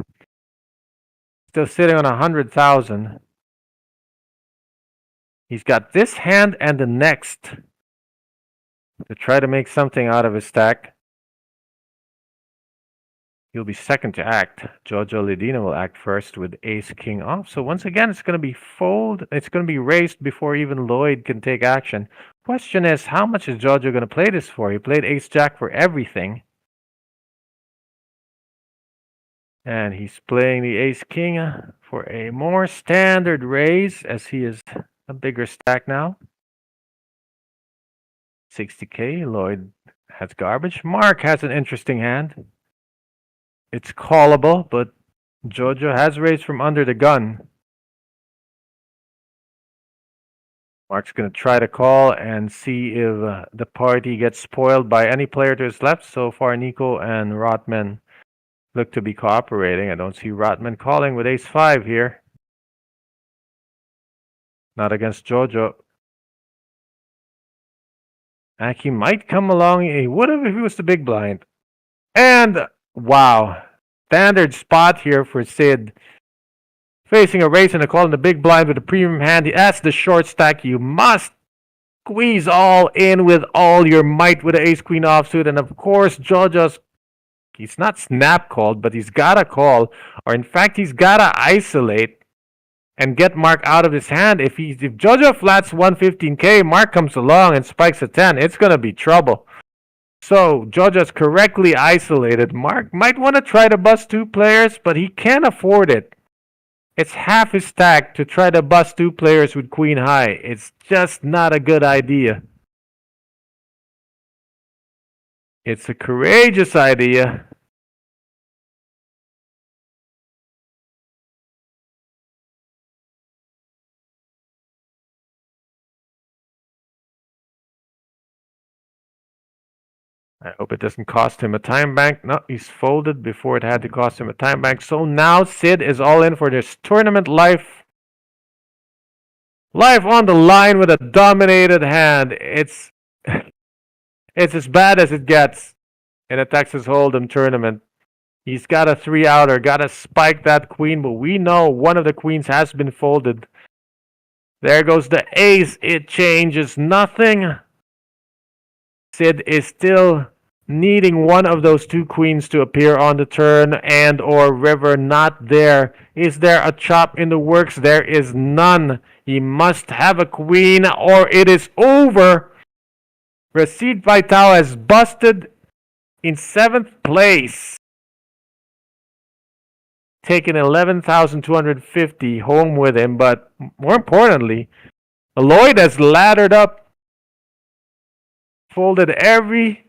Still sitting on 100,000. He's got this hand and the next to try to make something out of his stack. He'll be second to act. Jojo Ledina will act first with ace king off. So once again, it's going to be fold. It's going to be raised before even Lloyd can take action. Question is, how much is Jojo going to play this for? He played ace jack for everything. And he's playing the ace king for a more standard raise, as he is a bigger stack now. 60k. Lloyd has garbage. Mark has an interesting hand. It's callable, but Jojo has raised from under the gun. Mark's going to try to call and see if the party gets spoiled by any player to his left. So far, Nico and Rotman look to be cooperating. I don't see Rotman calling with ace-5 here. Not against Jojo. Aki might come along. He would have if he was the big blind. And wow, standard spot here for Sid. Facing a raise and a call in the big blind with a premium hand. That's the short stack. You must squeeze all in with all your might with the ace-queen offsuit. And of course, Jojo's, he's not snap called, but he's got to call. Or in fact, he's got to isolate and get Mark out of his hand. If Jojo flats 115k, Mark comes along and spikes a 10, it's going to be trouble. So Jojo's correctly isolated. Mark might want to try to bust 2 players, but he can't afford it. It's half his stack to try to bust 2 players with queen high. It's just not a good idea. It's a courageous idea. I hope it doesn't cost him a time bank. No, he's folded before it had to cost him a time bank. So now Sid is all in for this tournament life. Life on the line with a dominated hand. It's as bad as it gets in a Texas Hold'em tournament. He's got a 3-outer, got to spike that queen, but we know one of the queens has been folded. There goes the ace. It changes nothing. Sid is still needing one of those 2 queens to appear on the turn and or river. Not there. Is there a chop in the works? There is none. He must have a queen or it is over. Receipt Vital has busted in 7th place. taking 11,250 home with him. But more importantly, Lloyd has laddered up, folded every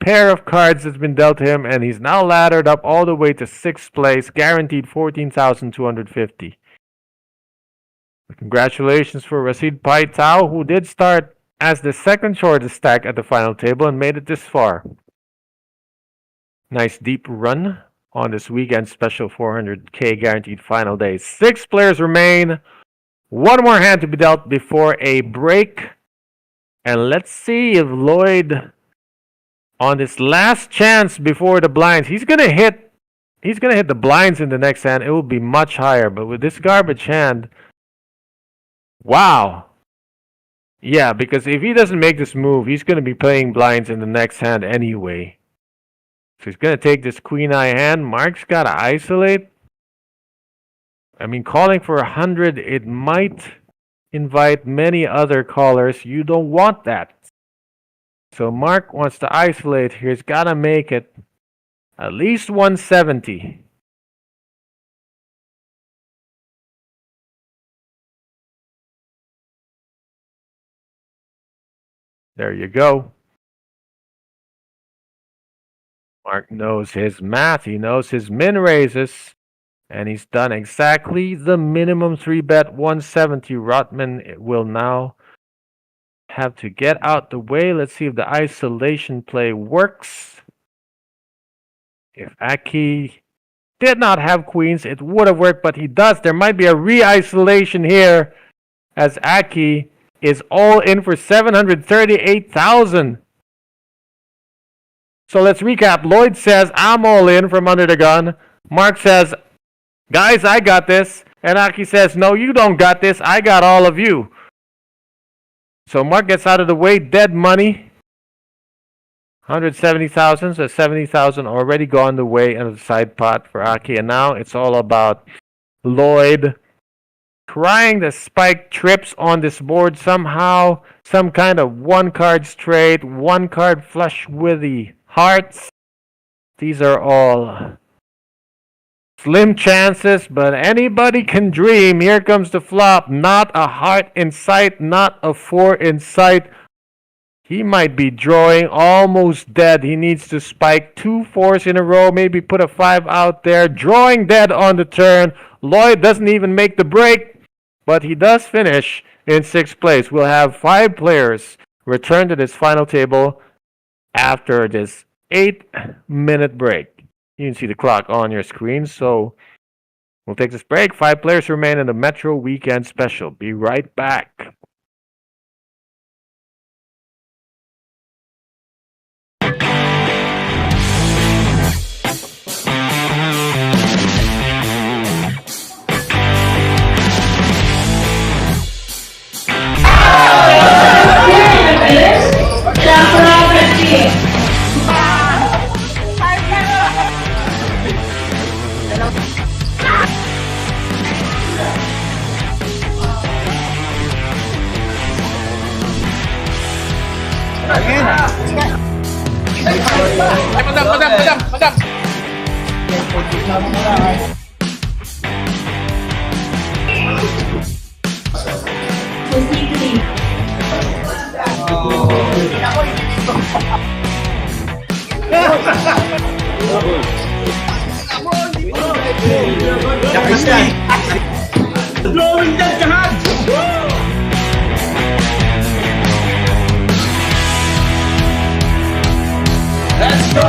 pair of cards that's been dealt to him, and he's now laddered up all the way to 6th place, guaranteed 14,250. Congratulations for Rashid Paitao, who did start as the second shortest stack at the final table and made it this far. Nice deep run on this weekend special 400k guaranteed final day. 6 players remain. One more hand to be dealt before a break. And let's see if Lloyd, on this last chance before the blinds, he's gonna hit the blinds in the next hand. It will be much higher, but with this garbage hand, wow. Yeah, because if he doesn't make this move, he's gonna be playing blinds in the next hand anyway. So he's gonna take this queen eye hand. Mark's gotta isolate. I mean, calling for 100, it might invite many other callers. You don't want that. So Mark wants to isolate here. He's got to make it at least 170. There you go. Mark knows his math. He knows his min raises. And he's done exactly the minimum 3-bet 170. Rotman will now have to get out the way. Let's see if the isolation play works. If Aki did not have queens, it would have worked, but he does. There might be a re-isolation here as Aki is all in for 738,000. So let's recap. Lloyd says, I'm all in from under the gun. Mark says, guys, I got this. And Aki says, no, you don't got this. I got all of you. So Mark gets out of the way. Dead money. 170,000. So 70,000 already gone the way into the side pot for Aki. And now it's all about Lloyd trying to spike trips on this board somehow. Some kind of one card straight. One card flush with the hearts. These are all slim chances, but anybody can dream. Here comes the flop. Not a heart in sight, not a 4 in sight. He might be drawing almost dead. He needs to spike 2 4s in a row, maybe put a 5 out there. Drawing dead on the turn. Lloyd doesn't even make the break, but he does finish in 6th place. We'll have 5 players return to this final table after this 8-minute break. You can see the clock on your screen, so we'll take this break. 5 players remain in the Metro Weekend Special. Be right back. Madam. Blowing that hand! Let's go!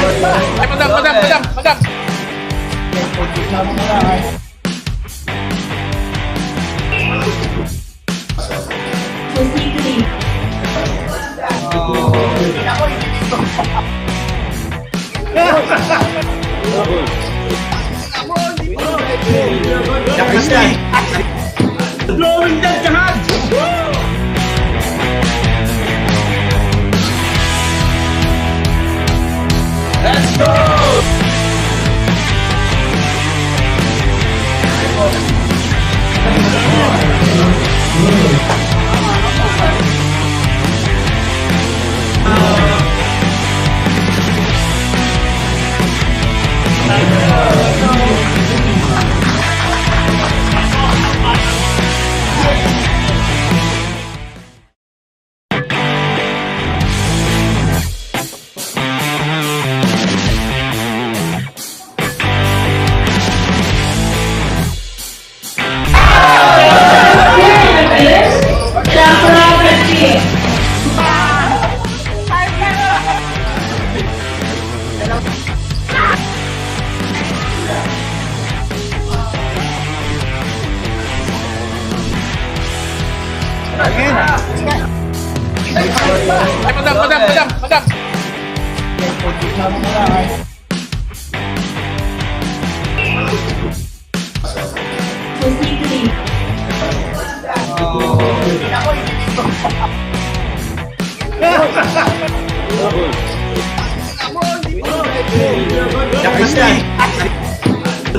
Ay, madam. Blowing that jahad! Let's go! Ay, madam.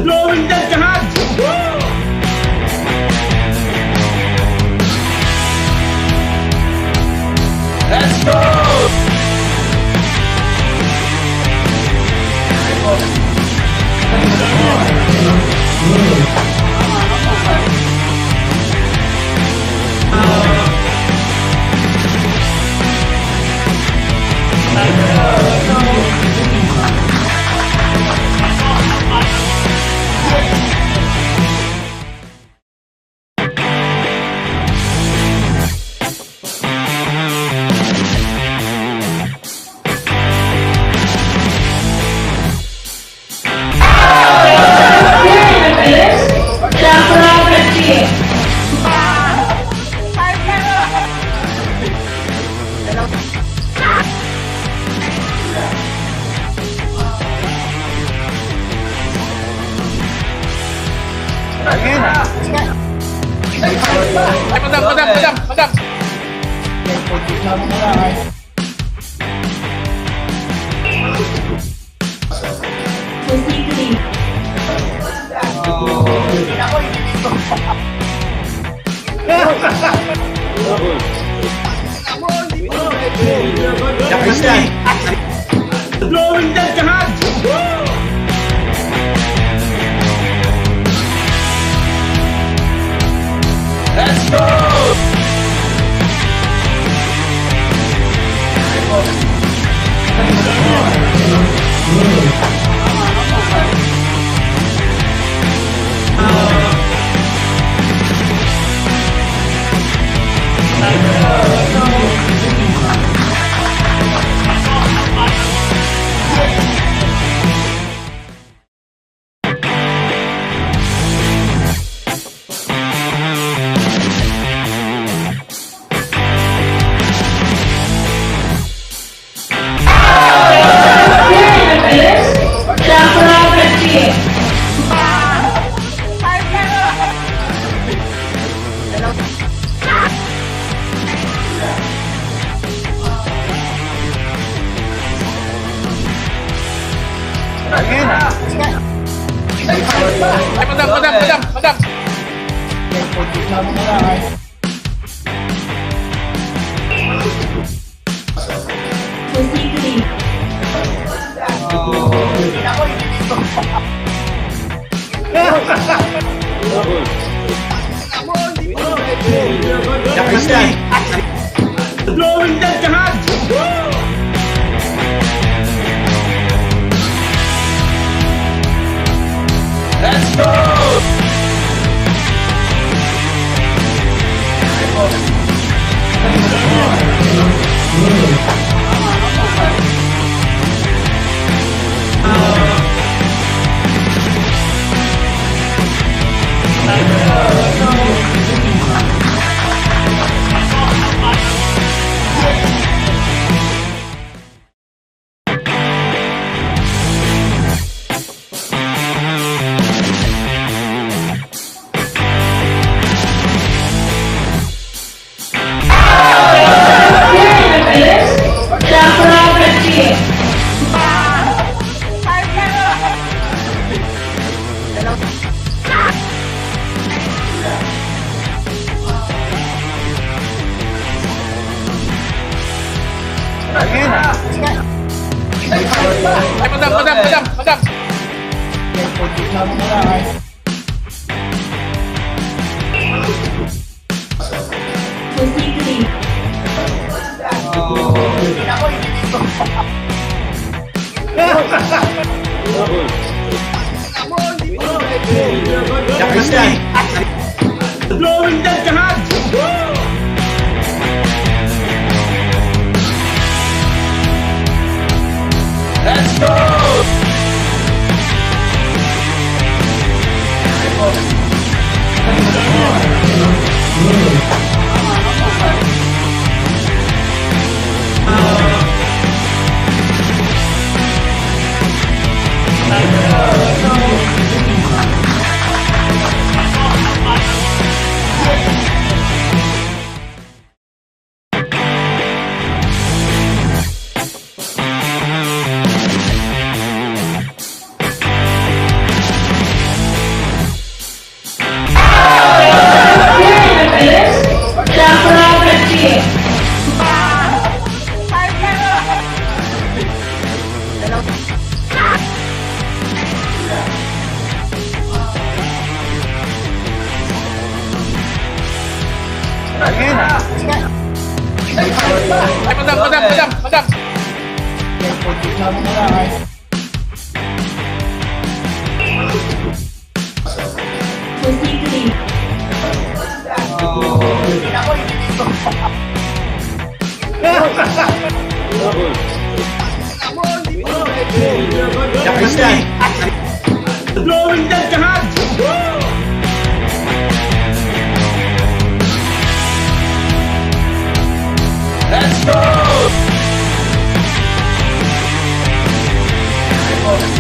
Blowing that jahad! Let's go! Ay, madam. Blowing that jahad! Let's go! Ay, madam. Blowing that jahad! Let's go! madam. Blowing that jahat! Let's go! Ay, madam. Blowing that jahat! Let's go! Ay, madam.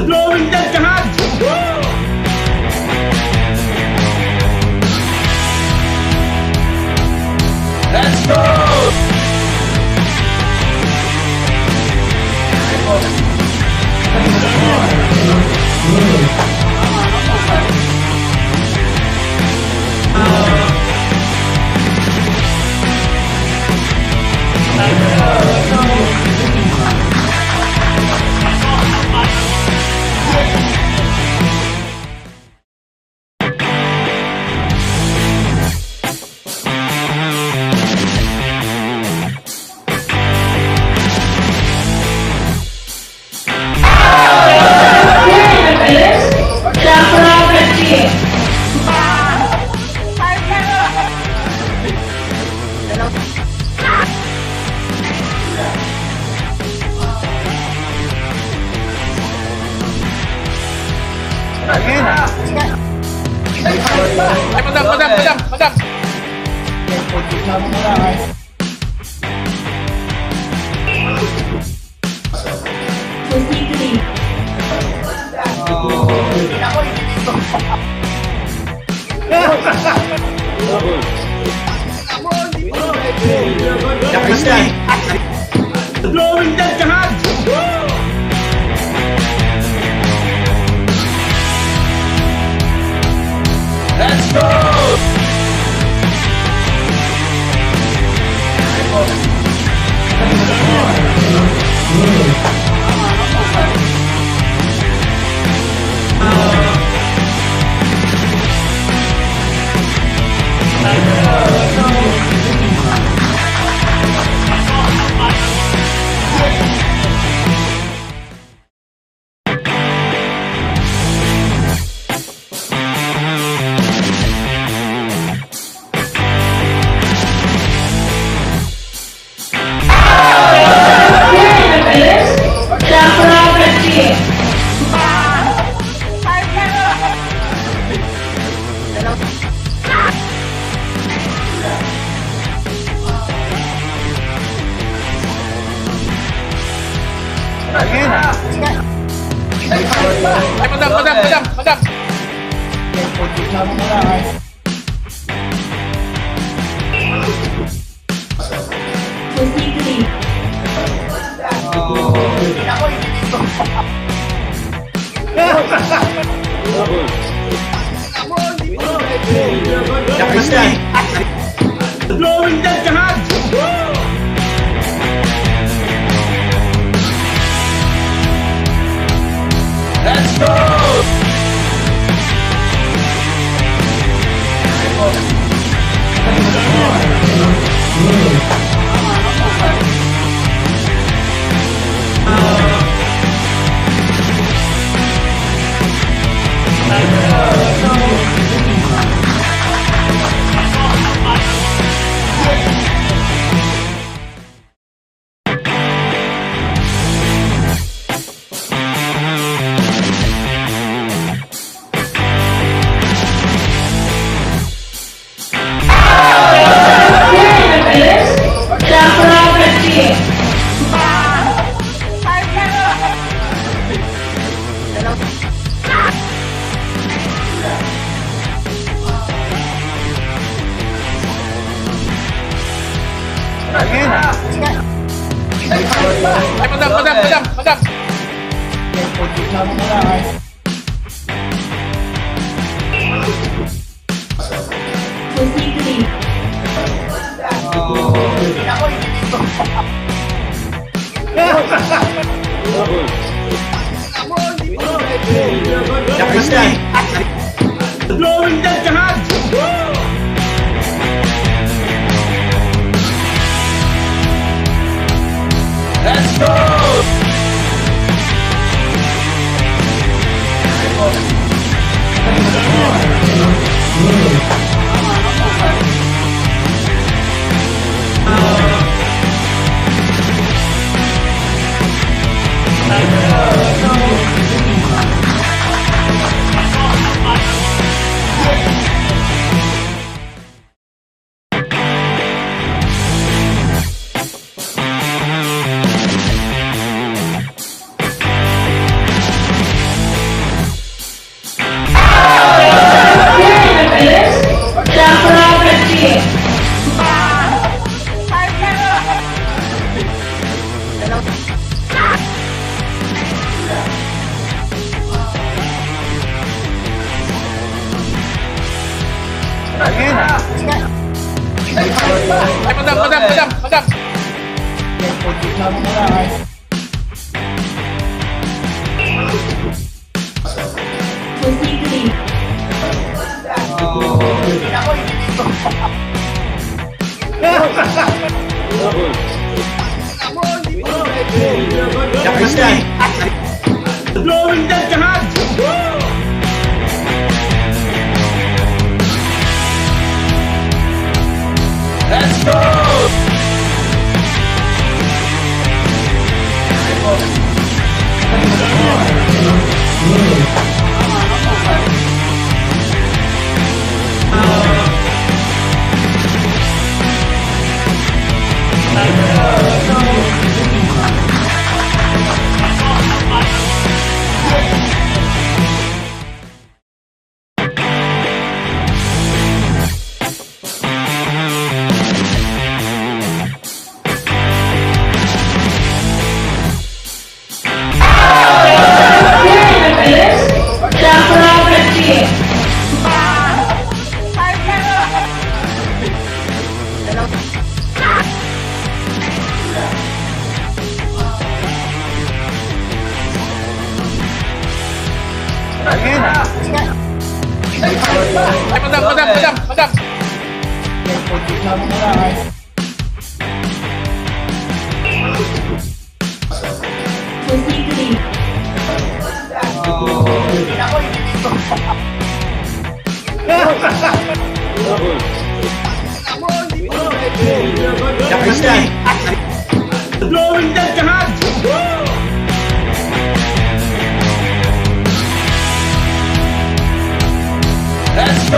Blowing that jahat! Let's go! Ay, madam. Blowing that jahat! Let's go! Blowing dead kahat! Let's go! Ay, madam. Blowing dead kahat! Let's go! Ay, madam. Blowing dead kahat! Let's go! Ay, madam. Blowing dead kahat! Let's go!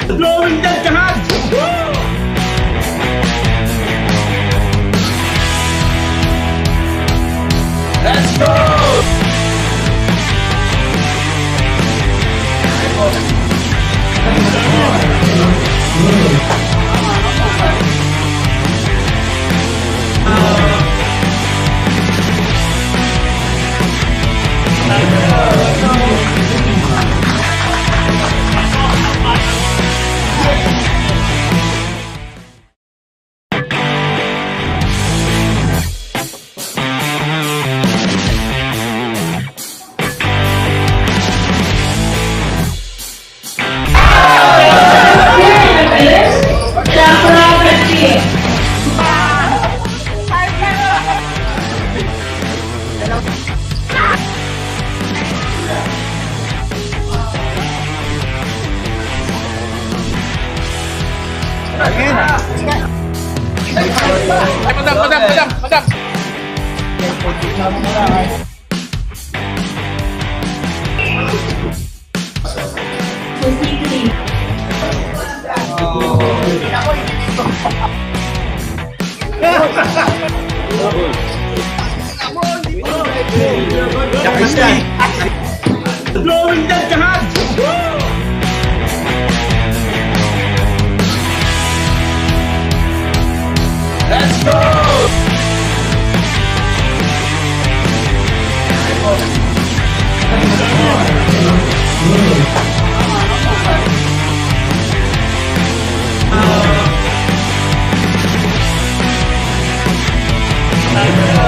Blowing that kahat! Let's go! Madam. Blowing that kahat! Let's go! Madam.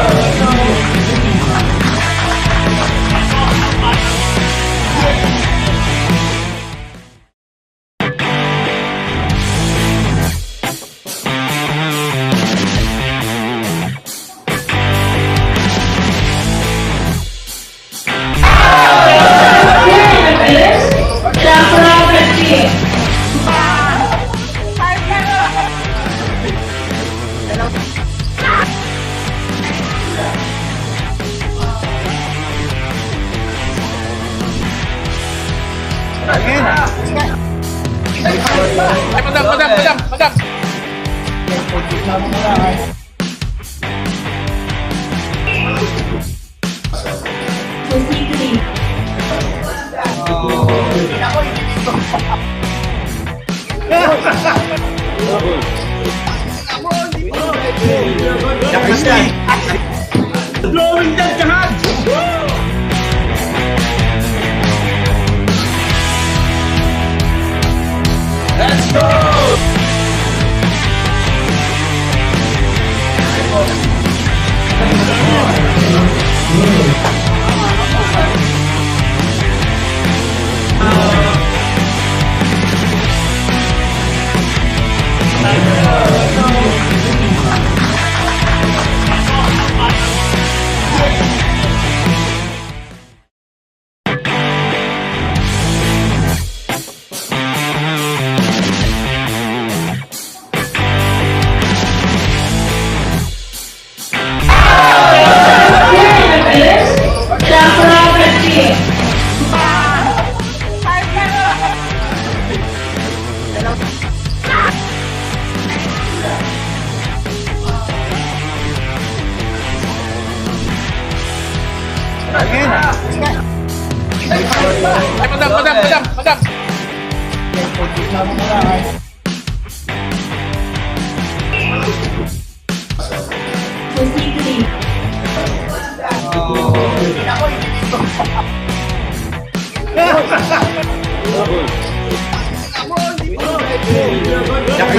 Blowing that kahat! Let's go!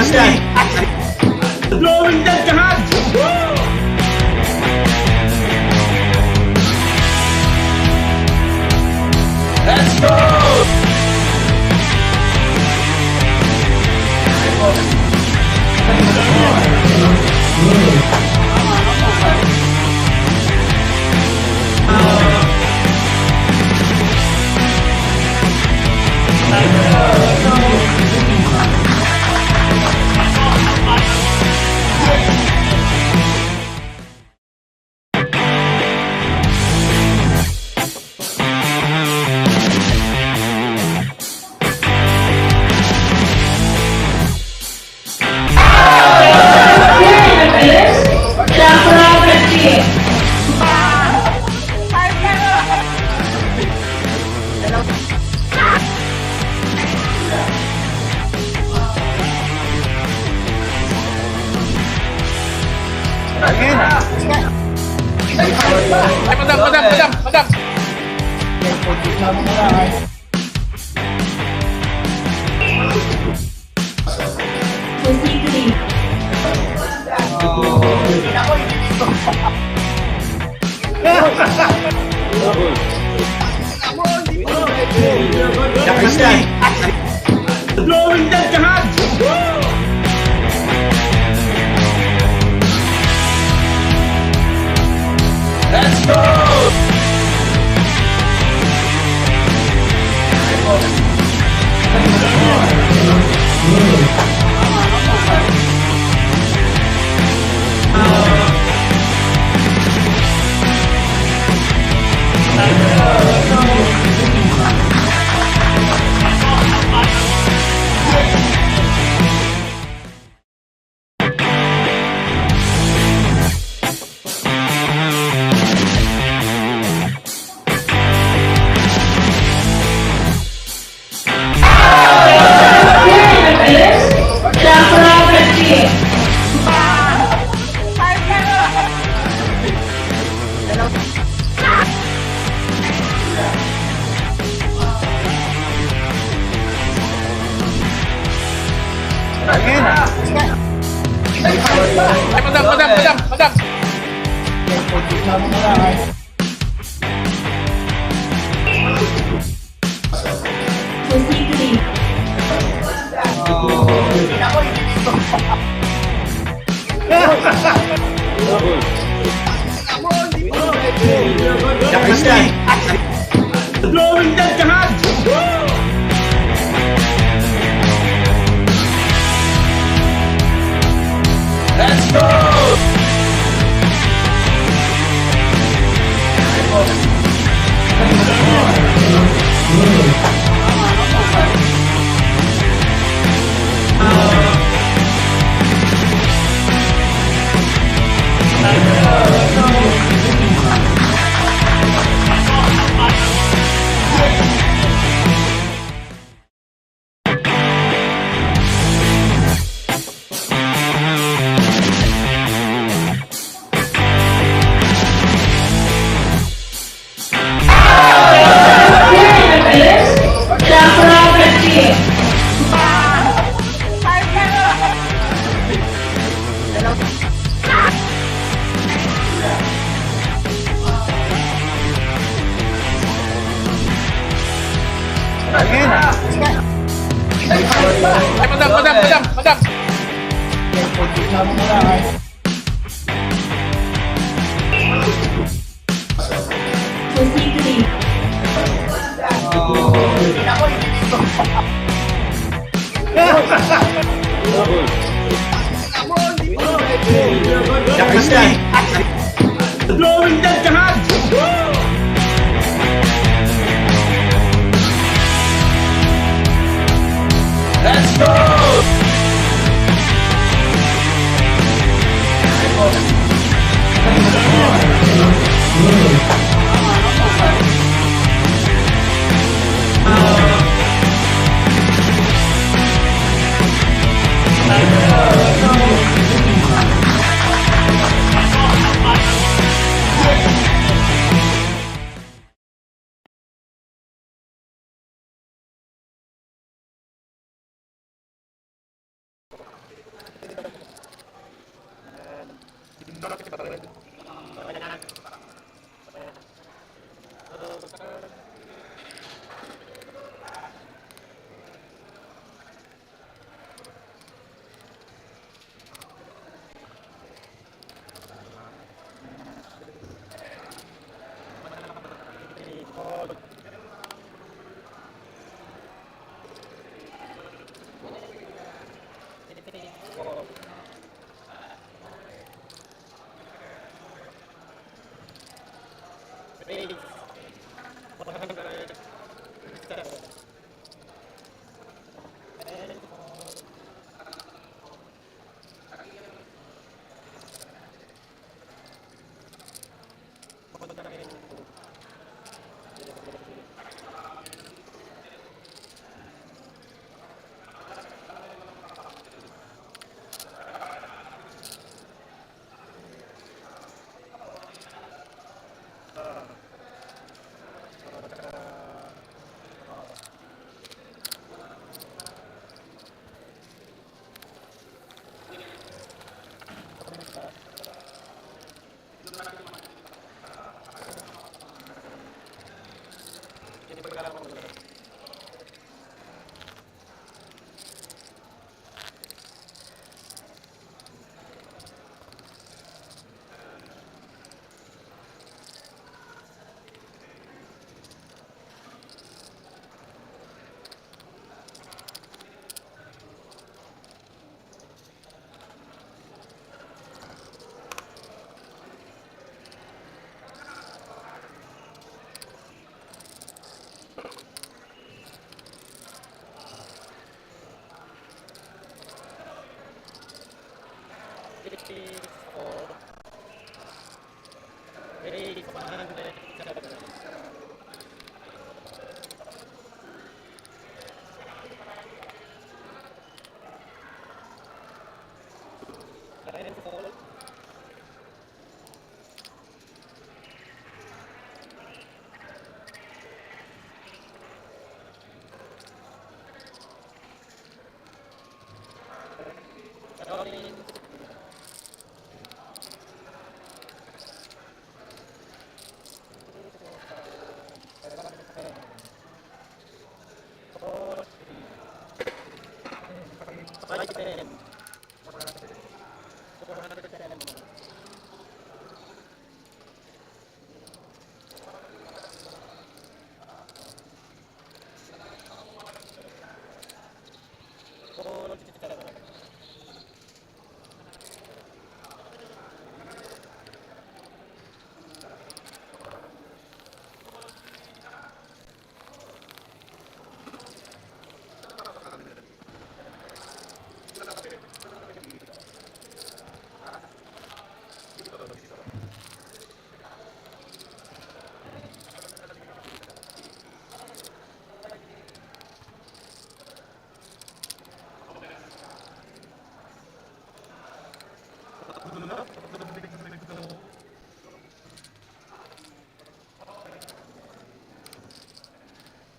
Madam. Blowing that kahat! Let's go! Blowing that jahat! Let's go! Ay, madam. Blowing that jahat! Let's go! Ay, madam. Blowing that jahat! Let's go!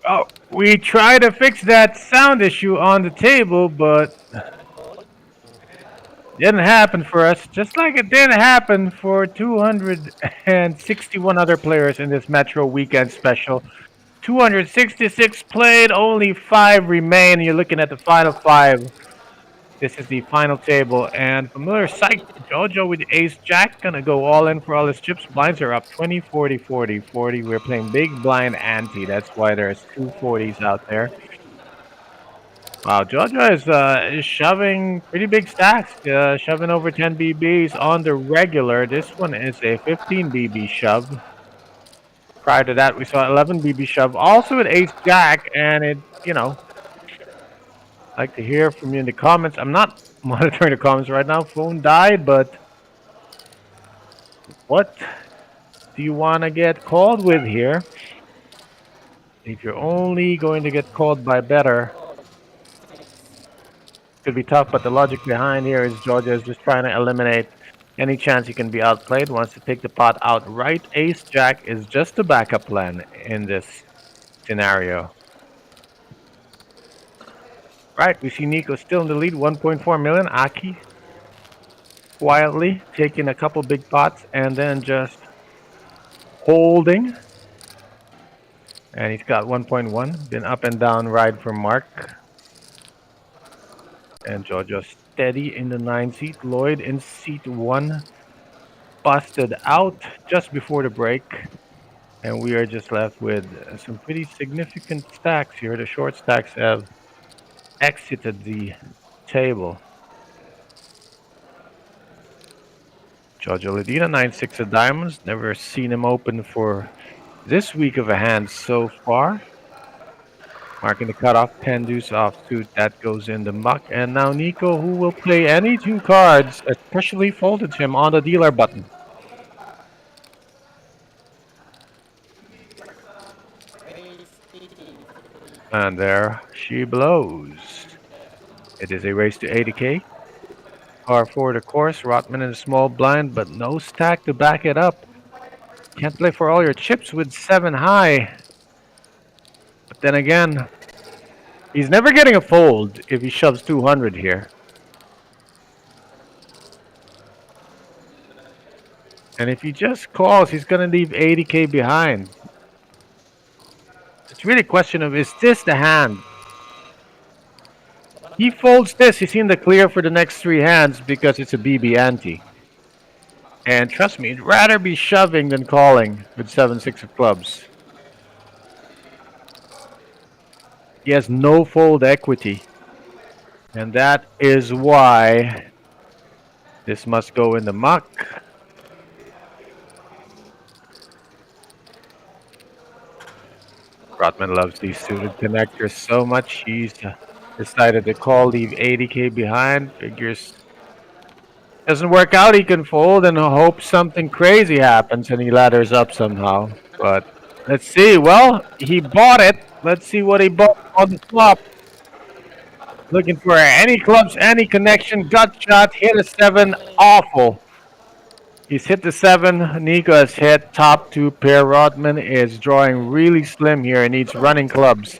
Oh, we tried to fix that sound issue on the table, but didn't happen for us. Just like it didn't happen for 261 other players in this Metro Weekend Special. 266 played, only 5 remain. You're looking at the final 5. This is the final table, and familiar sight, Jojo with the ace jack, gonna go all in for all his chips. Blinds are up 20, 40, 40, 40. We're playing big blind ante. That's why there's 240s out there. Wow, Jojo is shoving pretty big stacks, shoving over 10 BBs on the regular. This one is a 15 BB shove. Prior to that, we saw 11 BB shove, also with ace jack, and it, I'd like to hear from you in the comments. I'm not monitoring the comments right now. Phone died, but what do you want to get called with here? If you're only going to get called by better, could be tough, but the logic behind here is Georgia is just trying to eliminate any chance he can be outplayed. Wants to take the pot outright. Ace Jack is just a backup plan in this scenario. Right, we see Nico still in the lead, 1.4 million. Aki quietly taking a couple big pots and then just holding. And he's got 1.1. Been up and down ride from Mark. And Jojo steady in the 9 seat. Lloyd in seat 1. Busted out just before the break. And we are just left with some pretty significant stacks here. The short stacks have exited the table. Jojo Ledina, 9-6 of diamonds. Never seen him open for this week of a hand so far. Marking the cutoff, 10 deuce offsuit, that goes in the muck. And now Nico, who will play any 2 cards, especially folded him on the dealer button. And there she blows. It is a race to 80k. Par 4 the course, Rotman in a small blind, but no stack to back it up. Can't play for all your chips with 7 high. But then again, he's never getting a fold if he shoves 200 here. And if he just calls, he's going to leave 80k behind. It's really a question of, is this the hand? He folds this, he's in the clear for the next 3 hands because it's a BB ante. And trust me, he'd rather be shoving than calling with 7-6 of clubs. He has no fold equity. And that is why this must go in the muck. Rotman loves these suited connectors so much, he's decided to call, leave 80k behind. Figures doesn't work out, he can fold and hope something crazy happens and he ladders up somehow. But let's see. Well, he bought it. Let's see what he bought on the flop. Looking for any clubs, any connection. Gut shot, hit a 7. Awful. He's hit the 7. Nico has hit top 2 pair. Rodman is drawing really slim here and needs running clubs.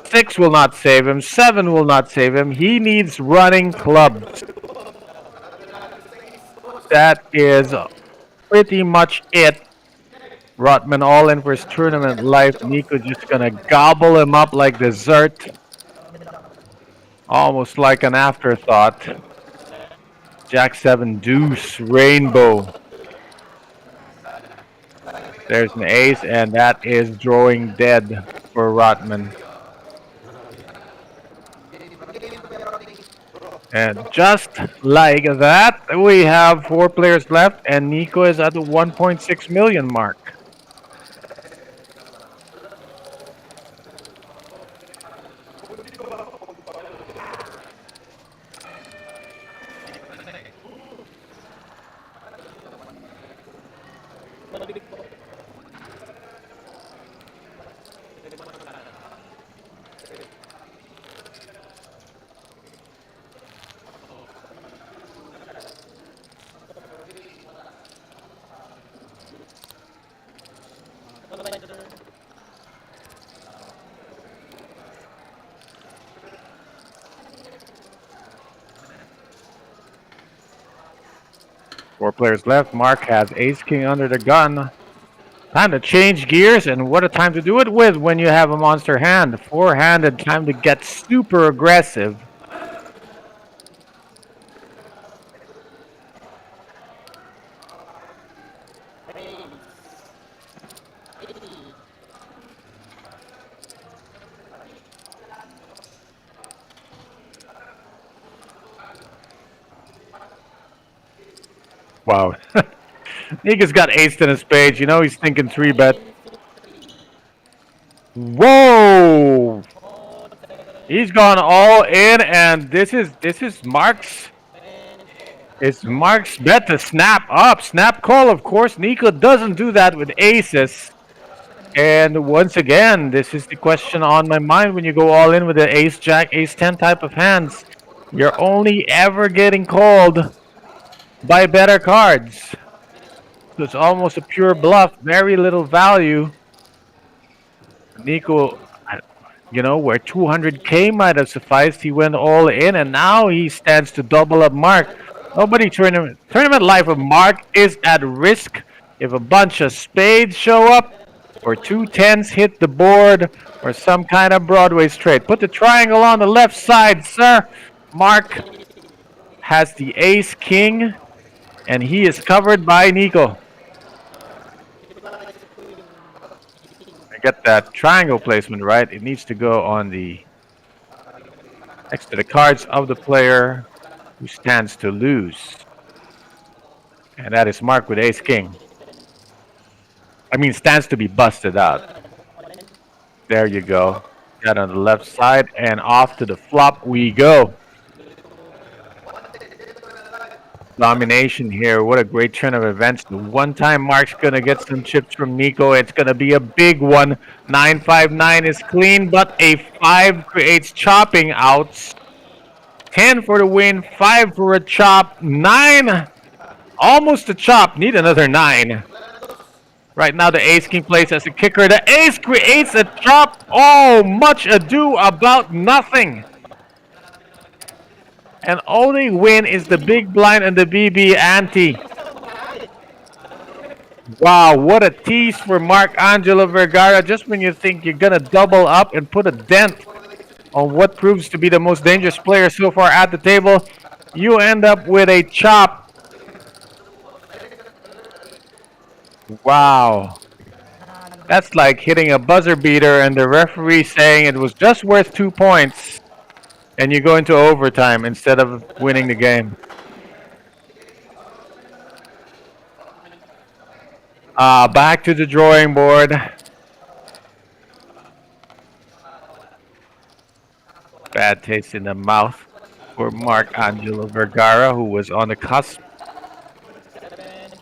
6 will not save him. 7 will not save him. He needs running clubs. That is pretty much it. Rotman all in for his tournament life. Nico just gonna gobble him up like dessert. Almost like an afterthought. Jack 7 deuce rainbow. There's an ace and that is drawing dead for Rotman. And just like that, we have 4 players left, and Nico is at the 1.6 million mark. Four players left. Mark has ace king under the gun. Time to change gears, and what a time to do it with when you have a monster hand. Four-handed, time to get super aggressive. Wow. Nico's got ace in his page. You know he's thinking 3-bet. Whoa! He's gone all in, and this is Mark's. It's Mark's bet to snap up. Snap call, of course. Nico doesn't do that with aces. And once again, this is the question on my mind when you go all in with the ace, jack, ace 10 type of hands. You're only ever getting called by better cards. So it's almost a pure bluff, very little value. Nico, you know, where 200k might have sufficed, he went all in, and now he stands to double up Mark. Nobody tournament life of Mark is at risk if a bunch of spades show up, or 2 10s hit the board, or some kind of Broadway straight. Put the triangle on the left side, sir. Mark has the ace king, and he is covered by Nico. I get that triangle placement right. It needs to go on the next to the cards of the player who stands to lose. And that is Mark with ace king. I mean, stands to be busted out. There you go. That on the left side, and off to the flop we go. Domination here. What a great turn of events. The one time Mark's gonna get some chips from Nico, it's gonna be a big one. 9-5-9 is clean, but a 5 creates chopping outs. 10 for the win, 5 for a chop, 9 almost a chop. Need another 9. Right now the ace king plays as a kicker. The ace creates a chop. Oh, much ado about nothing. And only win is the big blind and the BB ante. Wow, what a tease for Mark Angelo Vergara. Just when you think you're going to double up and put a dent on what proves to be the most dangerous player so far at the table, you end up with a chop. Wow. That's like hitting a buzzer beater and the referee saying it was just worth 2 points and you go into overtime instead of winning the game. Back to the drawing board. Bad taste in the mouth for Mark Angelo Vergara, who was on the cusp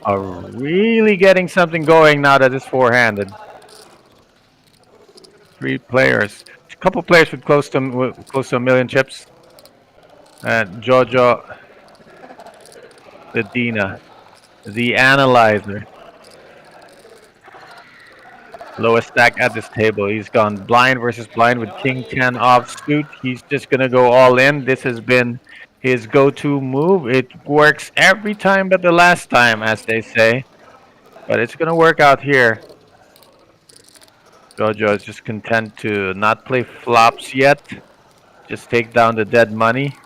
of really getting something going now that it's four-handed. 3 players, a couple players with close to a million chips. And Jojo Ledina, the analyzer. Lowest stack at this table. He's gone blind versus blind with King 10 offsuit. He's just going to go all in. This has been his go-to move. It works every time but the last time, as they say. But it's going to work out here. Jojo is just content to not play flops yet. Just take down the dead money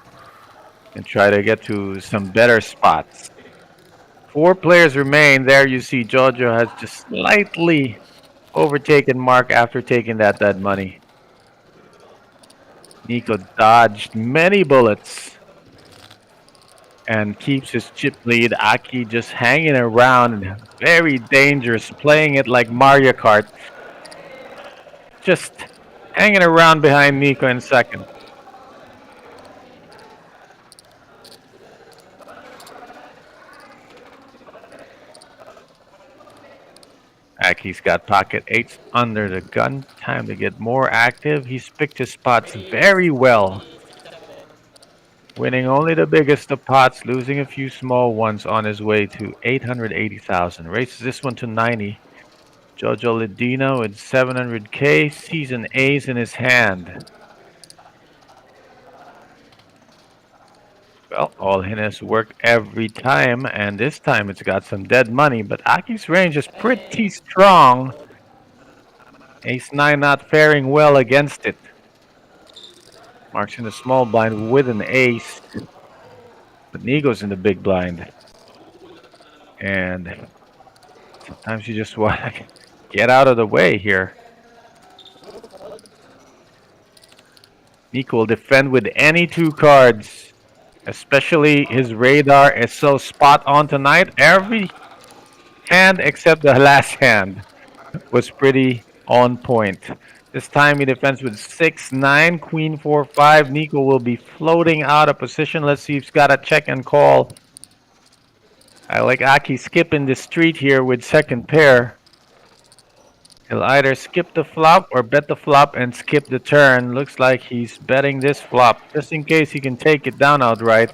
and try to get to some better spots. 4 players remain. There you see Jojo has just slightly overtaken Mark after taking that dead money. Nico dodged many bullets and keeps his chip lead. Aki just hanging around, very dangerous, playing it like Mario Kart. Just hanging around behind Nico in second. Aki's got pocket 8s under the gun. Time to get more active. He's picked his spots very well. Winning only the biggest of pots, losing a few small ones on his way to 880,000. Races this one to 90. Jojo Ledino with 700k, sees an ace in his hand. Well, all in has worked every time, and this time it's got some dead money, but Aki's range is pretty strong. Ace-9 not faring well against it. Mark's in the small blind with an ace, but Nico's in the big blind. And sometimes you just want to get out of the way here. Nico will defend with any 2 cards. Especially his radar is so spot on tonight. Every hand except the last hand was pretty on point. This time he defends with 6-9, Queen 4-5. Nico will be floating out of position. Let's see if he's got a check and call. I like Aki skipping the street here with second pair. He'll either skip the flop or bet the flop and skip the turn. Looks like he's betting this flop, just in case he can take it down outright.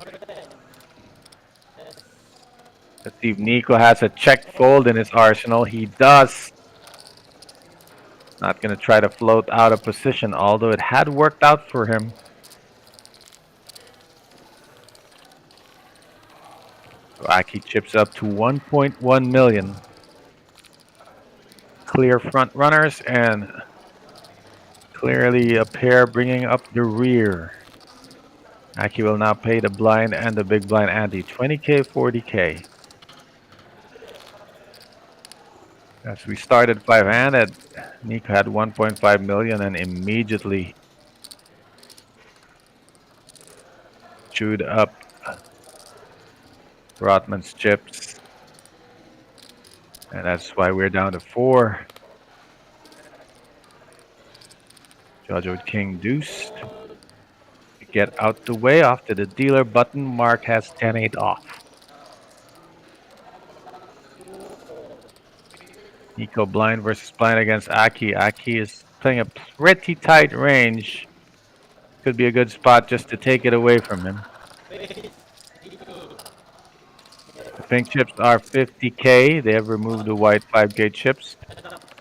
Let's see if Nico has a check fold in his arsenal. He does. Not going to try to float out of position, although it had worked out for him. So Aki chips up to 1.1 million. Clear front runners and clearly a pair bringing up the rear. Aki will now pay the blind and the big blind ante, 20k, 40k. As we started 5-handed, Nico had 1.5 million and immediately chewed up Rotman's chips. And that's why we're down to 4. Jojo with King Deuce. To get out the way after the dealer button, Mark has 10-8 off. Nico blind versus blind against Aki. Aki is playing a pretty tight range. Could be a good spot just to take it away from him. The pink chips are 50k. They have removed the white 5k chips.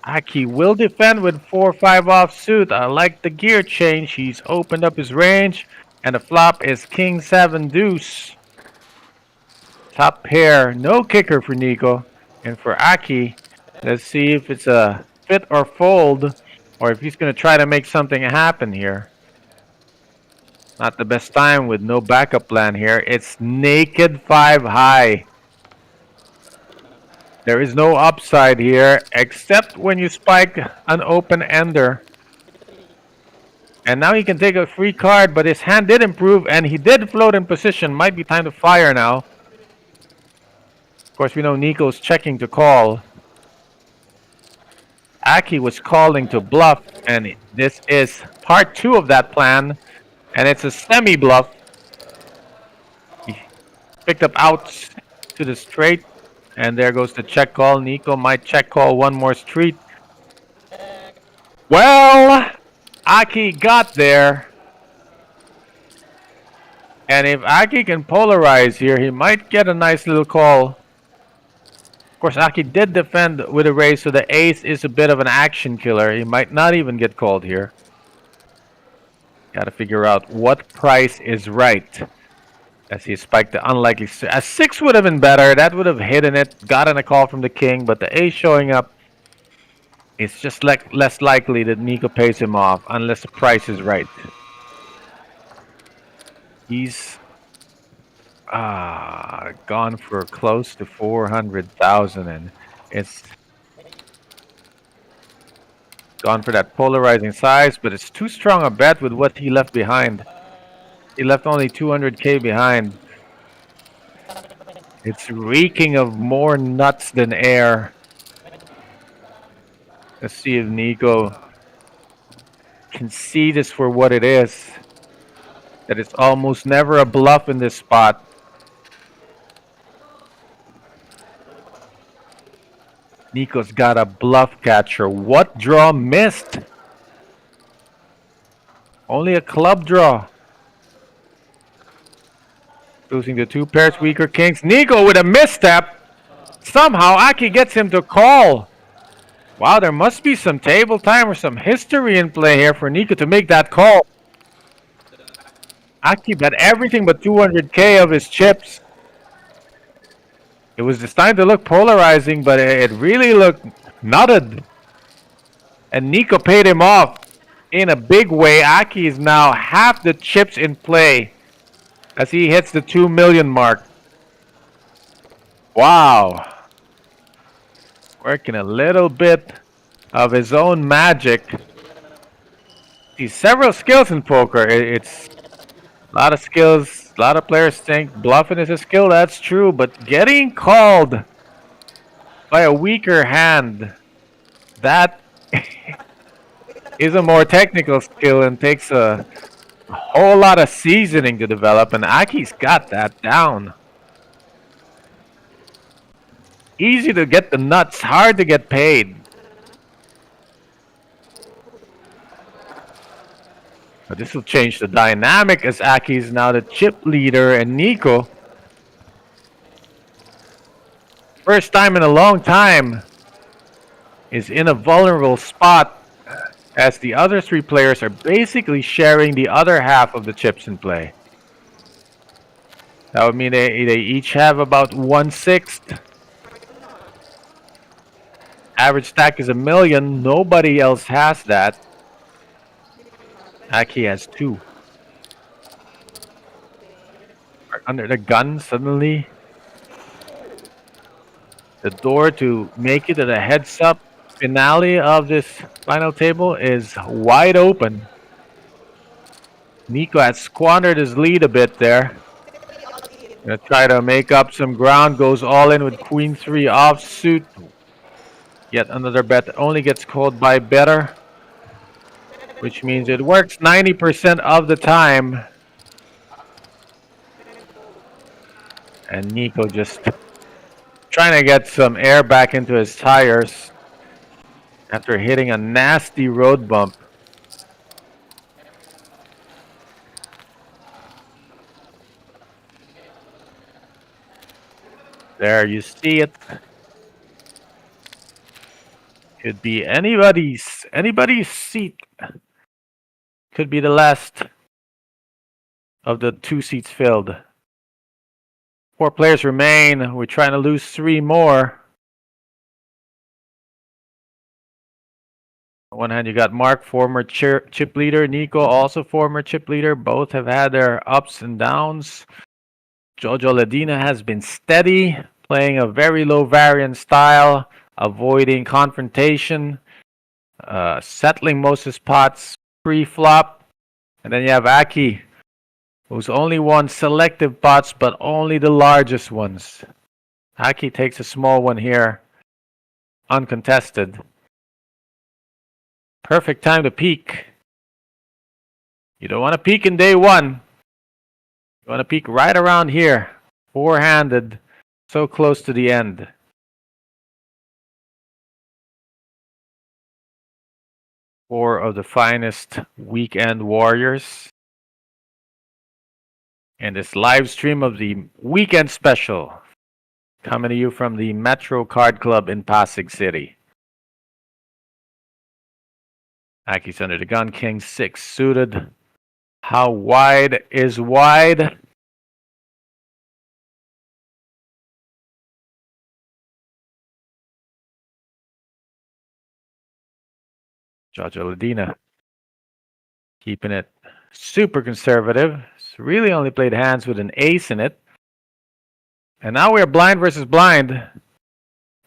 Aki will defend with 4-5 offsuit. I like the gear change. He's opened up his range. And the flop is King 7 Deuce. Top pair. No kicker for Nico. And for Aki, let's see if it's a fit or fold, or if he's going to try to make something happen here. Not the best time with no backup plan here. It's naked 5 high. There is no upside here, except when you spike an open ender. And now he can take a free card, but his hand did improve, and he did float in position. Might be time to fire now. Of course, we know Nico's checking to call. Aki was calling to bluff, and this is part 2 of that plan. And it's a semi-bluff. He picked up outs to the straight, and there goes the check call. Nico might check call one more street. Well, Aki got there. And if Aki can polarize here, he might get a nice little call. Of course, Aki did defend with a raise, so the ace is a bit of an action killer. He might not even get called here. Gotta figure out what price is right. As he spiked the unlikely. A 6 would have been better. That would have hidden it. Gotten a call from the king, but the ace showing up. It's just less likely that Nico pays him off unless the price is right. He's gone for close to 400,000, and it's gone for that polarizing size, but it's too strong a bet with what he left behind. He left only 200k behind. It's reeking of more nuts than air. Let's see if Nico can see this for what it is. That it's almost never a bluff in this spot. Nico's got a bluff catcher. What draw missed? Only a club draw. Losing the 2 pairs, weaker kings. Nico with a misstep. Somehow Aki gets him to call. Wow, there must be some table time or some history in play here for Nico to make that call. Aki bet everything but 200k of his chips. It was designed to look polarizing, but it really looked nutted. And Nico paid him off in a big way. Aki is now half the chips in play as he hits the 2 million mark. Wow. Working a little bit of his own magic. He's several skills in poker. It's a lot of skills. A lot of players think bluffing is a skill. That's true. But getting called by a weaker hand, that is a more technical skill and takes a whole lot of seasoning to develop. And Aki's got that down. Easy to get the nuts, hard to get paid. But this will change the dynamic as Aki is now the chip leader and Nico, first time in a long time, is in a vulnerable spot as the other 3 players are basically sharing the other half of the chips in play. That would mean they each have about 1/6. Average stack is 1 million. Nobody else has that. Aki has 2. Under the gun suddenly. The door to make it to the heads-up finale of this final table is wide open. Nico has squandered his lead a bit there. Gonna try to make up some ground. Goes all in with Queen 3 offsuit. Yet another bet that only gets called by better, which means it works 90% of the time. And Nico just trying to get some air back into his tires after hitting a nasty road bump. There, you see it. Could be anybody's seat. Could be the last of the 2 seats filled. 4 players remain. We're trying to lose 3 more. On one hand, you got Mark, former chip leader. Nico, also former chip leader. Both have had their ups and downs. Jojo Ladina has been steady, playing a very low variance style, avoiding confrontation, settling most of his pots pre-flop. And then you have Aki, who's only won selective pots, but only the largest ones. Aki takes a small one here, uncontested. Perfect time to peak. You don't want to peak in day one. You want to peak right around here, four-handed, so close to the end. Four of the finest weekend warriors. And this live stream of the weekend special coming to you from the Metro Card Club in Pasig City. Aki's under the gun, king 6 suited. How wide is wide? Jojo Ladina keeping it super conservative. It's really only played hands with an ace in it. And now we're blind versus blind.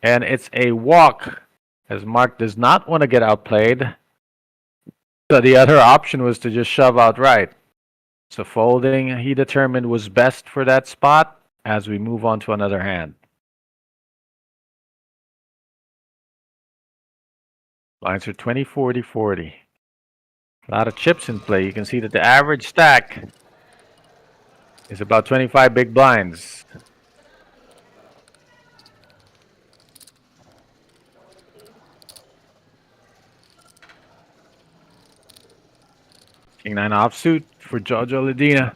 And it's a walk, as Mark does not want to get outplayed. So the other option was to just shove outright. So folding, he determined, was best for that spot as we move on to another hand. Blinds are 20, 40, 40. A lot of chips in play. You can see that the average stack is about 25 big blinds. King 9 offsuit for Jojo Ladina.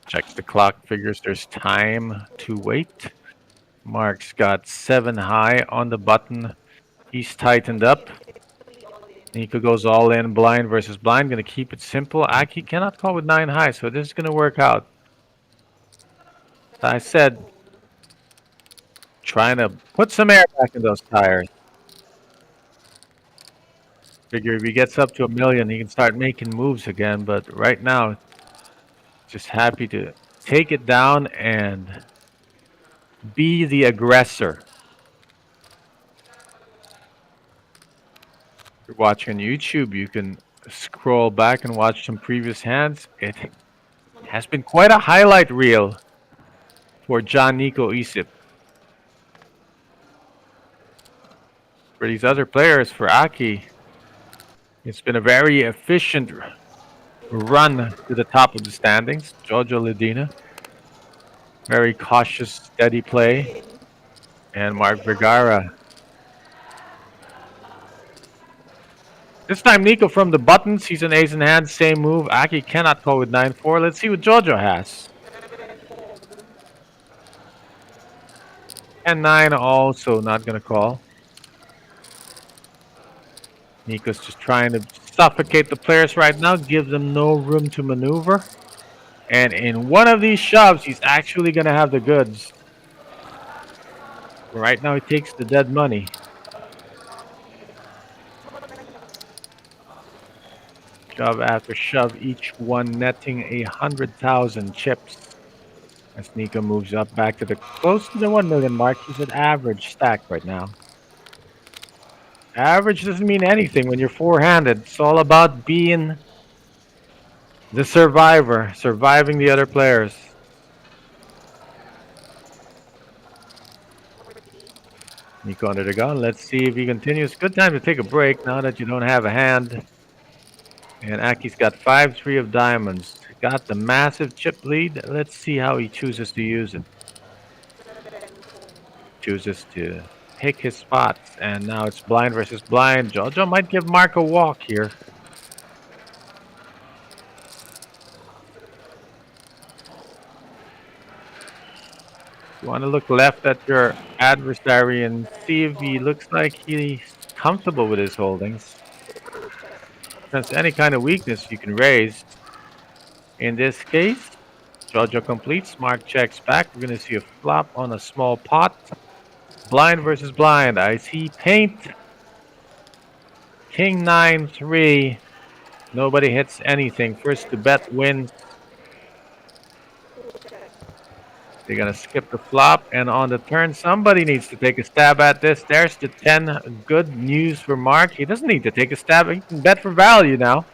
Checks the clock, figures there's time to wait. Mark's got 7 high on the button. He's tightened up. Nico goes all in, blind versus blind. Going to keep it simple. Aki cannot call with 9 high, so this is going to work out. As I said, trying to put some air back in those tires. Figure if he gets up to 1 million, he can start making moves again. But right now, just happy to take it down and be the aggressor. If you're watching on YouTube, you can scroll back and watch some previous hands. It has been quite a highlight reel for John Nico Isip. For these other players, for Aki, it's been a very efficient run to the top of the standings. Jojo Ladina, very cautious, steady play. And Mark Vergara. This time Nico from the buttons. He's an ace in hand, same move. Aki cannot call with 9-4. Let's see what Jojo has. 10-9 also not going to call. Nico's just trying to suffocate the players right now, give them no room to maneuver. And in one of these shoves, he's actually going to have the goods. Right now, he takes the dead money. Shove after shove, each one netting 100,000 chips. As Nico moves up back to the close to the 1 million mark, he's at average stack right now. Average doesn't mean anything when you're four-handed. It's all about being the survivor, surviving the other players. Nico under the gun. Let's see if he continues. Good time to take a break now that you don't have a hand. And Aki's got 5-3 of diamonds. Got the massive chip lead. Let's see how he chooses to use it. Chooses to pick his spots, and now it's blind versus blind. Jojo might give Mark a walk here. You want to look left at your adversary and see if he looks like he's comfortable with his holdings. Since any kind of weakness you can raise. In this case, Jojo completes. Mark checks back. We're going to see a flop on a small pot. Blind versus blind. I see paint. King 9-3. Nobody hits anything. First to bet wins. They're going to skip the flop. And on the turn, somebody needs to take a stab at this. There's the 10. Good news for Mark. He doesn't need to take a stab. He can bet for value now.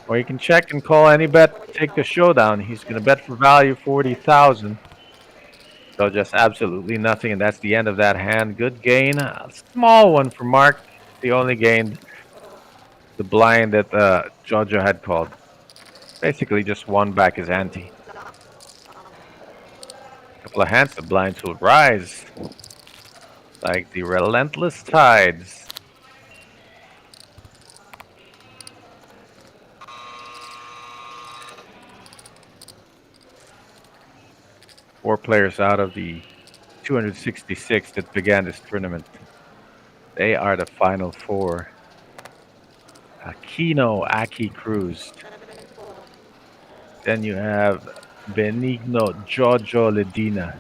Or you can check and call any bet. Take the showdown. He's going to bet for value 40,000. So just absolutely nothing. And that's the end of that hand. Good gain. A small one for Mark. He only gained the blind that Jojo had called. Basically just won back his ante. Couple of hands, the blinds will rise like the relentless tides. Four players out of the 266 that began this tournament. They are the final four. Aquino, Aki Cruz. Then you have Benigno, Jojo Ledina.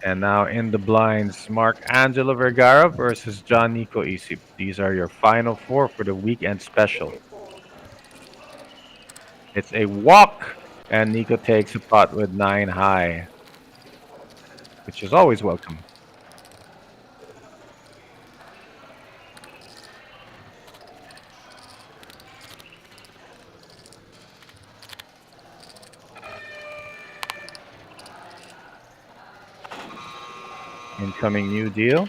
And now in the blinds, Mark Angelo Vergara versus John Nico Isip. These are your final four for the weekend special. It's a walk, and Nico takes a pot with 9 high, which is always welcome. Incoming new deal.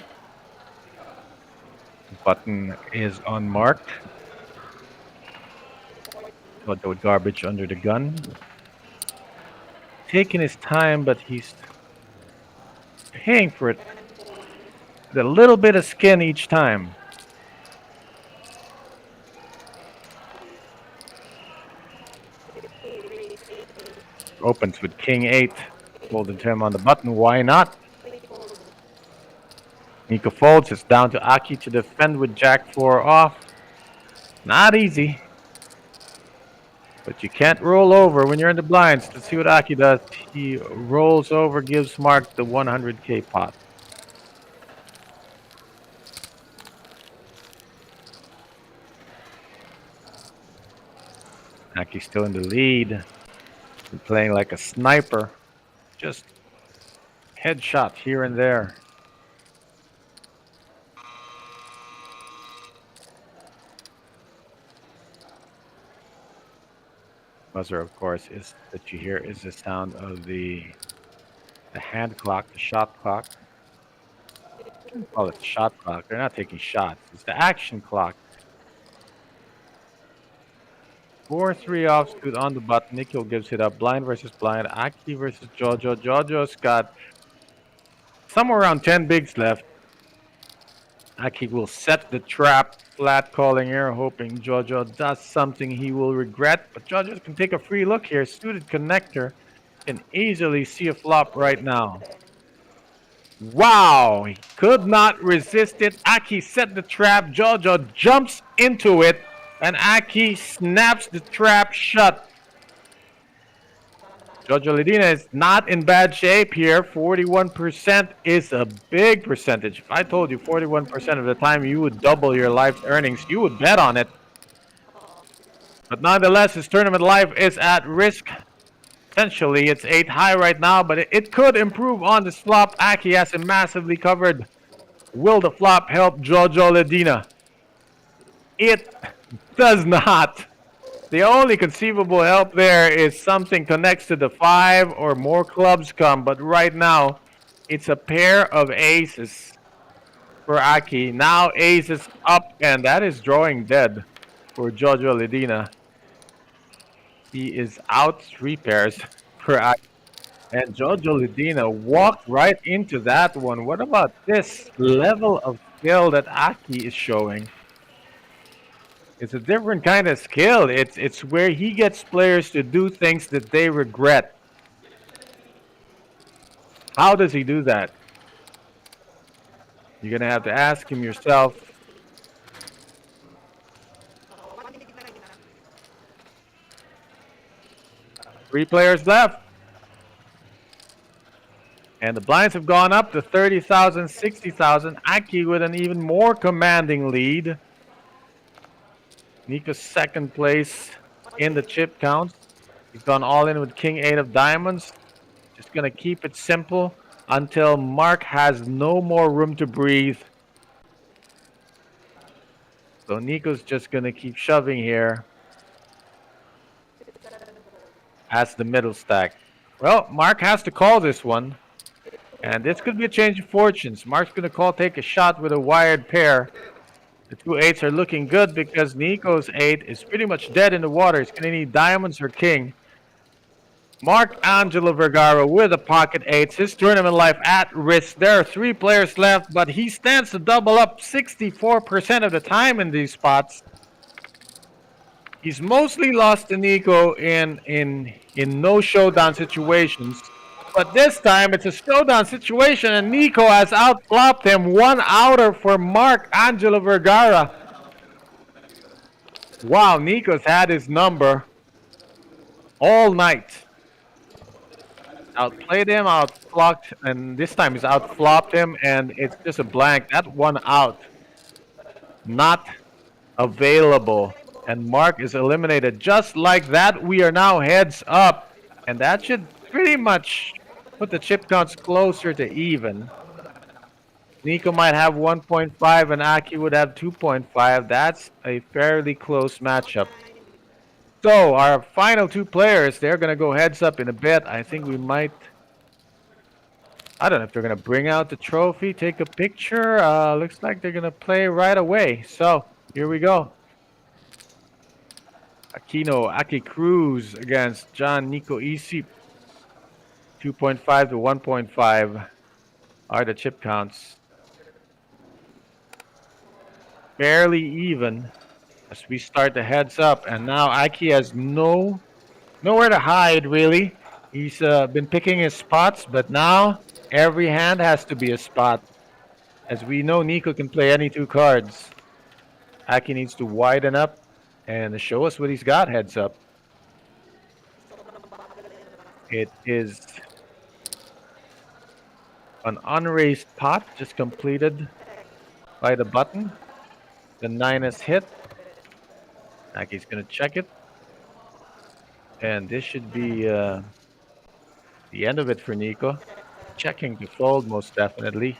Button is unmarked. Got the garbage under the gun. Taking his time, but he's paying for it. With a little bit of skin each time. Opens with King 8. Folded him on the button. Why not? Nico folds. It's down to Aki to defend with Jack 4 off. Not easy. But you can't roll over when you're in the blinds. Let's see what Aki does. He rolls over, gives Mark the 100k pot. Aki's still in the lead. He's playing like a sniper. Just headshot here and there. Buzzer, of course, is that you hear is the sound of the hand clock, the shot clock. I call it the shot clock. They're not taking shots. It's the action clock. 4-3 offsuit on the button. Nico gives it up. Blind versus blind. Aki versus Jojo. Jojo's got somewhere around 10 bigs left. Aki will set the trap. Flat calling here, hoping Jojo does something he will regret. But Jojo can take a free look here. Suited connector can easily see a flop right now. Wow! He could not resist it. Aki set the trap. Jojo jumps into it. And Aki snaps the trap shut. Jojo Ledina is not in bad shape here. 41% is a big percentage. If I told you 41% of the time you would double your life's earnings, you would bet on it. But nonetheless, his tournament life is at risk. Essentially, it's 8 high right now, but it could improve on this flop. Aki has him massively covered. Will the flop help Jojo Ledina? It does not. The only conceivable help there is something connects to the 5 or more clubs come. But right now, it's a pair of aces for Aki. Now aces up, and that is drawing dead for Jojo Ledina. He is out 3 pairs for Aki. And Jojo Ledina walked right into that one. What about this level of skill that Aki is showing? It's a different kind of skill. It's where he gets players to do things that they regret. How does he do that? You're going to have to ask him yourself. 3 players left. And the blinds have gone up to 30,000, 60,000. Aki with an even more commanding lead. Nico's second place in the chip count. He's gone all in with King 8 of diamonds. Just going to keep it simple until Mark has no more room to breathe. So Nico's just going to keep shoving here as the middle stack. Well, Mark has to call this one. And this could be a change of fortunes. Mark's going to call, take a shot with a wired pair. The 2 8s are looking good because Nico's 8 is pretty much dead in the water. He's going to need diamonds or king. Mark Angelo Vergara with a pocket 8s. His tournament life at risk. There are 3 players left, but he stands to double up 64% of the time in these spots. He's mostly lost to Nico in no showdown situations. But this time it's a showdown situation and Nico has outflopped him. 1 outer for Mark Angelo Vergara. Wow, Nico's had his number all night. Outplayed him, outflopped, and this time he's outflopped him and it's just a blank. That 1 out. Not available. And Mark is eliminated. Just like that, we are now heads up. And that should pretty much put the chip counts closer to even. Nico might have 1.5 and Aki would have 2.5. That's a fairly close matchup. So our final 2 players, they're going to go heads up in a bit. I think we might... I don't know if they're going to bring out the trophy, take a picture. Looks like they're going to play right away. So here we go. Aquino Aki Cruz against John Nico Isip. 2.5 to 1.5 are the chip counts. Barely even as we start the heads up. And now Aki has nowhere to hide, really. He's been picking his spots, but now every hand has to be a spot. As we know, Nico can play any 2 cards. Aki needs to widen up and show us what he's got heads up. It is an unraised pot just completed by the button. The 9 is hit. Aki's going to check it. And this should be the end of it for Nico. Checking to fold most definitely.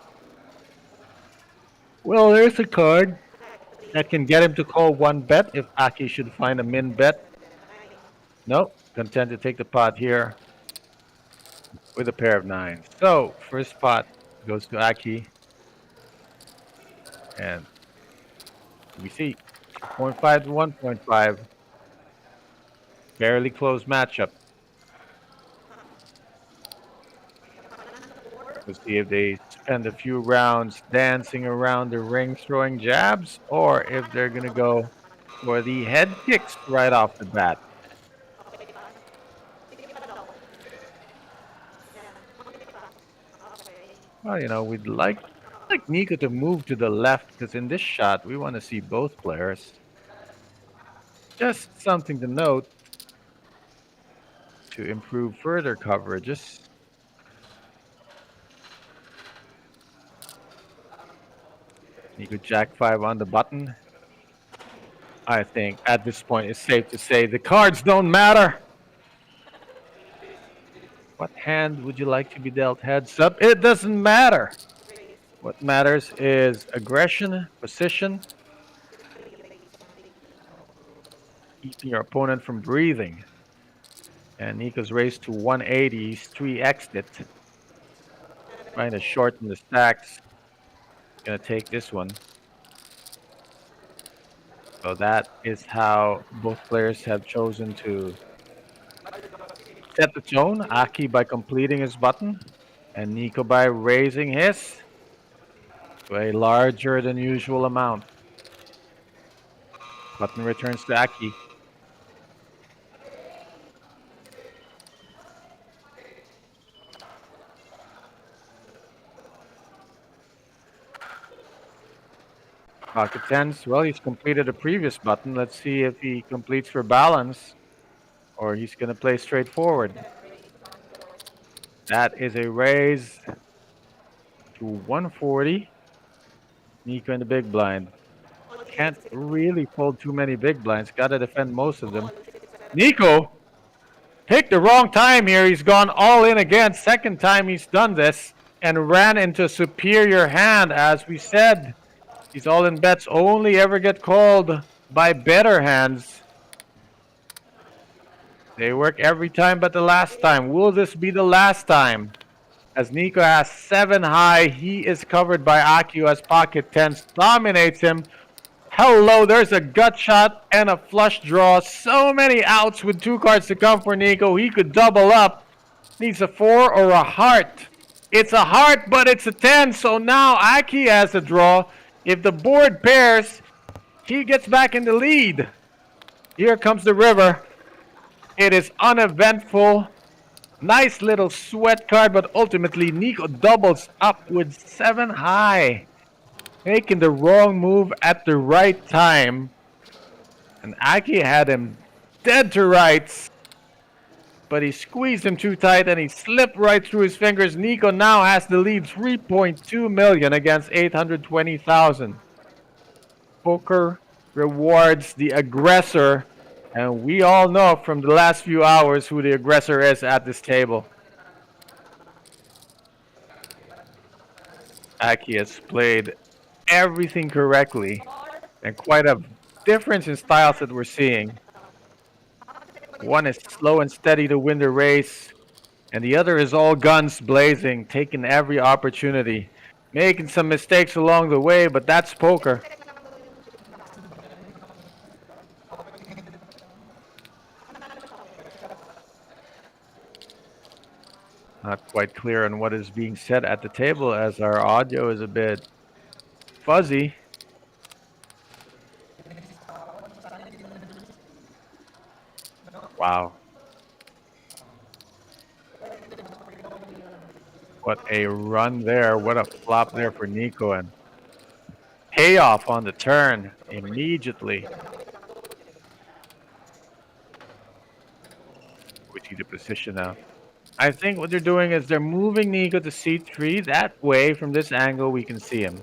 Well, there's a card that can get him to call 1 bet if Aki should find a min bet. Nope. Content to take the pot here with a pair of 9s. So, first pot goes to Aki. And we see 0.5 to 1.5. Barely close matchup. We'll see if they spend a few rounds dancing around the ring throwing jabs or if they're going to go for the head kicks right off the bat. Well, you know, we'd like Nico to move to the left because in this shot we want to see both players. Just something to note to improve further coverages. Nico Jack 5 on the button. I think at this point it's safe to say the cards don't matter. What hand would you like to be dealt heads up? It doesn't matter. What matters is aggression, position, keeping your opponent from breathing. And Nico's raised to 180. He's 3x'd it. Trying to shorten the stacks. Gonna take this one. So that is how both players have chosen to set the tone. Aki by completing his button, and Nico by raising his to a larger than usual amount. Button returns to Aki. Pocket tens. Well, he's completed a previous button. Let's see if he completes for balance. or he's going to play straightforward. That is a raise to 140. Nico in the big blind. Can't really fold too many big blinds. Got to defend most of them. Nico picked the wrong time here. He's gone all in again. Second time he's done this and ran into a superior hand. As we said, these all-in bets only ever get called by better hands. They work every time but the last time. Will this be the last time? As Nico has 7 high, he is covered by Aki as pocket tens dominates him. Hello, there's a gut shot and a flush draw. So many outs with 2 cards to come for Nico. He could double up. Needs a 4 or a heart. It's a heart, but it's a 10. So now Aki has a draw. If the board pairs, he gets back in the lead. Here comes the river. It is uneventful. Nice little sweat card, but ultimately Nico doubles up with 7 high. Making the wrong move at the right time. And Aki had him dead to rights. But he squeezed him too tight and he slipped right through his fingers. Nico now has the lead 3.2 million against 820,000. Poker rewards the aggressor. And we all know from the last few hours who the aggressor is at this table. Aki has played everything correctly. And quite a difference in styles that we're seeing. One is slow and steady to win the race. And the other is all guns blazing, taking every opportunity. Making some mistakes along the way, but that's poker. Not quite clear on what is being said at the table as our audio is a bit fuzzy. Wow. What a run there. What a flop there for Nico. And payoff on the turn immediately. We see the position now. I think what they're doing is they're moving Nico to C3. That way, from this angle, we can see him.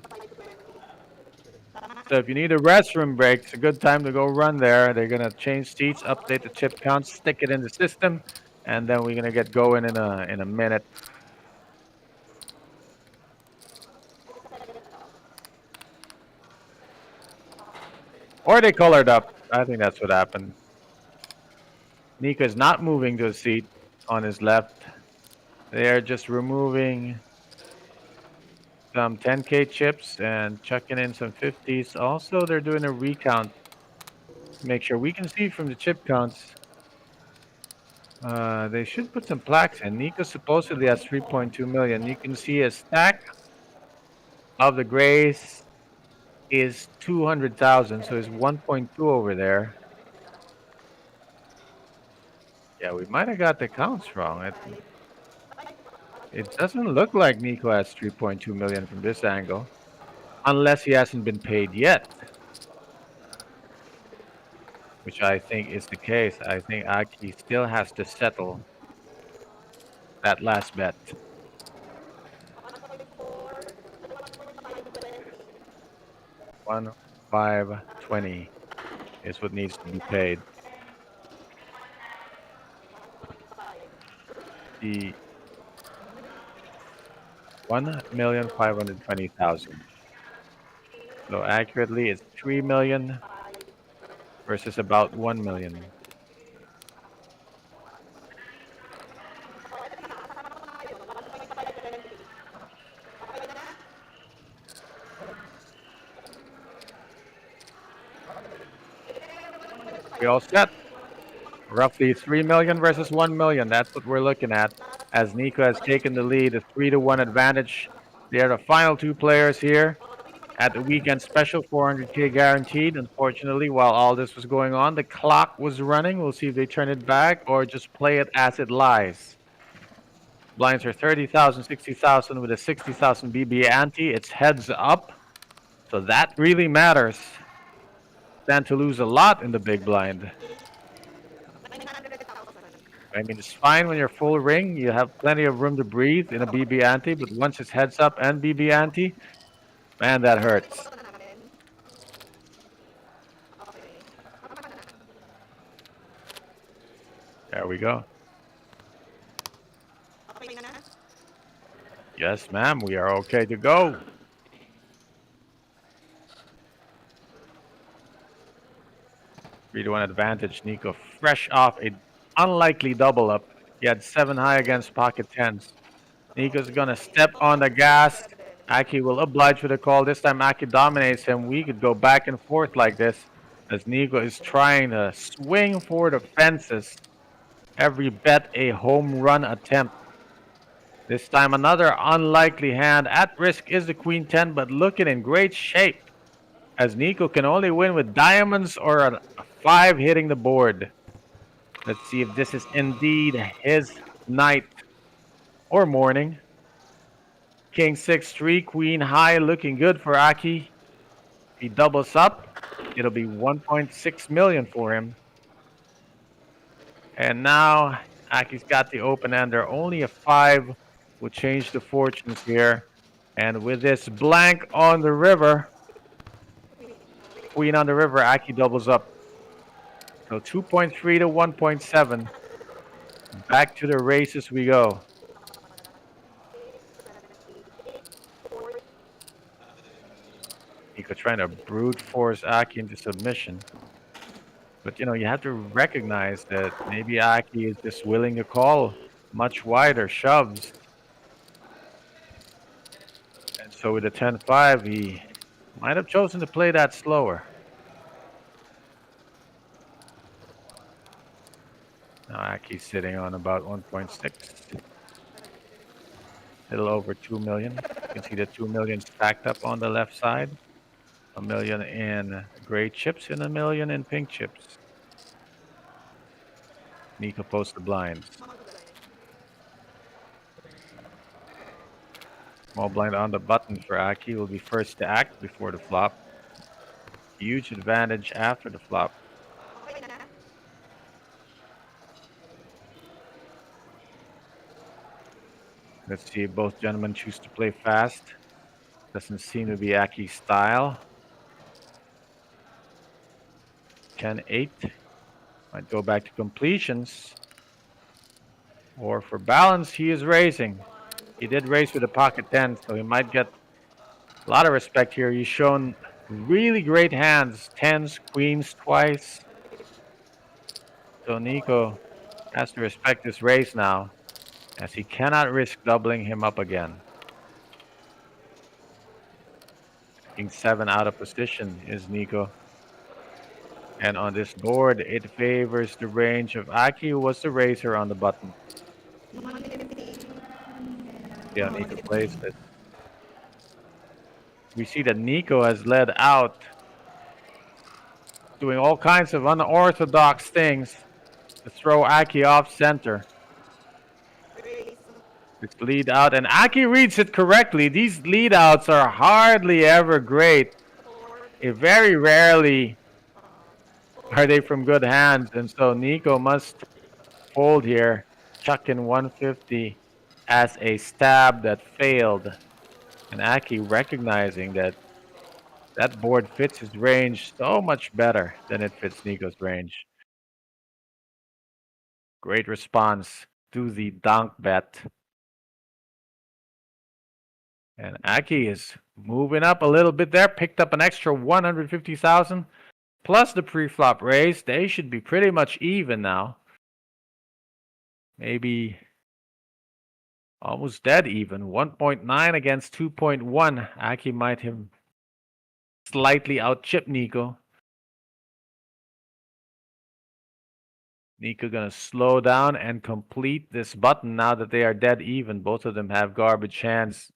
So if you need a restroom break, it's a good time to go run there. They're going to change seats, update the chip count, stick it in the system, and then we're going to get going in a minute. Or they colored up. I think that's what happened. Nico is not moving to a seat on his left. They are just removing some 10K chips and chucking in some 50s. Also, they're doing a recount to make sure we can see from the chip counts. They should put some plaques in. Nico supposedly has 3.2 million. You can see a stack of the grays is 200,000, so it's 1.2 over there. Yeah, we might have got the counts wrong. It doesn't look like Nico has 3.2 million from this angle. Unless he hasn't been paid yet. Which I think is the case. I think Aki still has to settle that last bet. $1,520 is what needs to be paid. The 1,520,000. So accurately, it's 3 million versus about 1 million. We all set. Roughly 3 million versus 1 million. That's what we're looking at. As Nico has taken the lead, a 3-1 advantage. They are the final 2 players here at the weekend special, 400K guaranteed. Unfortunately, while all this was going on, the clock was running. We'll see if they turn it back or just play it as it lies. Blinds are 30,000, 60,000 with a 60,000 BB ante. It's heads up. So that really matters. Stand to lose a lot in the big blind. I mean, it's fine when you're full ring. You have plenty of room to breathe in a BB ante, but once it's heads up and BB ante, man, that hurts. There we go. Yes, ma'am, we are okay to go. 3-1 advantage. Nico fresh off a unlikely double up. He had 7 high against pocket tens. Nico's gonna step on the gas. Aki will oblige with a call. This time Aki dominates him. We could go back and forth like this as Nico is trying to swing for the fences. Every bet a home run attempt. This time another unlikely hand. At risk is the queen 10, but looking in great shape as Nico can only win with diamonds or a 5 hitting the board. Let's see if this is indeed his night or morning. King 6-3, queen high, looking good for Aki. If he doubles up, it'll be 1.6 million for him. And now Aki's got the open ender. Only a 5 will change the fortunes here. And with this blank on the river, queen on the river, Aki doubles up. So 2.3 to 1.7. Back to the races we go. Nico trying to brute force Aki into submission. But, you know, you have to recognize that maybe Aki is just willing to call much wider shoves. And so with the 10-5, he might have chosen to play that slower. Now Aki's sitting on about 1.6. A little over 2 million. You can see the 2 million stacked up on the left side. 1 million in gray chips and 1 million in pink chips. Nico posts the blinds. Small blind on the button for Aki. Will be first to act before the flop. Huge advantage after the flop. Let's see if both gentlemen choose to play fast. Doesn't seem to be Aki's style. 10-8. Might go back to completions. Or for balance, he is raising. He did raise with a pocket 10, so he might get a lot of respect here. He's shown really great hands. 10s, queens twice. So Nico has to respect this raise now, as he cannot risk doubling him up again. King 7 out of position is Nico. And on this board, it favors the range of Aki, who was the raiser on the button. Yeah, Nico plays it. We see that Nico has led out, doing all kinds of unorthodox things to throw Aki off center. It's lead out, and Aki reads it correctly. These lead outs are hardly ever great. Very rarely are they from good hands, and so Nico must fold here, chuck in 150 as a stab that failed. And Aki recognizing that that board fits his range so much better than it fits Nico's range. Great response to the donk bet. And Aki is moving up a little bit there, picked up an extra 150,000 plus the pre-flop raise. They should be pretty much even now. Maybe almost dead even. 1.9 against 2.1. Aki might have slightly outchipped Nico. Nico gonna slow down and complete this button now that they are dead even. Both of them have garbage hands.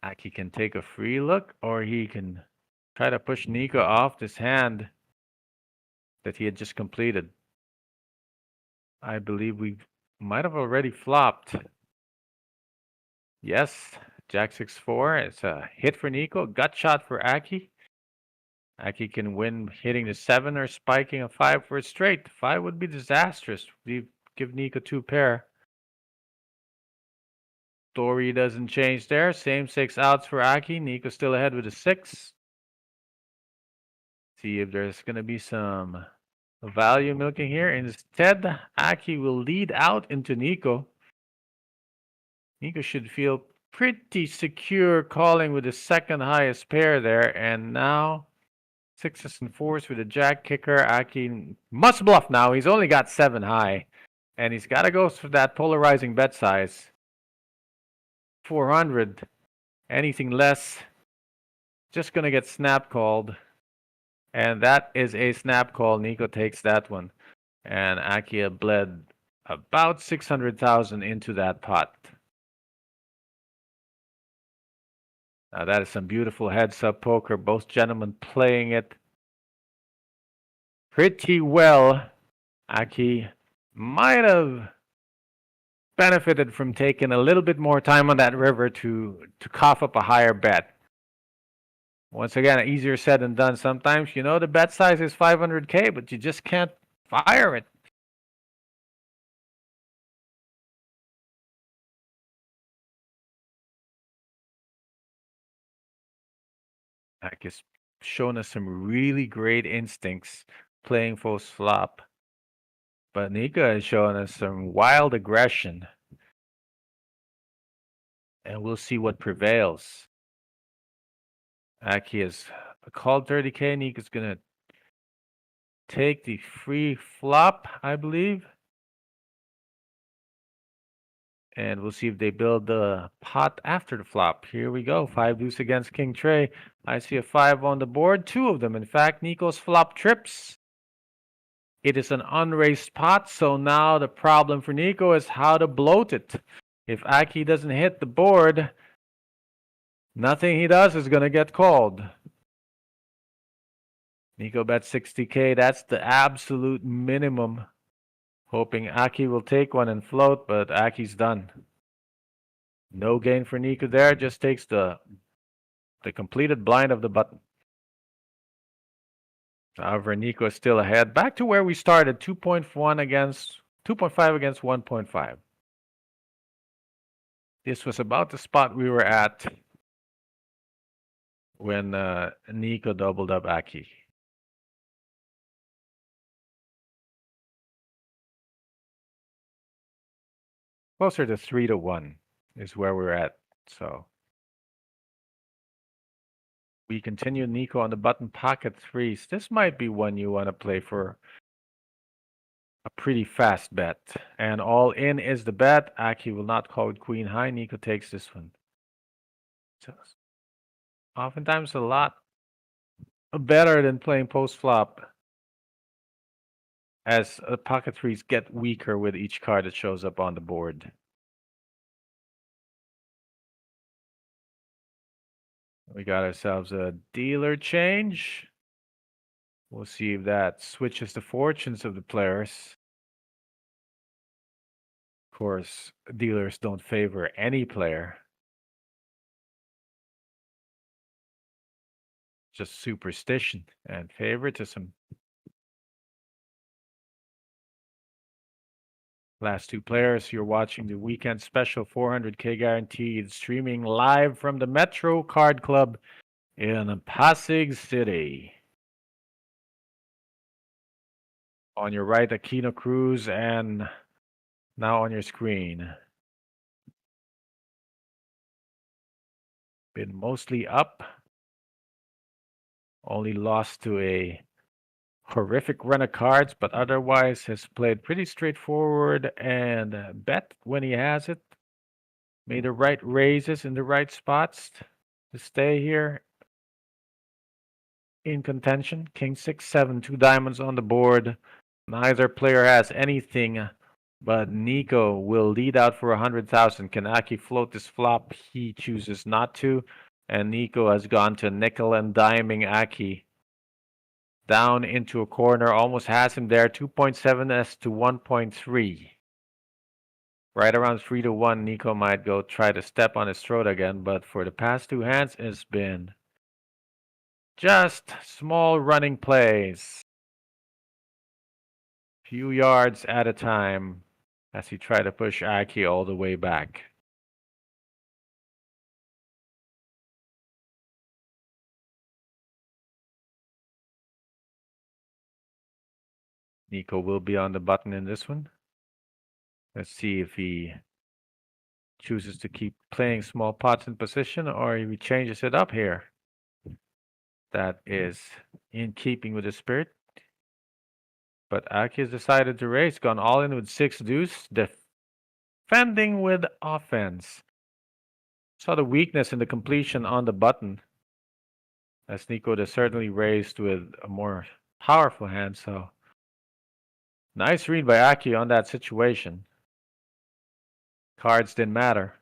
Aki can take a free look, or he can try to push Nico off this hand that he had just completed. I believe we might have already flopped. Yes, Jack 6-4. It's a hit for Nico, gut shot for Aki. Aki can win hitting the 7 or spiking a 5 for a straight. 5 would be disastrous. We give Nico 2 pair. Story doesn't change there. Same 6 outs for Aki. Nico still ahead with a 6. See if there's going to be some value milking here. Instead, Aki will lead out into Nico. Nico should feel pretty secure calling with the second highest pair there. And now 6s and 4s with a jack kicker. Aki must bluff now. He's only got 7 high. And he's got to go for that polarizing bet size. 400. Anything less, just going to get snap called. And that is a snap call. Nico takes that one. And Aki bled about 600,000 into that pot. Now that is some beautiful heads-up poker. Both gentlemen playing it pretty well. Aki might have benefited from taking a little bit more time on that river to cough up a higher bet. Once again, easier said than done. Sometimes, you know, the bet size is 500K, but you just can't fire it. Aki has shown us some really great instincts playing post flop. But Nico has shown us some wild aggression. And we'll see what prevails. Aki has called 30K. Nico's going to take the free flop, I believe. And we'll see if they build the pot after the flop. Here we go. 5 deuce against King Trey. I see a 5 on the board. 2 of them. In fact, Nico's flop trips. It is an unraised pot, so now the problem for Nico is how to bloat it. If Aki doesn't hit the board, nothing he does is going to get called. Nico bet 60K. That's the absolute minimum. Hoping Aki will take one and float, but Aki's done. No gain for Nico there. Just takes the completed blind of the button. However, Nico is still ahead. Back to where we started. 2.5 against 1.5. This was about the spot we were at when Nico doubled up Aki. Closer to 3-1 is where we're at. So we continue Nico on the button pocket 3s. This might be one you want to play for a pretty fast bet. And all in is the bet. Aki will not call with queen high. Nico takes this one. So oftentimes a lot better than playing post flop, as pocket 3s get weaker with each card that shows up on the board. We got ourselves a dealer change. We'll see if that switches the fortunes of the players. Of course, dealers don't favor any player. Just superstition and favoritism. Last 2 players, you're watching the weekend special 400K guaranteed, streaming live from the Metro Card Club in Pasig City. On your right, Aquino Cruz, and now on your screen. Been mostly up. Only lost to a horrific run of cards, but otherwise has played pretty straightforward and bet when he has it. Made the right raises in the right spots to stay here in contention. King 6, 7, 2 diamonds on the board. Neither player has anything, but Nico will lead out for 100,000. Can Aki float this flop? He chooses not to, and Nico has gone to nickel and diming Aki down into a corner, almost has him there. 2.7s to 1.3. Right around 3-1, Nico might go try to step on his throat again, but for the past 2 hands, it's been Just small running plays. Few yards at a time as he tried to push Aki all the way back. Nico will be on the button in this one. Let's see if he chooses to keep playing small pots in position or if he changes it up here. That is in keeping with the spirit. But Aki has decided to raise, gone all in with 6 deuce, defending with offense. Saw the weakness in the completion on the button. As Nico has certainly raised with a more powerful hand, so nice read by Aki on that situation. Cards didn't matter.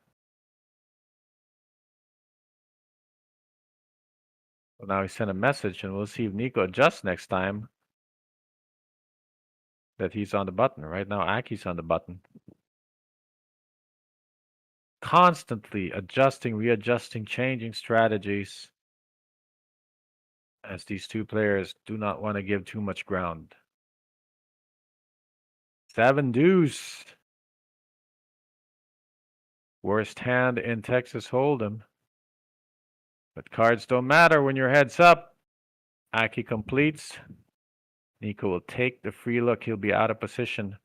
Well, now he sent a message, and we'll see if Nico adjusts next time that he's on the button. Right now, Aki's on the button. Constantly adjusting, readjusting, changing strategies, as these two players do not want to give too much ground. 7 deuce. Worst hand in Texas Hold'em. But cards don't matter when your head's up. Aki completes. Nico will take the free look. He'll be out of position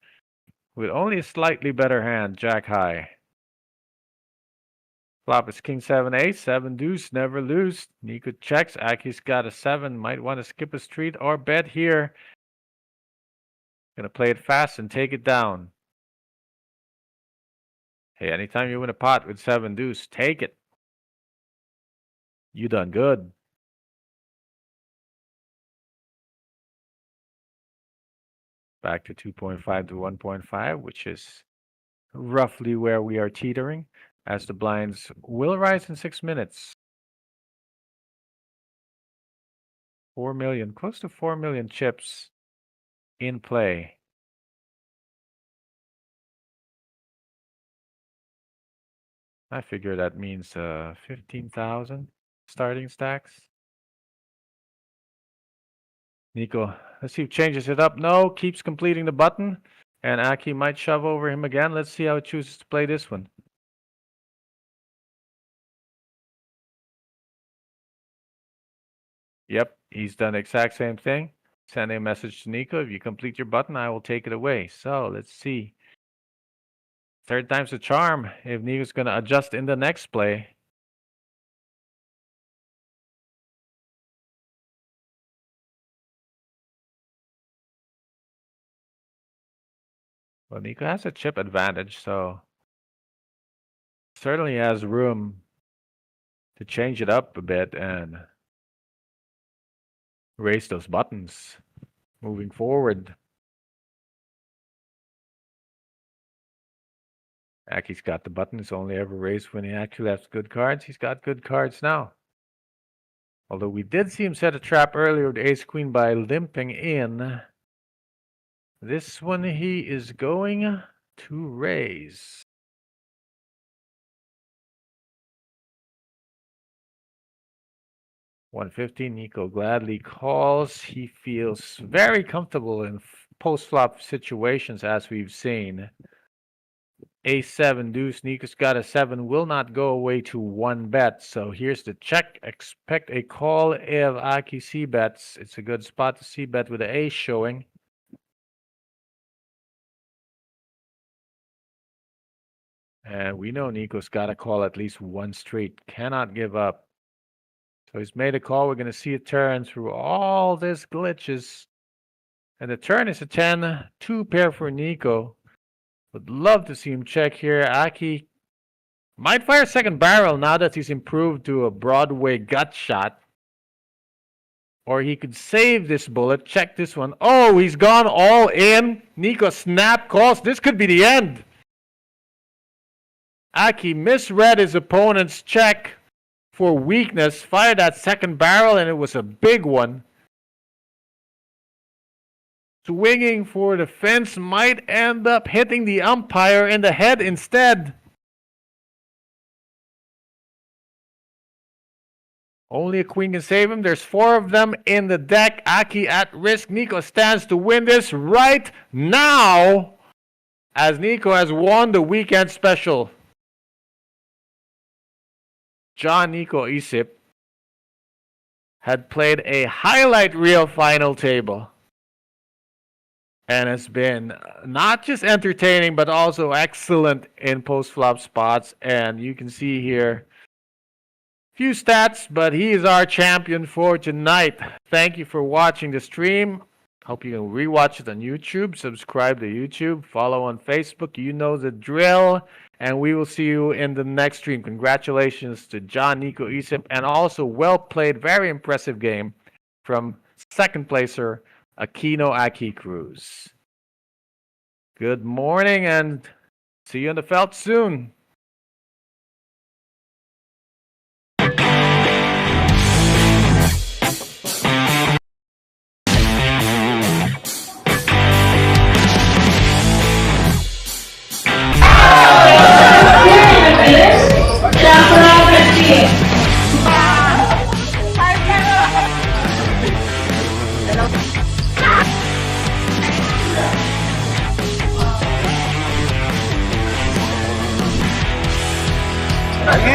with only a slightly better hand, Jack high. Flop is King 7 ace, 7 deuce, never lose. Nico checks. Aki's got a 7. Might want to skip a street or bet here. Gonna play it fast and take it down. Hey, anytime you win a pot with 7 deuce, take it. You done good. Back to 2.5 to 1.5, which is roughly where we are teetering, as the blinds will rise in 6 minutes. 4 million, close to 4 million chips in play. I figure that means 15,000 starting stacks. Nico, let's see if changes it up. No, keeps completing the button. And Aki might shove over him again. Let's see how it chooses to play this one. Yep, he's done the exact same thing. Sending a message to Nico. If you complete your button, I will take it away. So let's see. Third time's a charm if Nico's going to adjust in the next play. Well, Nico has a chip advantage, so certainly has room to change it up a bit and raise those buttons moving forward. Aki's got the buttons only ever raised when he actually has good cards. He's got good cards now. Although we did see him set a trap earlier with ace queen by limping in. This one he is going to raise. $150, Nico gladly calls. He feels very comfortable in post-flop situations, as we've seen. Ace 7 deuce, Nico's got a 7, will not go away to 1 bet. So here's the check. Expect a call if Aki c-bets. It's a good spot to c-bet with the ace showing. And we know Nico's got to call at least 1 straight. Cannot give up. So he's made a call. We're going to see a turn through all these glitches. And the turn is a 10, 2 pair for Nico. Would love to see him check here. Aki might fire second barrel now that he's improved to a Broadway gut shot. Or he could save this bullet. Check this one. Oh, he's gone all in. Nico snap calls. This could be the end. Aki misread his opponent's check for weakness. Fired that second barrel and it was a big one. Swinging for the fence, might end up hitting the umpire in the head instead. Only a queen can save him. There's 4 of them in the deck. Aki at risk. Nico stands to win this right now, as Nico has won the weekend special. John Nico Isip had played a highlight reel final table and has been not just entertaining but also excellent in post-flop spots. And you can see here few stats, but he is our champion for tonight. Thank you for watching the stream. Hope you can rewatch it on YouTube. Subscribe to YouTube. Follow on Facebook. You know the drill. And we will see you in the next stream. Congratulations to John Nico Isip. And also well played, very impressive game from second placer Aquino Aki Cruz. Good morning and see you in the felt soon.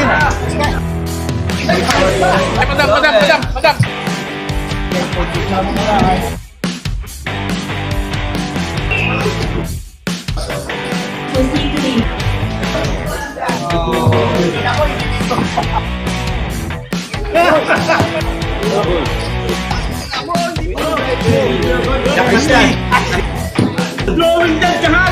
Madam. Blowing that kahan!